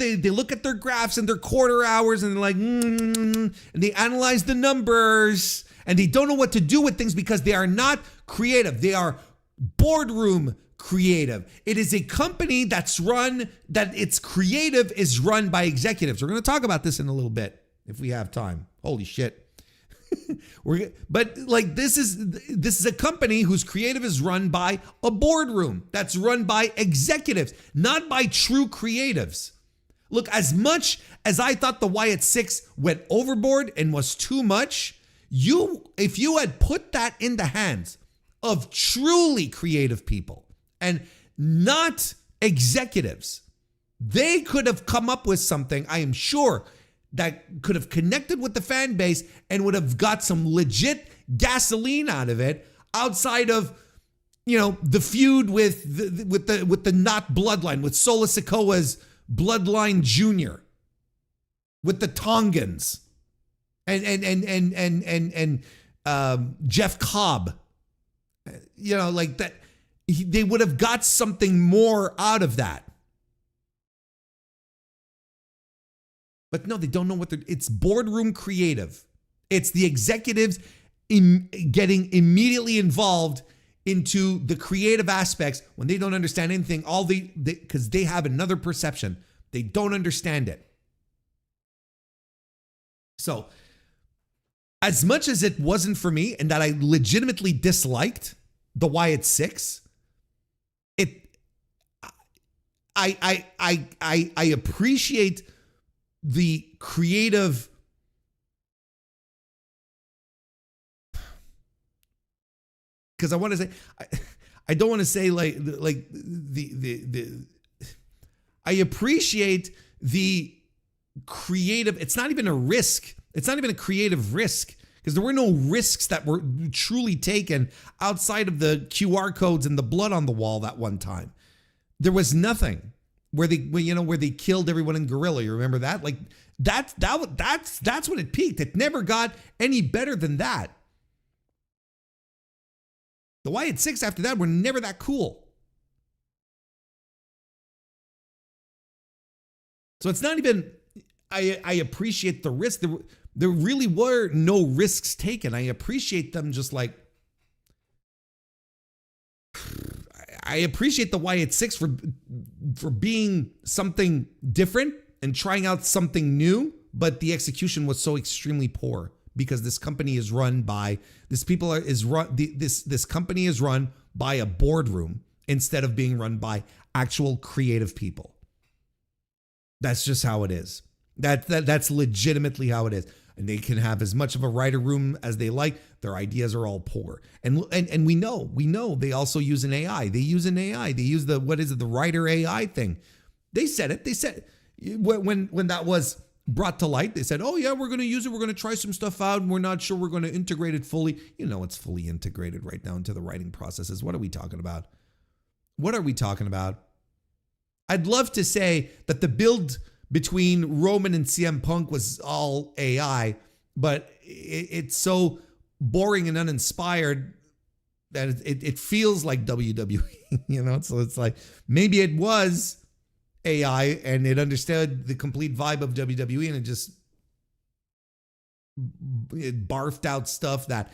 graphs and their quarter hours, and they're like, and they analyze the numbers, And they don't know what to do with things because they are not creative. They are boardroom creative. It is a company that its creative is run by executives. We're going to talk about this in a little bit if we have time. Holy shit. But like this is a company whose creative is run by a boardroom that's run by executives, not by true creatives. Look, as much as I thought the Wyatt Six went overboard and was too much, if you had put that in the hands of truly creative people and not executives, they could have come up with something, I am sure, that could have connected with the fan base and would have got some legit gasoline out of it outside of, the feud with the not bloodline, with Solo Sikoa's bloodline junior, with the Tongans and Jeff Cobb. Like that, they would have got something more out of that. But no, they don't know what it's boardroom creative. It's the executives getting immediately involved into the creative aspects when they don't understand anything, because they have another perception. They don't understand it. So, as much as it wasn't for me and that I legitimately disliked the Wyatt Six, I appreciate the creative, because I want to say, I don't want to say like the I appreciate the creative. It's not even a risk. It's not even a creative risk, because there were no risks that were truly taken outside of the QR codes and the blood on the wall that one time. There was nothing where they killed everyone in Gorilla. You remember that? Like that's when it peaked. It never got any better than that. The Wyatt Six after that were never that cool. So it's not even, I appreciate the risk. There really were no risks taken. I appreciate them just like, I appreciate the Wyatt Six for being something different and trying out something new, but the execution was so extremely poor because this company is run by this company is run by a boardroom instead of being run by actual creative people. That's just how it is. That's legitimately how it is. And they can have as much of a writer room as they like. Their ideas are all poor. And we know they also use an AI. They use the writer AI thing. They said it. They said when that was brought to light, they said, oh yeah, we're going to use it. We're going to try some stuff out. And we're not sure we're going to integrate it fully. It's fully integrated right now into the writing processes. What are we talking about? I'd love to say that the build between Roman and CM Punk was all AI, but it's so boring and uninspired that it feels like WWE, So it's like, maybe it was AI and it understood the complete vibe of WWE and it barfed out stuff that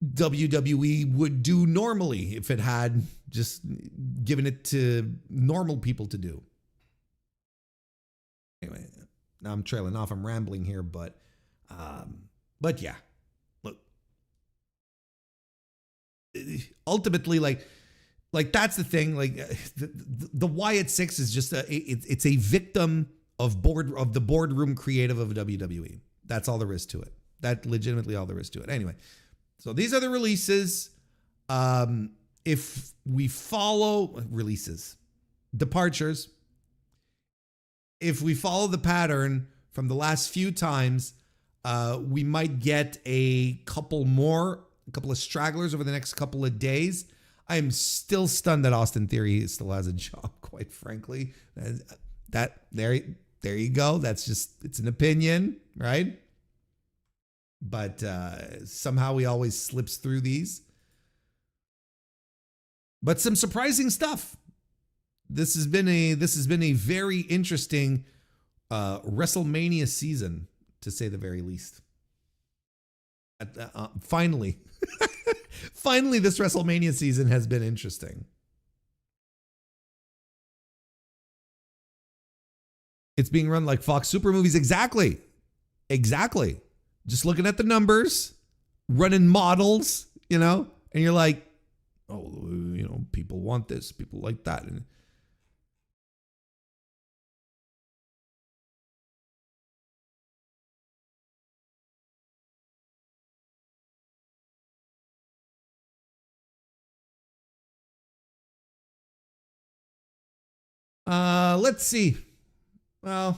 WWE would do normally if it had just given it to normal people to do. Anyway, now I'm trailing off. I'm rambling here, but yeah, look, ultimately, like that's the thing. Like the Wyatt Six is just it's a victim of the boardroom creative of WWE. That's all there is to it. That's legitimately all there is to it. Anyway, so these are the releases. If we follow departures. If we follow the pattern from the last few times, we might get a couple of stragglers over the next couple of days. I am still stunned that Austin Theory still has a job, quite frankly. There you go. It's an opinion, right? But somehow he always slips through these. But some surprising stuff. This has been a very interesting WrestleMania season, to say the very least. Finally, finally, this WrestleMania season has been interesting. It's being run like Fox Super Movies. Exactly. Just looking at the numbers, running models, and you're like, oh, people want this, people like that. And let's see. Well,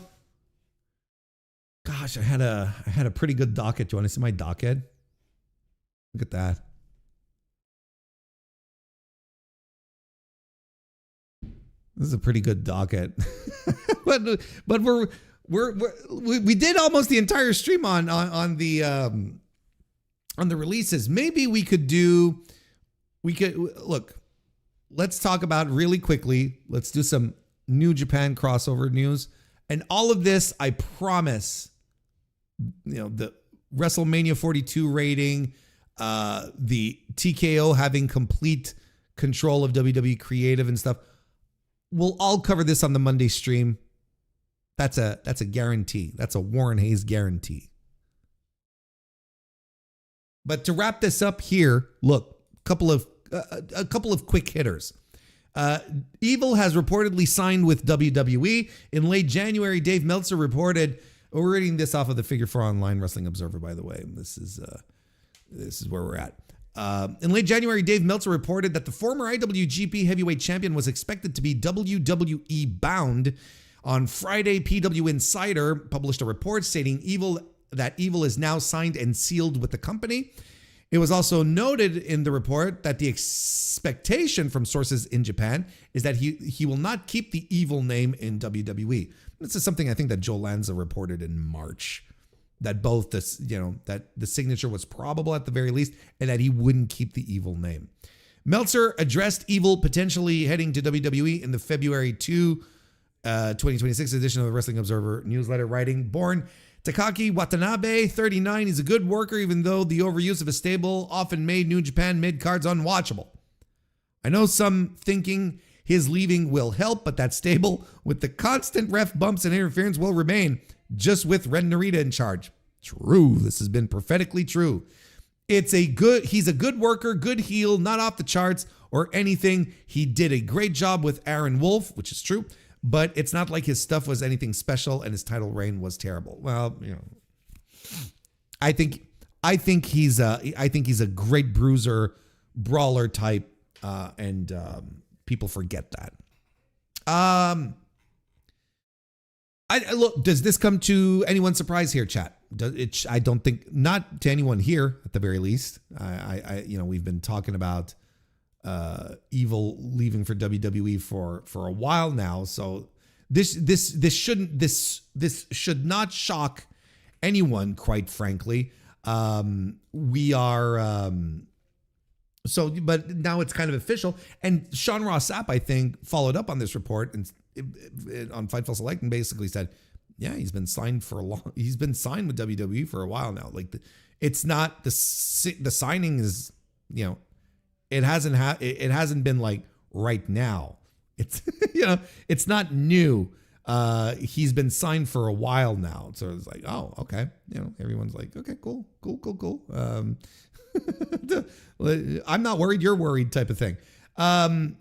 gosh, I had a pretty good docket. Do you want to see my docket? Look at that. This is a pretty good docket. but we did almost the entire stream on the releases. Maybe we could look. Let's talk about really quickly. Let's do some New Japan crossover news. And all of this, I promise, the WrestleMania 42 rating, the TKO having complete control of WWE creative and stuff. We'll all cover this on the Monday stream. That's a guarantee. That's a Warren Hayes guarantee. But to wrap this up here, look, a couple of quick hitters. Evil has reportedly signed with WWE. In late January, Dave Meltzer reported, we're reading this off of the Figure 4 Online Wrestling Observer, by the way. This is where we're at. In late January, Dave Meltzer reported that the former IWGP Heavyweight Champion was expected to be WWE bound. On Friday, PW Insider published a report stating that Evil is now signed and sealed with the company. It was also noted in the report that the expectation from sources in Japan is that he will not keep the Evil name in WWE. This is something I think that Joe Lanza reported in March, that both that the signature was probable at the very least, and that he wouldn't keep the Evil name. Meltzer addressed Evil potentially heading to WWE in the February 2, 2026 edition of the Wrestling Observer newsletter, writing, born Takaki Watanabe, 39, he's a good worker, even though the overuse of a stable often made New Japan mid-cards unwatchable. I know some thinking his leaving will help, but that stable, with the constant ref bumps and interference, will remain, just with Ren Narita in charge. True, this has been prophetically true. He's a good worker, good heel, not off the charts or anything. He did a great job with Aaron Wolf, which is true. But it's not like his stuff was anything special and his title reign was terrible. Well, I think he's a great bruiser, brawler type, and people forget that. Look, does this come to anyone's surprise here, chat? I don't think, not to anyone here at the very least. We've been talking about Evil leaving for WWE for a while now, so this should not shock anyone, quite frankly. But now it's kind of official, and Sean Ross Sapp, I think, followed up on this report and on Fightful Select and basically said, yeah, he's been signed he's been signed with WWE for a while now. Like it's not the signing is, it hasn't been like right now. It's it's not new. He's been signed for a while now. So it's like, oh, okay. Everyone's like, okay, cool. I'm not worried, you're worried type of thing. And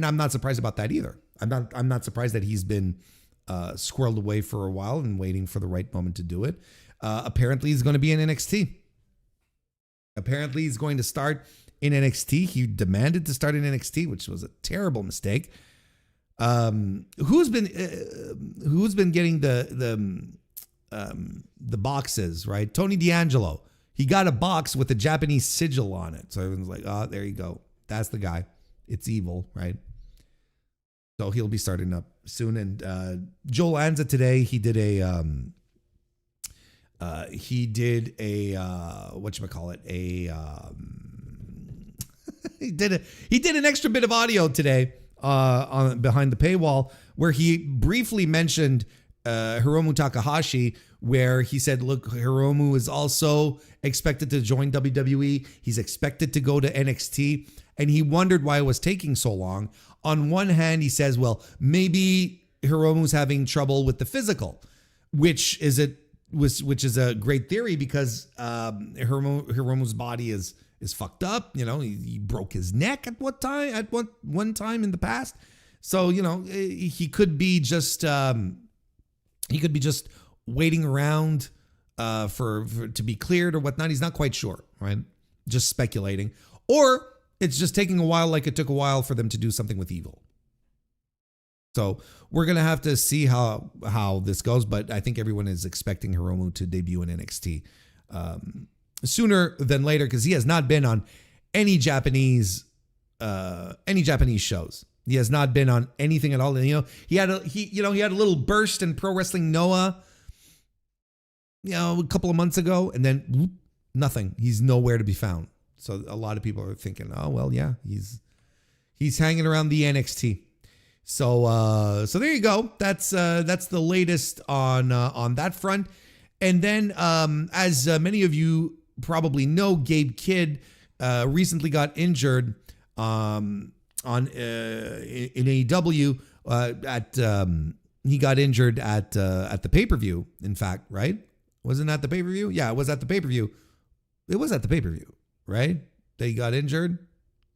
I'm not surprised about that either. I'm not surprised that he's been squirreled away for a while and waiting for the right moment to do it. Apparently he's going to be in NXT. Apparently he's going to start in NXT. He demanded to start in NXT, which was a terrible mistake. Who's been getting the boxes, right? Tony D'Angelo. He got a box with a Japanese sigil on it. So everyone's like, oh, there you go. That's the guy. It's Evil, right? So he'll be starting up soon. And Joe Lanza today, he did a he did an extra bit of audio today on behind the paywall where he briefly mentioned Hiromu Takahashi, where he said, look, Hiromu is also expected to join WWE. He's expected to go to NXT. And he wondered why it was taking so long. On one hand, he says, well, maybe Hiromu's having trouble with the physical, which is a great theory because Hiromu's body is fucked up. You know, he broke his neck at one time in the past. So, you know, he could be just waiting around for to be cleared or whatnot. He's not quite sure, right? Just speculating. Or it's just taking a while, like it took a while for them to do something with Evil. So we're going to have to see how this goes, but I think everyone is expecting Hiromu to debut in NXT sooner than later, because he has not been on any Japanese shows. He has not been on anything at all. You know, he had a little burst in Pro Wrestling Noah, you know, a couple of months ago, and then whoop, nothing. He's nowhere to be found. So a lot of people are thinking, oh well, yeah, he's hanging around the NXT. So there you go. That's the latest on that front. And then as many of you probably know, Gabe Kidd recently got injured in AEW he got injured at the pay-per-view, in fact, right? Wasn't that the pay-per-view? Yeah, it was at the pay-per-view. It was at the pay-per-view, right? That he got injured,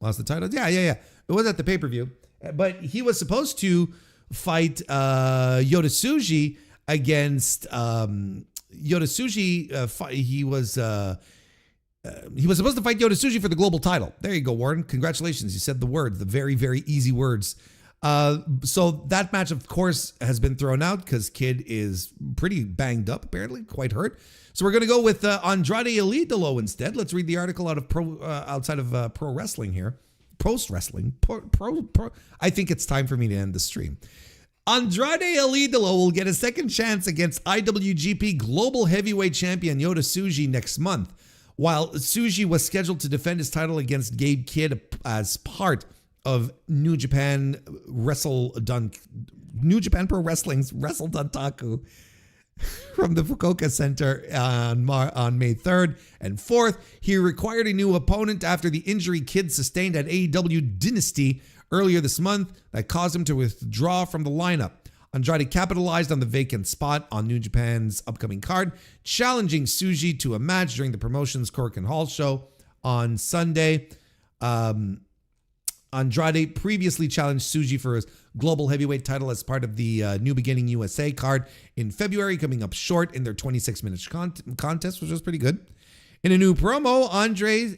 lost the title. Yeah. It was at the pay-per-view. But he was supposed to fight Yota Tsuji against Yota Tsuji. He was supposed to fight Yota Tsuji for the global title. There you go, Warren. Congratulations. You said the word, the very, very easy words. So that match, of course, has been thrown out because Kid is pretty banged up, apparently, quite hurt. So we're going to go with Andrade Elidolo instead. Let's read the article outside of Pro Wrestling here. Post Wrestling. I think it's time for me to end the stream. Andrade Elidolo will get a second chance against IWGP Global Heavyweight Champion Yota Tsuji next month, while Tsuji was scheduled to defend his title against Gabe Kidd as part of New Japan Pro Wrestling's Wrestle Dontaku from the Fukuoka Center on May 3rd and 4th. He required a new opponent after the injury Kidd sustained at AEW Dynasty earlier this month that caused him to withdraw from the lineup. Andrade capitalized on the vacant spot on New Japan's upcoming card, challenging Tsuji to a match during the promotion's Korakuen Hall show on Sunday. Andrade previously challenged Tsuji for his global heavyweight title as part of the New Beginning USA card in February, coming up short in their 26-minute contest, which was pretty good. In a new promo, Andre,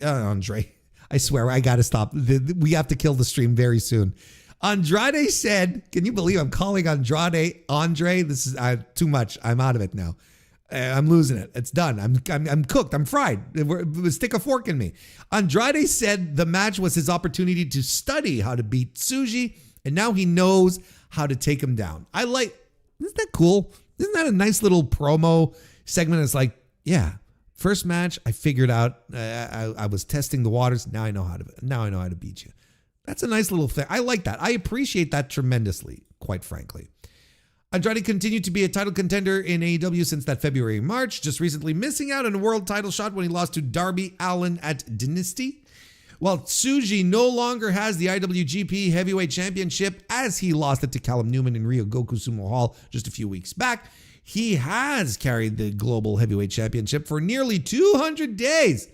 I swear, I got to stop. We have to kill the stream very soon. Andrade said, can you believe I'm calling Andrade Andre? This is too much. I'm out of it now. I'm losing it. It's done. I'm cooked. I'm fried. Stick a fork in me. Andrade said the match was his opportunity to study how to beat Tsuji, and now he knows how to take him down. Isn't that cool? Isn't that a nice little promo segment? It's like, yeah, first match I figured out. I was testing the waters. Now I know how to beat you. That's a nice little thing. I like that. I appreciate that tremendously, quite frankly. Andrade continued to be a title contender in AEW since that February and March, just recently missing out on a world title shot when he lost to Darby Allin at Dynasty. While Tsuji no longer has the IWGP Heavyweight Championship as he lost it to Callum Newman in Ryogoku Sumo Hall just a few weeks back, he has carried the Global Heavyweight Championship for nearly 200 days.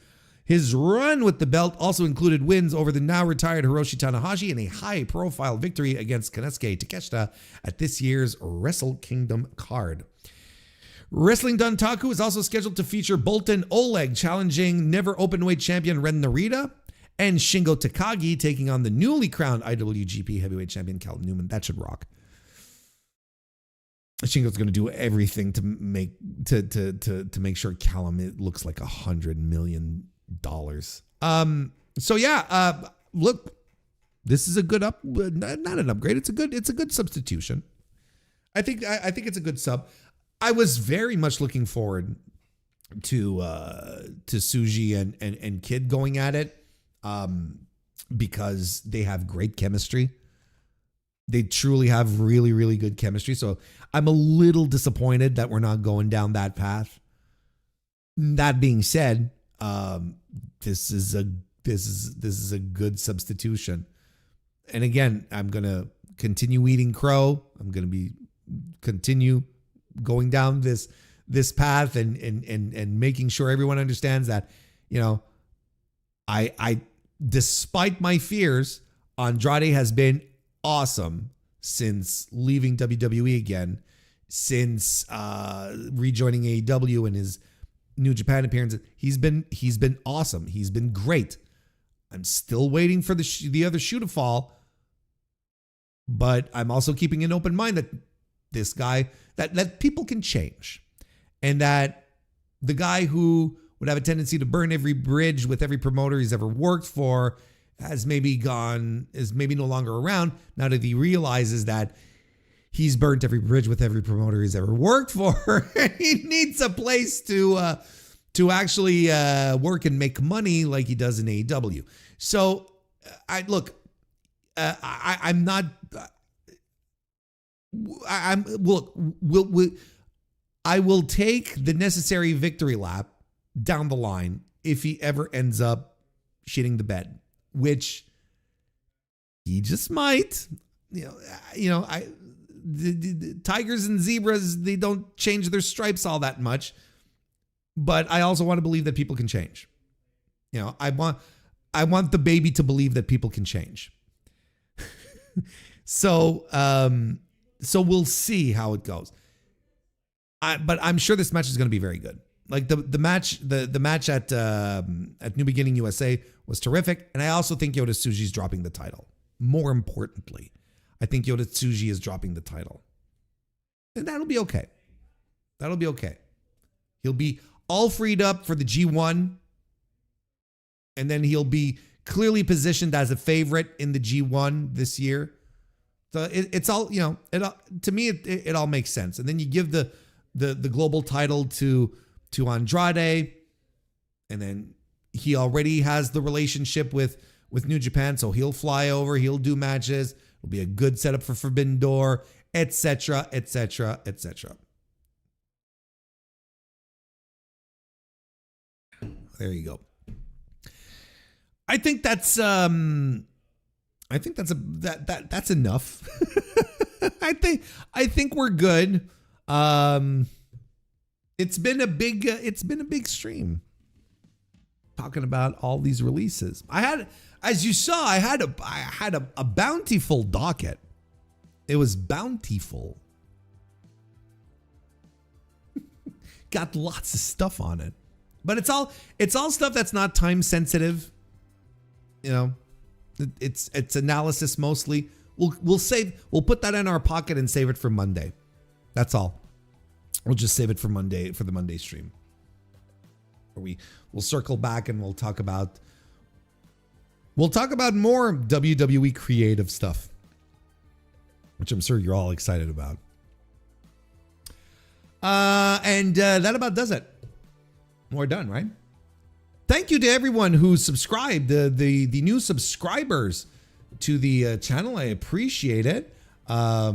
His run with the belt also included wins over the now-retired Hiroshi Tanahashi and a high-profile victory against Konosuke Takeshita at this year's Wrestle Kingdom card. Wrestling Dontaku is also scheduled to feature Bolton Oleg challenging never openweight champion Ren Narita and Shingo Takagi taking on the newly crowned IWGP Heavyweight Champion Callum Newman. That should rock. Shingo's going to do everything to make sure Callum looks like $100 million. So yeah, look, this is a good not an upgrade. It's a good substitution. I think it's a good sub. I was very much looking forward to Tsuji and Kid going at it, because they have great chemistry. They truly have really, really good chemistry. So I'm a little disappointed that we're not going down that path. That being said, this is a good substitution. And again, I'm gonna continue eating crow. I'm gonna continue going down this path and making sure everyone understands that, you know, I despite my fears, Andrade has been awesome since leaving WWE again, since rejoining AEW and his New Japan appearances. He's been awesome. He's been great. I'm still waiting for the other shoe to fall, but I'm also keeping an open mind that this guy, that people can change, and that the guy who would have a tendency to burn every bridge with every promoter he's ever worked for is maybe no longer around now that he realizes that he's burnt every bridge with every promoter he's ever worked for. He needs a place to actually work and make money like he does in AEW. So I will take the necessary victory lap down the line if he ever ends up shitting the bed, which he just might. The tigers and zebras, they don't change their stripes all that much, but I also want to believe that people can change. You know, I want the baby to believe that people can change. So we'll see how it goes. But I'm sure this match is going to be very good. Like the match at New Beginning USA was terrific, and I also think Yota Tsuji's dropping the title. More importantly, I think Yota Tsuji is dropping the title, and that'll be okay. That'll be okay. He'll be all freed up for the G1, and then he'll be clearly positioned as a favorite in the G1 this year. So it's all, you know, to me it all makes sense. And then you give the global title to Andrade, and then he already has the relationship with New Japan, so he'll fly over, he'll do matches. It'll be a good setup for Forbidden Door, etc., etc., etc. There you go. I think that's enough. I think we're good. It's been a big stream talking about all these releases. As you saw, I had a bountiful docket. It was bountiful. Got lots of stuff on it. But it's all stuff that's not time sensitive. You know, it's analysis mostly. We'll put that in our pocket and save it for Monday. That's all. We'll just save it for Monday, for the Monday stream. Where we'll circle back and we'll talk about more WWE creative stuff, which I'm sure you're all excited about. And that about does it. We're done, right? Thank you to everyone who subscribed, the new subscribers to the channel. I appreciate it. Yeah,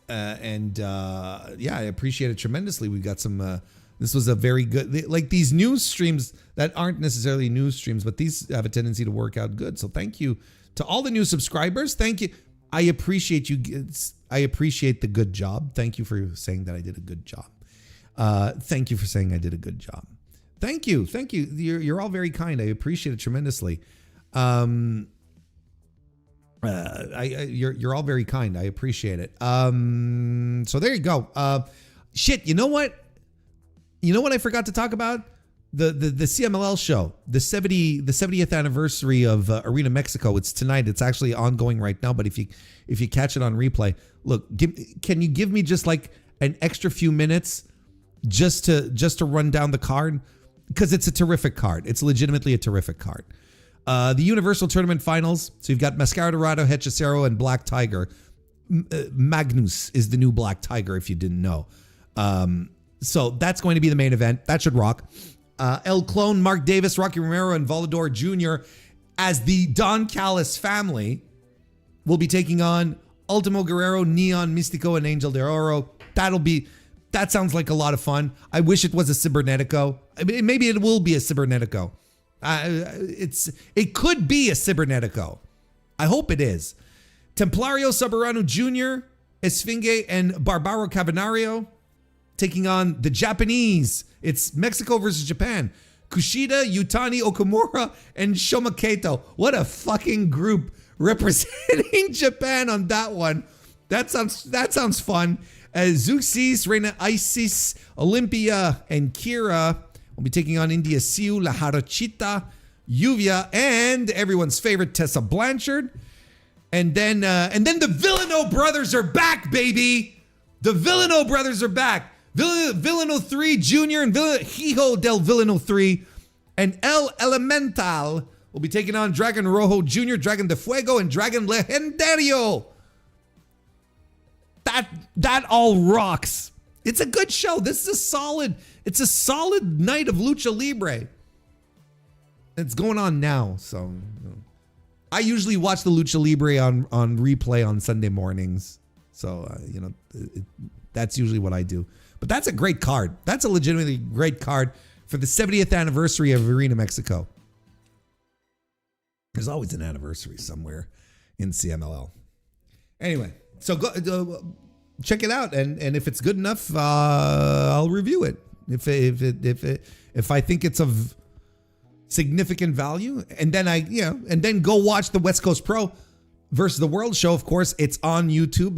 I appreciate it tremendously. We've got some, this was a very good, like these news streams that aren't necessarily news streams, but these have a tendency to work out good. So thank you to all the new subscribers. Thank you. I appreciate you. I appreciate the good job. Thank you for saying that I did a good job. Thank you for saying I did a good job. Thank you. Thank you. You're all very kind. I appreciate it tremendously. You're all very kind. I appreciate it. So there you go. Shit. You know what? You know what I forgot to talk about? The CMLL show, the 70th anniversary of Arena Mexico. It's tonight. It's actually ongoing right now. But if you catch it on replay, look, can you give me just like an extra few minutes just to run down the card? Because it's a terrific card. It's legitimately a terrific card. The Universal Tournament Finals. So you've got Mascara Dorado, Hechicero, and Black Tiger. Magnus is the new Black Tiger, if you didn't know. So that's going to be the main event. That should rock. El Clone, Mark Davis, Rocky Romero, and Volador Jr. as the Don Callis family will be taking on Ultimo Guerrero, Neon, Mystico, and Angel de Oro. That sounds like a lot of fun. I wish it was a Cybernetico. I mean, maybe it will be a Cybernetico. It could be a Cybernetico. I hope it is. Templario Soberano Jr., Esfinge, and Barbaro Cavernario taking on the Japanese. It's Mexico versus Japan. Kushida, Yutani Okamura, and Shoma Kato. What a fucking group representing Japan on that one. That sounds fun. Zeuxis, Reina Isis, Olympia, and Kira will be taking on India Siu, La Jarochita, Yuvia, and everyone's favorite Tessa Blanchard. And then the Villano brothers are back, baby. The Villano brothers are back. Villano 3 Jr. and Hijo del Villano 3 and El Elemental will be taking on Dragon Rojo Jr., Dragon de Fuego, and Dragon Legendario. That all rocks. It's a good show. It's a solid night of Lucha Libre. It's going on now, so I usually watch the Lucha Libre on replay on Sunday mornings. So that's usually what I do. But that's a great card. That's a legitimately great card for the 70th anniversary of Arena Mexico. There's always an anniversary somewhere in CMLL. Anyway, so go check it out, and if it's good enough, I'll review it. If I think it's of significant value, and then go watch the West Coast Pro versus the World show. Of course, it's on YouTube.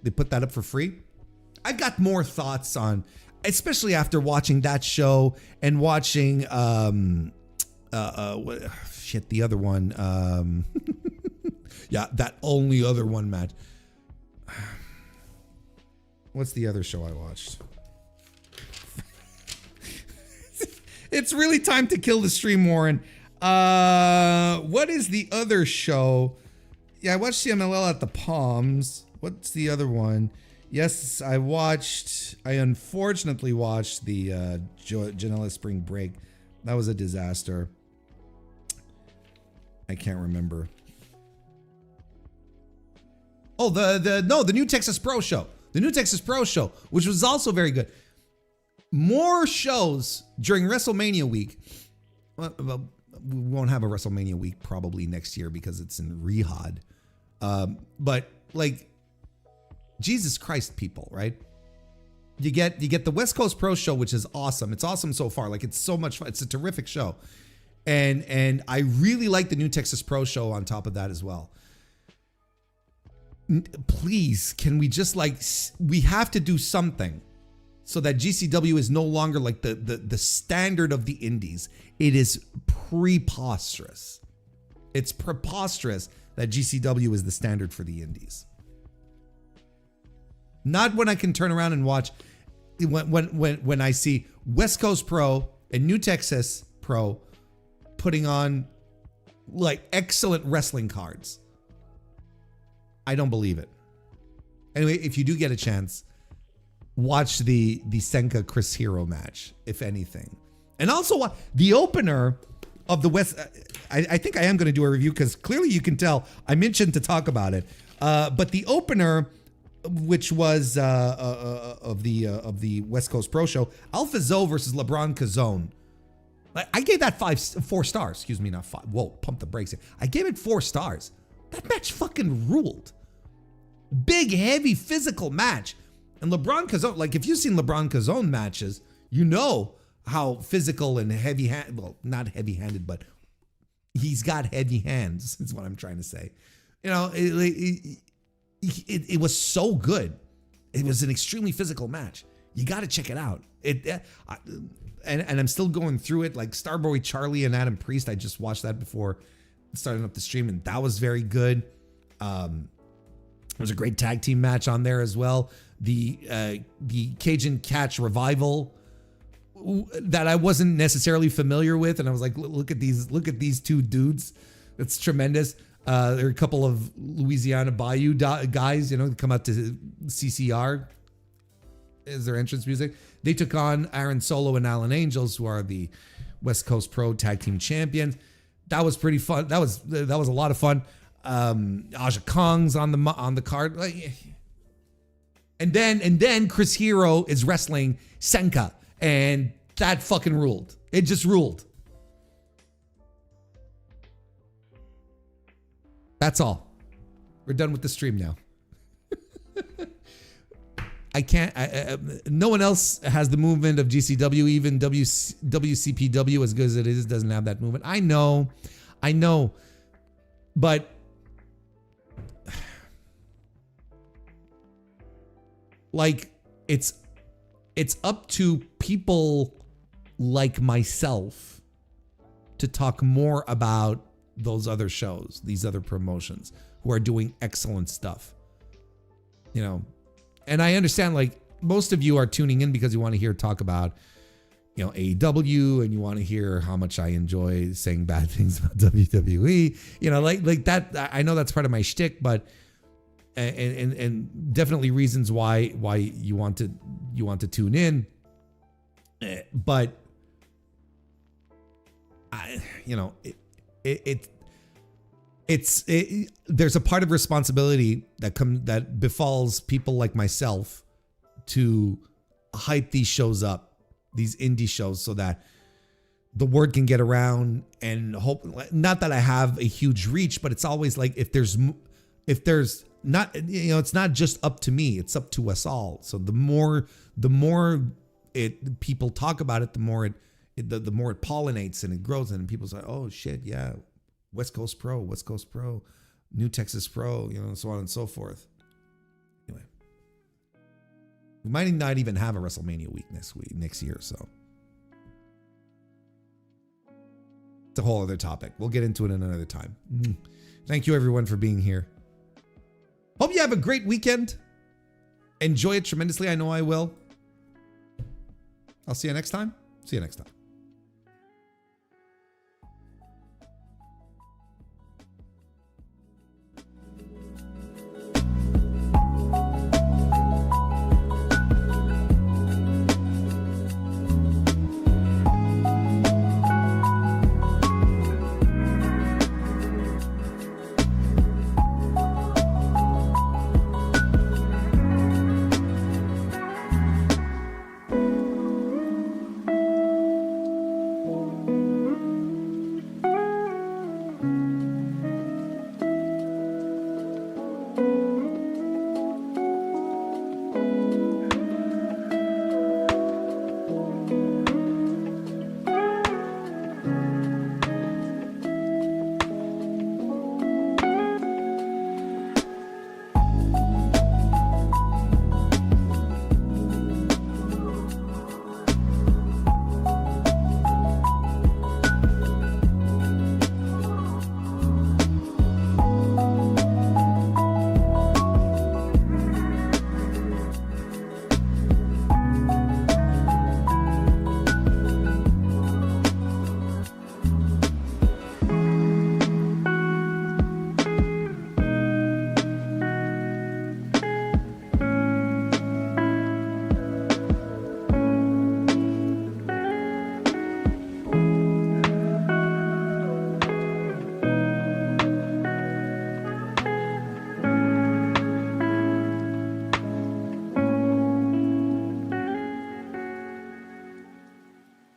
They put that up for free. I got more thoughts on, especially after watching that show and watching the other one. Yeah, that only other one match. What's the other show I watched? It's really time to kill the stream, Warren. What is the other show? Yeah, I watched CMLL at the Palms. What's the other one? Yes, I unfortunately watched the Janela Spring Break. That was a disaster. I can't remember. Oh, the New Texas Pro Show. The New Texas Pro Show, which was also very good. More shows during WrestleMania week. Well, we won't have a WrestleMania week probably next year because it's in Riyadh. But like, Jesus Christ, people, right? You get the West Coast Pro Show, which is awesome. It's awesome so far. Like, it's so much fun. It's a terrific show. And I really like the New Texas Pro Show on top of that as well. Please, can we just we have to do something so that GCW is no longer like the standard of the indies. It is preposterous. It's preposterous that GCW is the standard for the indies. Not when I can turn around and watch when I see West Coast Pro and New Texas Pro putting on like excellent wrestling cards. I don't believe it. Anyway, if you do get a chance, watch the Senka Chris Hero match, if anything. And also the opener of the West. I think I am going to do a review because clearly you can tell I'm itching to talk about it. But the opener, which was of the West Coast Pro Show, Alpha Zoe versus LeBron Cazone. I gave that 4 stars. Excuse me, not 5. Whoa, pump the brakes here. I gave it 4 stars. That match fucking ruled. Big, heavy, physical match. And LeBron Cazone, like if you've seen LeBron Cazone matches, you know how physical and well, not heavy-handed, but he's got heavy hands, is what I'm trying to say. You know, it was so good. It was an extremely physical match. You got to check it out. And I'm still going through it. Like Starboy Charlie and Adam Priest, I just watched that before starting up the stream, and that was very good. There was a great tag team match on there as well. The Cajun Catch Revival that I wasn't necessarily familiar with, and I was like, look at these 2 dudes. It's tremendous. There are a couple of Louisiana Bayou guys, come out to CCR as their entrance music. They took on Aaron Solo and Alan Angels, who are the West Coast Pro Tag Team Champions. That was pretty fun. That was a lot of fun. Aja Kong's on the card. Like, and then Chris Hero is wrestling Senka, and that fucking ruled. It just ruled. That's all. We're done with the stream now. I can't. No one else has the movement of GCW. Even WCPW, as good as it is, doesn't have that movement. I know, but like it's up to people like myself to talk more about those other shows, these other promotions who are doing excellent stuff. You know, and I understand, like, most of you are tuning in because you want to hear talk about, you know, AEW, and you want to hear how much I enjoy saying bad things about WWE. You know, like that. I know that's part of my shtick, but and definitely reasons why you want to tune in. But there's a part of responsibility that befalls people like myself to hype these shows up, these indie shows, so that the word can get around, and hope, not that I have a huge reach, but it's always like, if there's not, you know, it's not just up to me, it's up to us all. So the more people talk about it, the more it pollinates and it grows, and people say, oh shit, yeah, West Coast Pro, New Texas Pro, you know, so on and so forth. Anyway, we might not even have a WrestleMania week next year, so it's a whole other topic. We'll get into it in another time. Thank you everyone for being here. Hope you have a great weekend. Enjoy it tremendously. I know I will. I'll see you next time.